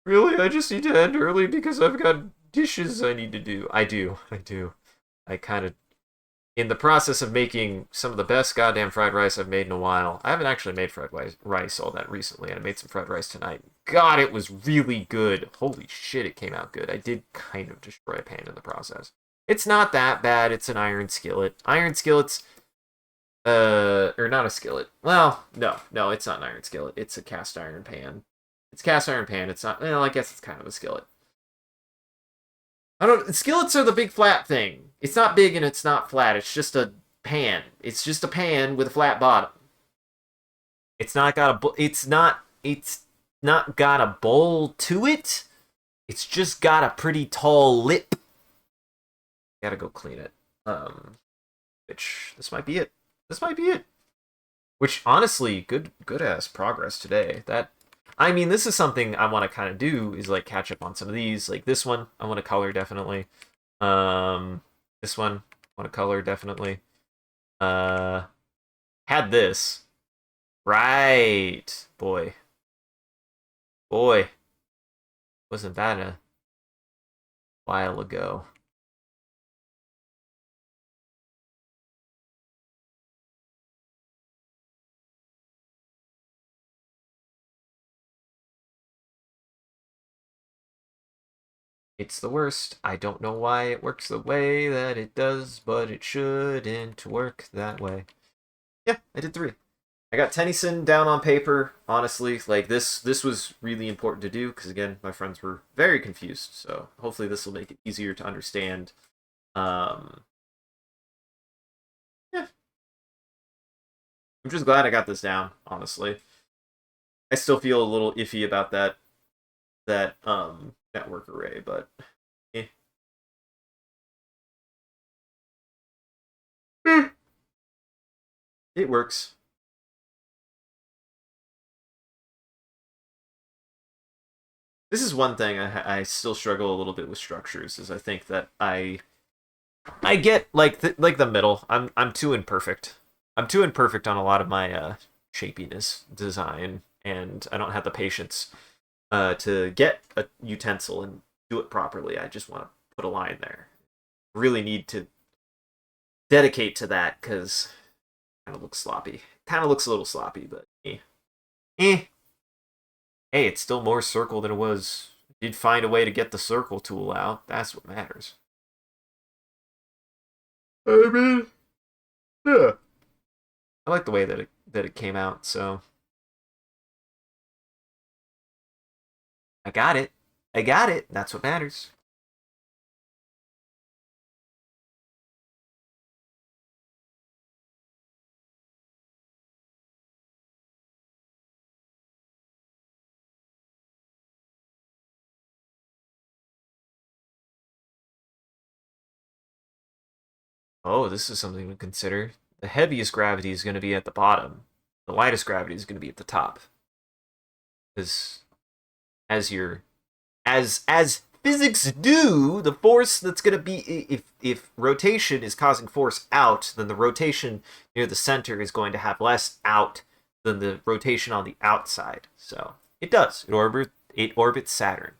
Really? I just need to end early because I've got dishes I need to do. I do. I kind of, in the process of making some of the best goddamn fried rice I've made in a while. I haven't actually made fried rice all that recently, and I made some fried rice tonight. God, it was really good. Holy shit, it came out good. I did kind of destroy a pan in the process. It's not that bad. It's an iron skillet. Iron skillets, or not a skillet. Well, no, it's not an iron skillet. It's a cast iron pan. It's cast iron pan. It's not, well, I guess it's kind of a skillet. Skillets are the big flat thing. It's not big and it's not flat. It's just a pan. It's just a pan with a flat bottom. It's not got a bowl to it. It's just got a pretty tall lip. Gotta go clean it. Which this might be it. Which honestly, good ass progress today. This is something I want to kind of do, is like catch up on some of these. Like this one, I want to color definitely. This one, I want to color definitely. Had this. Right. Boy. Wasn't that a while ago? It's the worst. I don't know why it works the way that it does, but it shouldn't work that way. Yeah, I did 3. I got Tennyson down on paper, honestly. Like, this was really important to do, because, again, my friends were very confused, so hopefully this will make it easier to understand. Yeah. I'm just glad I got this down, honestly. I still feel a little iffy about that network array, but eh. It works. This is one thing I still struggle a little bit with structures, is I think that I get like the middle. I'm too imperfect. I'm too imperfect on a lot of my shapiness design, and I don't have the patience to get a utensil and do it properly. I just want to put a line there. Really need to dedicate to that, because it kind of looks sloppy. Kind of looks a little sloppy, but eh. Hey, it's still more circle than it was. Did find a way to get the circle tool out. That's what matters. I mean, yeah. I like the way that it came out, so I got it. That's what matters. Oh, this is something to consider. The heaviest gravity is going to be at the bottom. The lightest gravity is going to be at the top. Because as physics do, the force that's going to be, if rotation is causing force out, then the rotation near the center is going to have less out than the rotation on the outside. So it does. It orbits Saturn.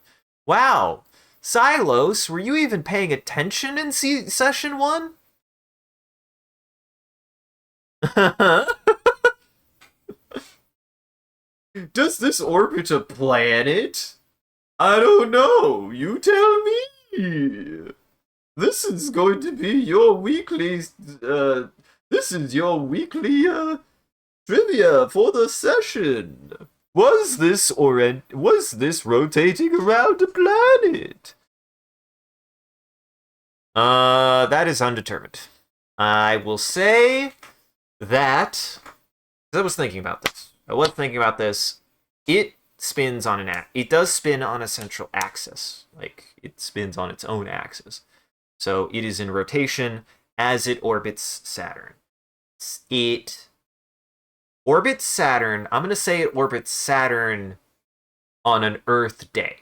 Wow, Silos, were you even paying attention in session 1? Does this orbit a planet? I don't know. You tell me. This is going to be your weekly. This is your weekly trivia for the session. Was this rotating around a planet? That is undetermined. I will say that I was thinking about this. It spins on it does spin on a central axis. Like, it spins on its own axis. So it is in rotation as it orbits Saturn. It orbits Saturn. I'm going to say it orbits Saturn on an Earth day.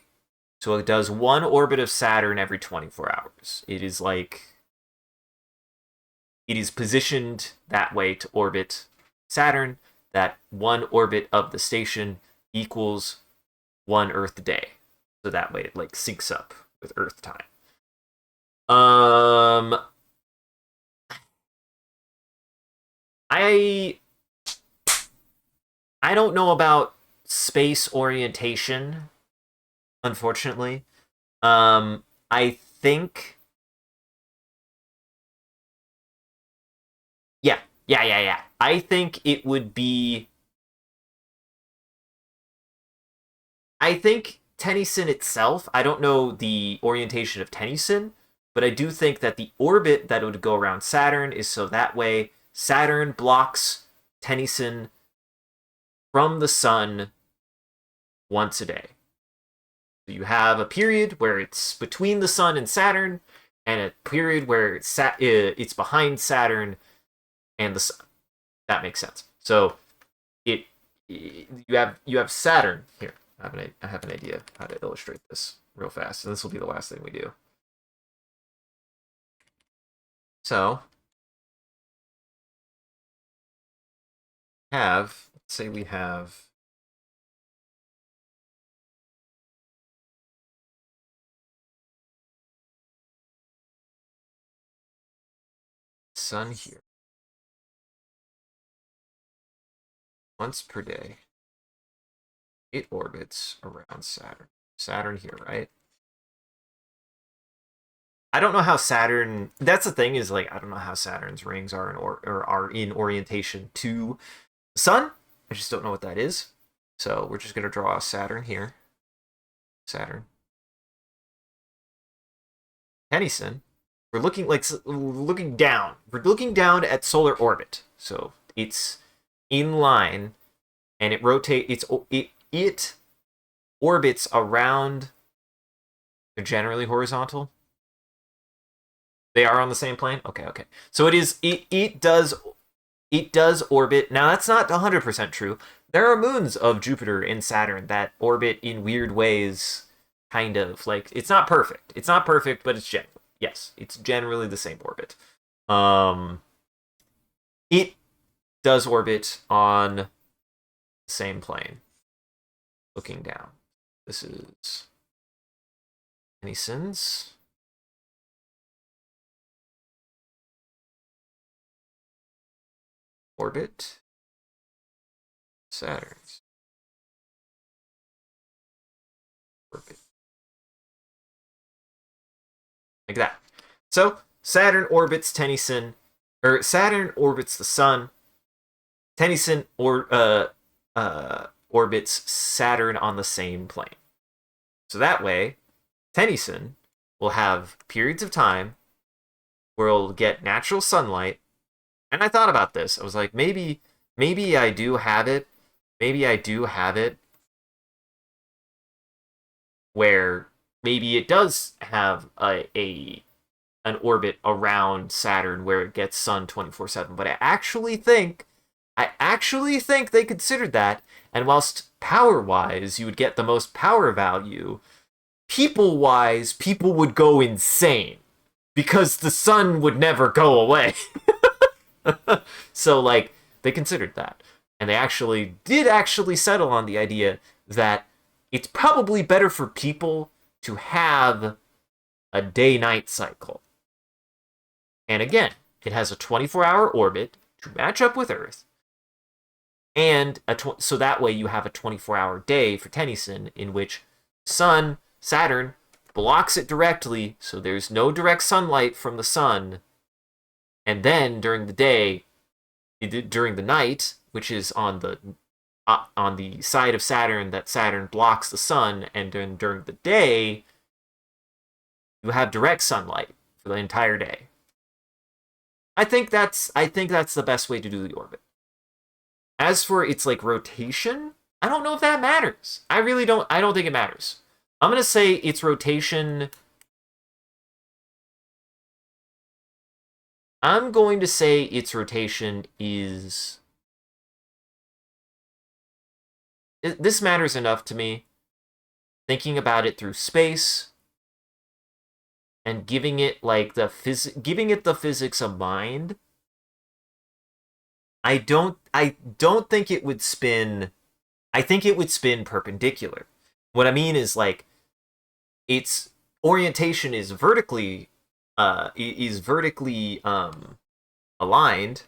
So it does one orbit of Saturn every 24 hours. It is positioned that way to orbit Saturn, that one orbit of the station equals one Earth day. So that way it like syncs up with Earth time. I don't know about space orientation, unfortunately. I think yeah. I think it would be. I think Tennyson itself, I don't know the orientation of Tennyson, but I do think that the orbit that would go around Saturn is so that way Saturn blocks Tennyson from the sun once a day. So you have a period where it's between the sun and Saturn, and a period where it's behind Saturn and the sun. That makes sense. So you have Saturn here. I have an idea how to illustrate this real fast, and this will be the last thing we do. So let's say we have sun here. Once per day, it orbits around Saturn. Saturn here, right? I don't know how Saturn. That's the thing is like I don't know how Saturn's rings are are in orientation to the sun. I just don't know what that is. So we're just gonna draw Saturn here. Saturn. Tennyson. We're looking down. We're looking down at solar orbit. So it's in line, and it rotates. It orbits around. They're generally horizontal. They are on the same plane. Okay. So it does orbit. Now that's not 100% true. There are moons of Jupiter and Saturn that orbit in weird ways. Kind of like it's not perfect. It's not perfect, but it's generally the same orbit. It does orbit on the same plane, looking down. This is Tennyson's orbit, Saturn's orbit. Like that. So Saturn orbits Tennyson, or Saturn orbits the sun. Tennyson orbits Saturn on the same plane. So that way, Tennyson will have periods of time where it'll get natural sunlight. And I thought about this. I was like, maybe I do have it. Maybe I do have it where maybe it does have an orbit around Saturn where it gets sun 24/7. But I actually think they considered that, and whilst power-wise you would get the most power value, people-wise people would go insane because the sun would never go away. So like they considered that, and they did settle on the idea that it's probably better for people to have a day-night cycle. And again, it has a 24-hour orbit to match up with Earth. And so that way you have a 24-hour day for Tennyson in which Saturn blocks it directly, so there's no direct sunlight from the sun. And then during the night, which is on the side of Saturn that Saturn blocks the sun, and then during the day, you have direct sunlight for the entire day. I think that's the best way to do the orbit. As for its like rotation, I don't know if that matters. I don't think it matters. I'm gonna say its rotation I'm going to say its rotation is... This matters enough to me. Thinking about it through space and giving it like giving it the physics of mind. I don't think it would spin. I think it would spin perpendicular. What I mean is like its orientation is vertically aligned,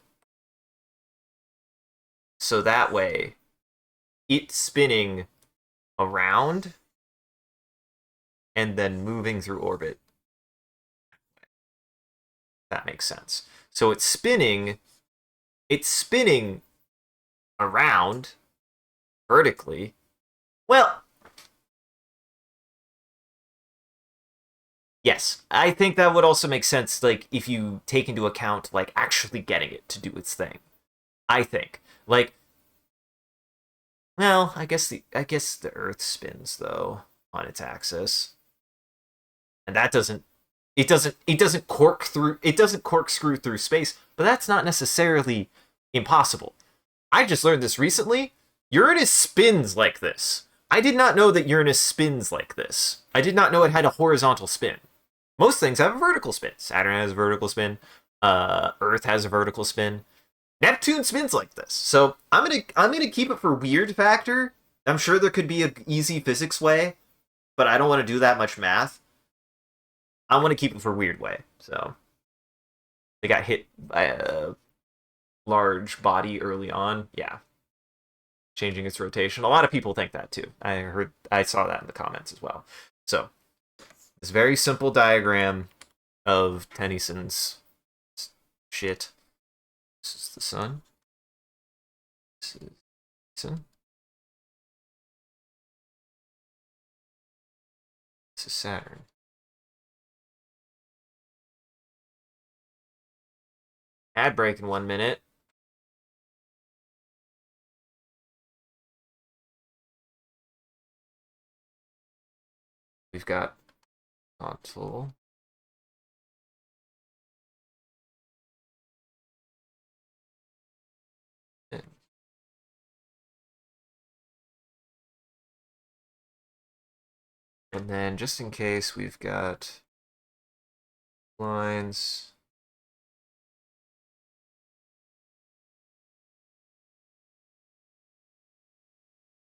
so that way it's spinning around and then moving through orbit. That makes sense. So it's spinning around vertically. Well, yes, I think that would also make sense, like if you take into account like actually getting it to do its thing. I think. Like, well, I guess the Earth spins though on its axis. And that doesn't it doesn't corkscrew through space, but that's not necessarily impossible. I just learned this recently. Uranus spins like this. I did not know that Uranus spins like this. I did not know it had a horizontal spin. Most things have a vertical spin. Saturn has a vertical spin. Earth has a vertical spin. Neptune spins like this. So I'm gonna keep it for weird factor. I'm sure there could be an easy physics way, but I don't want to do that much math. I want to keep it for weird way. So they got hit by a large body early on. Yeah, changing its rotation. A lot of people think that too. I saw that in the comments as well. So this very simple diagram of Tennyson's shit. This is the sun. This is sun. This is Saturn. Ad break in 1 minute. We've got console. And then just in case, we've got lines.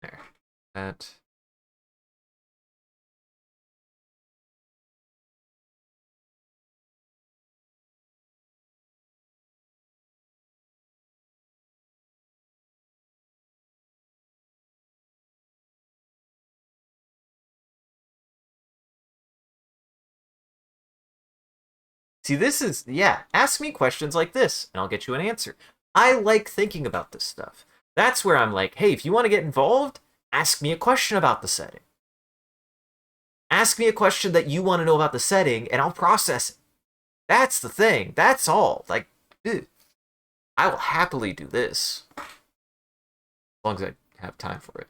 There. That. See, this is, yeah, ask me questions like this, and I'll get you an answer. I like thinking about this stuff. That's where I'm like, hey, if you want to get involved, ask me a question about the setting. Ask me a question that you want to know about the setting, and I'll process it. That's the thing. That's all. Like, dude, I will happily do this. As long as I have time for it.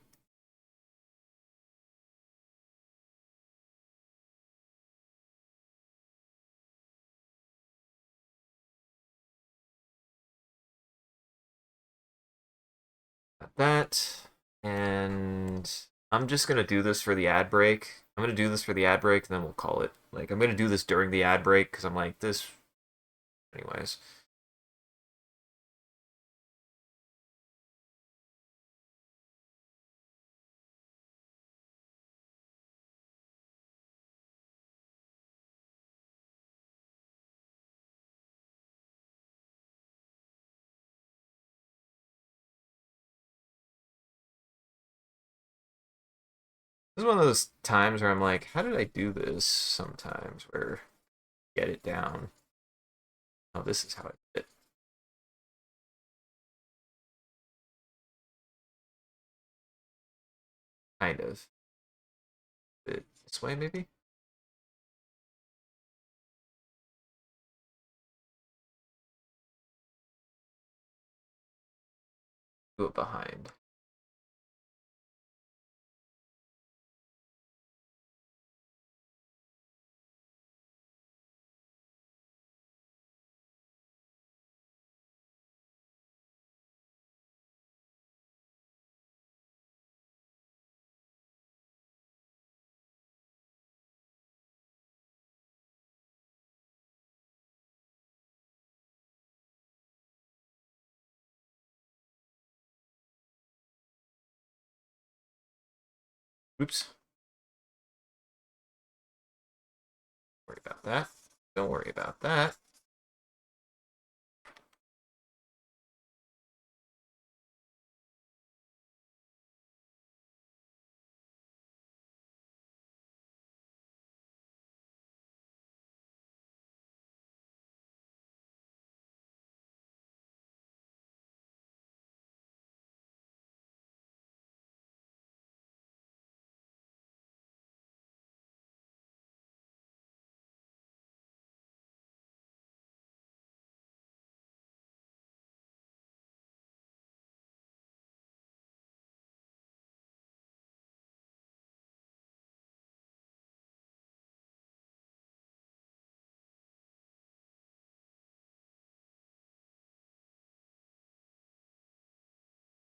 Got that. And I'm just gonna do this for the ad break. I'm gonna do this for the ad break, and then we'll call it. Like, I'm gonna do this during the ad break because I'm like this. Anyways, this is one of those times where I'm like, how did I do this? Sometimes where get it down. Oh, this is how I did it. Kind of. This way, maybe. Do it behind. Oops. Worry about that. Don't worry about that.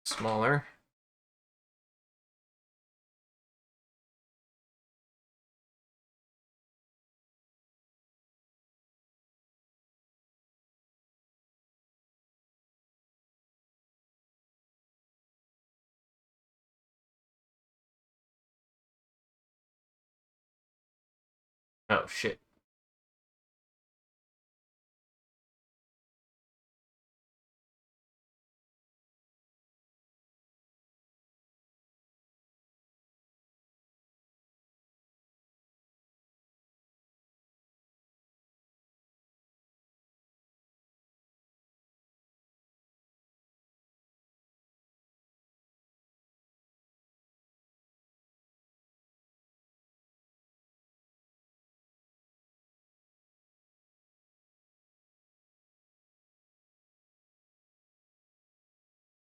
Smaller. Oh, shit.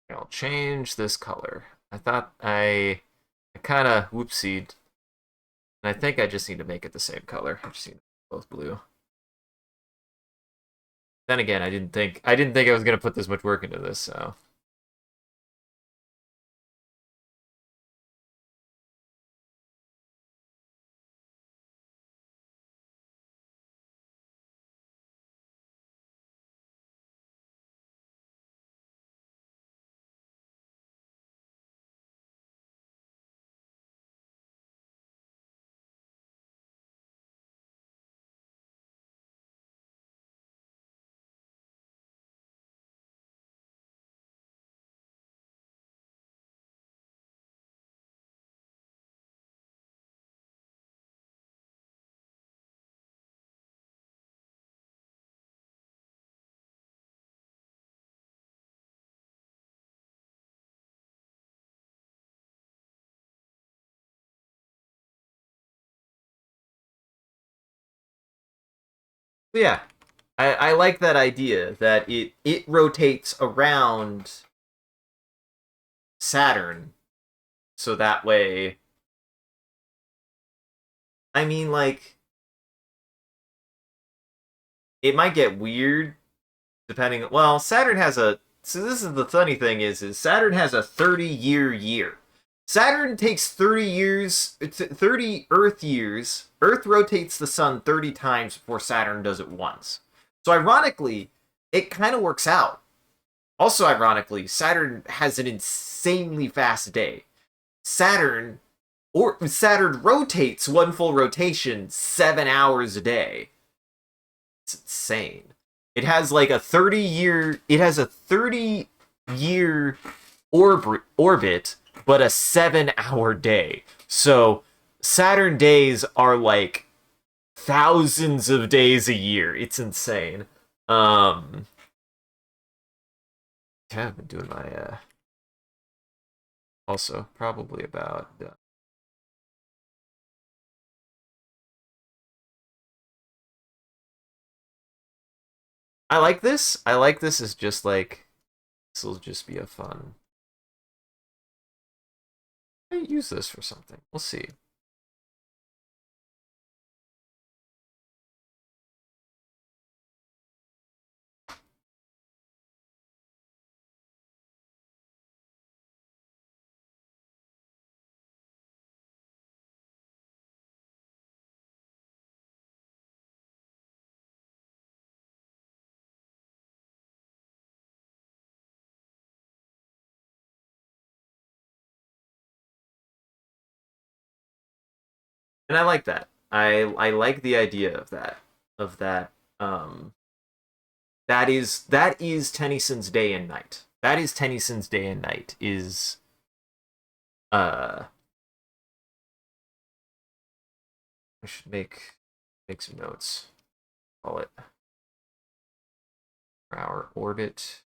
I'll change this color. I kind of whoopsied, and I think I just need to make it the same color. I just need both blue. Then again, I didn't think I was gonna put this much work into this, so. But yeah, I like that idea that it rotates around Saturn, so that way. I mean, like, it might get weird depending. Well, Saturn has a. So this is the funny thing is Saturn has a 30-year year. Saturn takes 30 years, 30 Earth years. Earth rotates the sun 30 times before Saturn does it once. So ironically, it kind of works out. Also ironically, Saturn has an insanely fast day. Saturn Saturn rotates one full rotation 7 hours a day. It's insane. It has a 30-year orbit, but a 7-hour day. So Saturn days are like thousands of days a year. It's insane. Um yeah, I've been doing my also probably about I like this. I like this as just like this will just be a fun. I might use this for something. We'll see. And I like that. I like the idea of that. Um, that is Tennyson's day and night. That is Tennyson's day and night. Is uh, I should make some notes. Call it per hour orbit.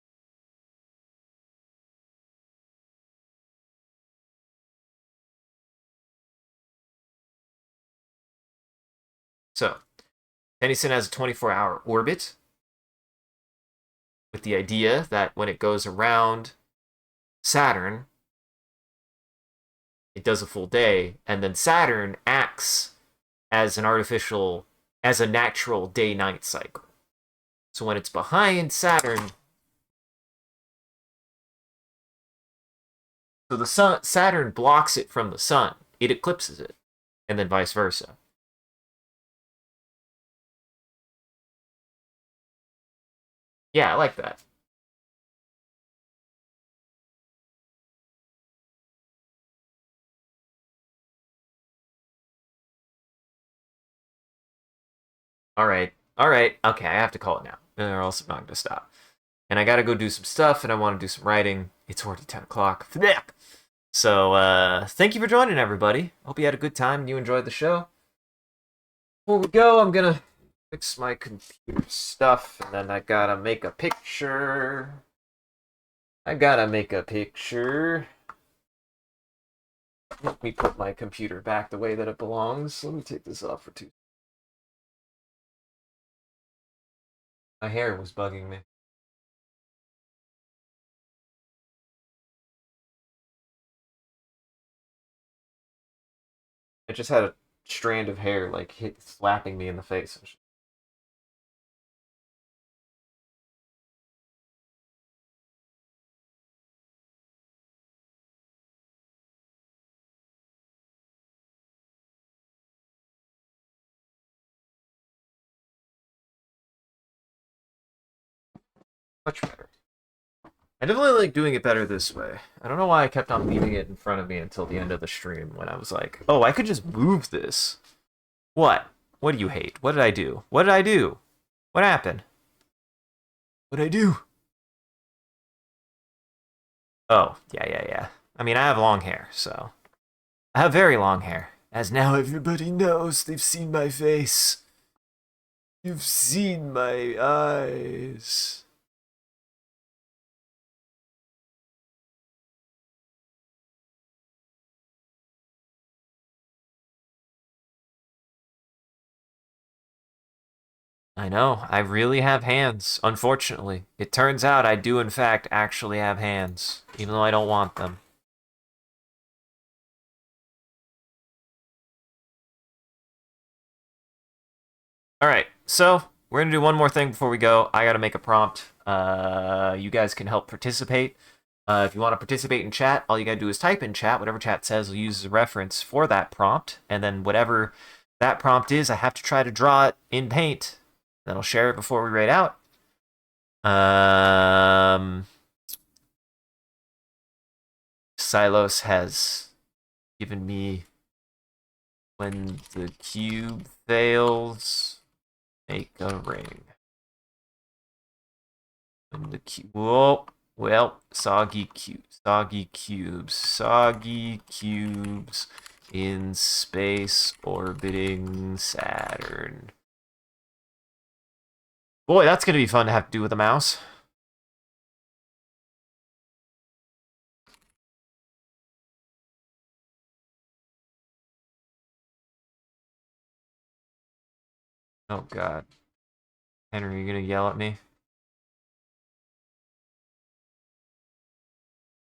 So Tennyson has a 24-hour orbit with the idea that when it goes around Saturn, it does a full day, and then Saturn acts as as a natural day-night cycle. So when it's behind Saturn, so the sun, Saturn blocks it from the sun, it eclipses it, and then vice versa. Yeah, I like that. All right, okay, I have to call it now, or else I'm not gonna stop. And I gotta go do some stuff, and I want to do some writing. It's already 10 o'clock. So, thank you for joining, everybody. Hope you had a good time and you enjoyed the show. Before we go, I'm gonna fix my computer stuff, and then I gotta make a picture. I gotta make a picture. Let me put my computer back the way that it belongs. Let me take this off for two. My hair was bugging me. I just had a strand of hair like slapping me in the face. Much better. I definitely like doing it better this way. I don't know why I kept on leaving it in front of me until the end of the stream when I was like, oh, I could just move this. What? What do you hate? What did I do? What did I do? What happened? What did I do? Oh, yeah, yeah, yeah. I mean, I have long hair, so. I have very long hair. As now everybody knows, they've seen my face. You've seen my eyes. I know, I really have hands, unfortunately. It turns out I do, in fact, actually have hands, even though I don't want them. Alright, so we're gonna do one more thing before we go. I gotta make a prompt. You guys can help participate. If you want to participate in chat, all you gotta do is type in chat. Whatever chat says, we'll use as a reference for that prompt. And then whatever that prompt is, I have to try to draw it in paint. Then I'll share it before we rate out. Silos has given me when the cube fails, make a ring. When the cube, whoa, well, soggy cubes in space orbiting Saturn. Boy, that's gonna be fun to have to do with a mouse. Oh god. Henry, are you gonna yell at me?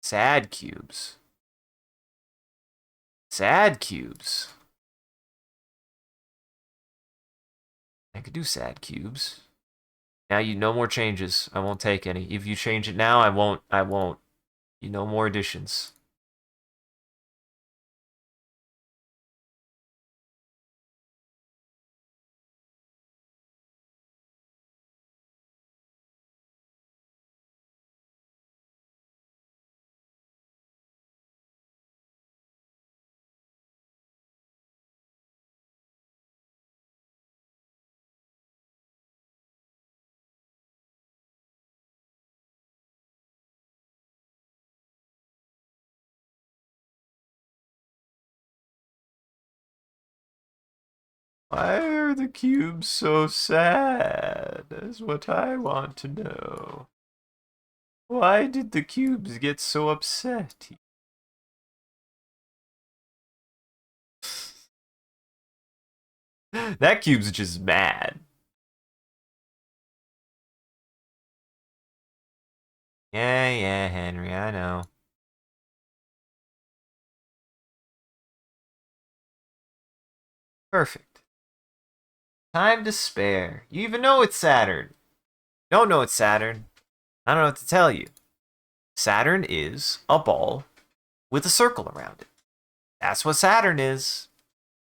Sad cubes. Sad cubes. I could do sad cubes. Now you no more changes. I won't take any. If you change it now, I won't. You no more additions. Why are the cubes so sad? That's what I want to know. Why did the cubes get so upset? That cube's just mad. Yeah, Henry, I know. Perfect. Time to spare. You even know it's Saturn. Don't know it's Saturn. I don't know what to tell you. Saturn is a ball with a circle around it. That's what Saturn is.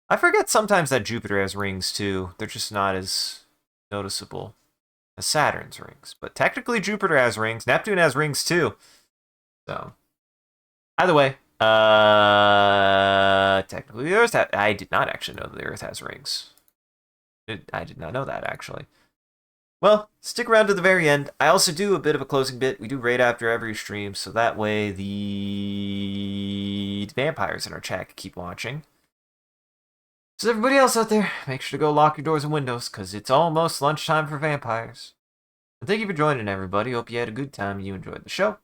I forget sometimes that Jupiter has rings too. They're just not as noticeable as Saturn's rings. But technically Jupiter has rings. Neptune has rings too. So, either way, technically the Earth I did not actually know that the Earth has rings. I did not know that actually. Well, stick around to the very end. I also do a bit of a closing bit. We do raid after every stream, so that way the vampires in our chat can keep watching. So everybody else out there, make sure to go lock your doors and windows, because it's almost lunchtime for vampires. And thank you for joining, everybody. Hope you had a good time and you enjoyed the show.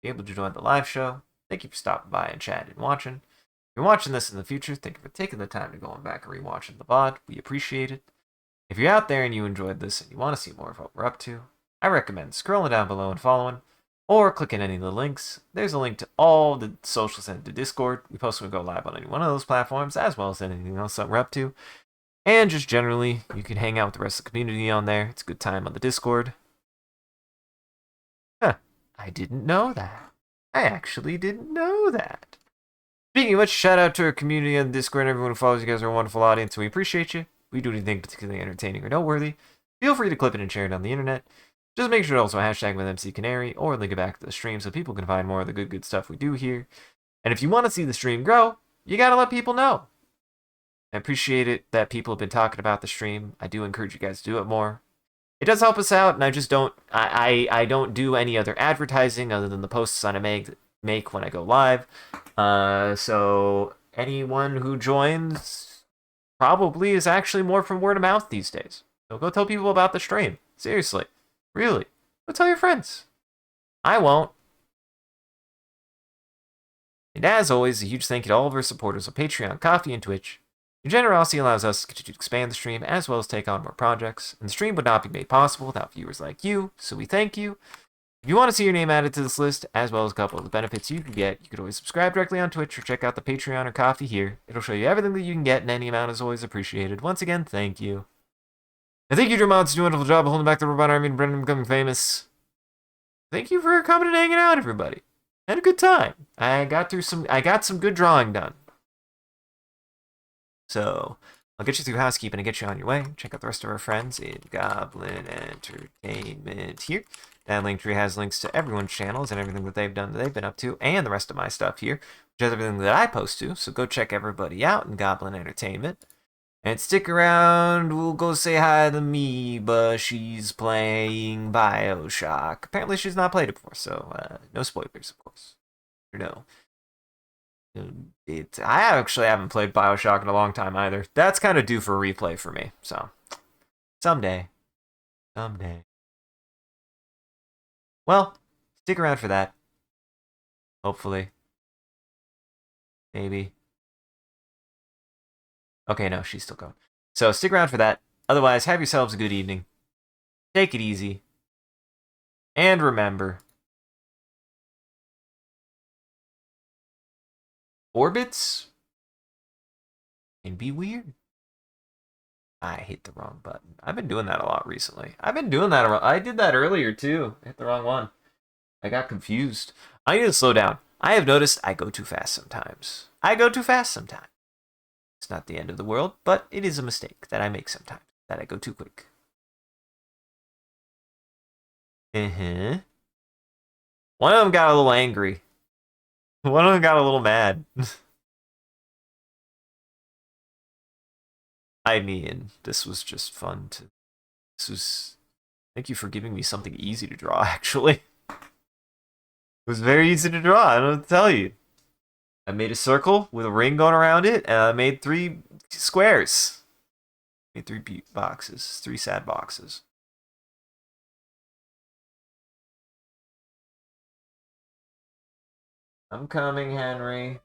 Be able to join the live show. Thank you for stopping by and chatting and watching. If you're watching this in the future, thank you for taking the time to going back and rewatching the VOD. We appreciate it. If you're out there and you enjoyed this and you want to see more of what we're up to, I recommend scrolling down below and following, or clicking any of the links. There's a link to all the socials and to Discord. We post when we go live on any one of those platforms, as well as anything else that we're up to. And just generally, you can hang out with the rest of the community on there. It's a good time on the Discord. Huh, I didn't know that. I actually didn't know that. Speaking of which, shout out to our community on Discord and everyone who follows. You guys are a wonderful audience, and we appreciate you. We do anything particularly entertaining or noteworthy, feel free to clip it and share it on the internet. Just make sure to also hashtag with MCCanary or link it back to the stream so people can find more of the good stuff we do here. And if you want to see the stream grow, you gotta let people know. I appreciate it that people have been talking about the stream. I do encourage you guys to do it more. It does help us out, and I just don't I don't do any other advertising other than the posts that I make when I go live. So anyone who joins probably is actually more from word of mouth these days. So go tell people about the stream. Seriously. Really. Go tell your friends. I won't. And as always, a huge thank you to all of our supporters on Patreon, Ko-fi, and Twitch. Your generosity allows us to continue to expand the stream as well as take on more projects, and the stream would not be made possible without viewers like you, so we thank you. If you want to see your name added to this list, as well as a couple of the benefits you can get, you could always subscribe directly on Twitch or check out the Patreon or Ko-fi here. It'll show you everything that you can get, and any amount is always appreciated. Once again, thank you. And thank you, Drew Mods, doing a wonderful job of holding back the robot army and Brendan becoming famous. Thank you for coming and hanging out, everybody. Had a good time. I got some good drawing done. So, I'll get you through housekeeping and get you on your way. Check out the rest of our friends in Goblin Entertainment here. That link tree has links to everyone's channels and everything that they've done, that they've been up to, and the rest of my stuff here, which is everything that I post to. So go check everybody out in Goblin Entertainment. And stick around, we'll go say hi to Amoeba. She's playing Bioshock. Apparently she's not played it before, so no spoilers, of course. No. I actually haven't played Bioshock in a long time either. That's kind of due for a replay for me, so someday. Well, stick around for that. Hopefully. Maybe. Okay, no, she's still going. So stick around for that. Otherwise, have yourselves a good evening. Take it easy. And remember, orbits can be weird. I hit the wrong button. I've been doing that a lot recently. I did that earlier too. I hit the wrong one. I got confused. I need to slow down. I have noticed I go too fast sometimes. It's not the end of the world, but it is a mistake that I make sometimes, that I go too quick. One of them got a little angry. One of them got a little mad. I mean, this was just fun to... Thank you for giving me something easy to draw, actually. It was very easy to draw, I don't know what to tell you. I made a circle with a ring going around it, and I made 3 squares. Made 3 boxes. 3 sad boxes. I'm coming, Henry.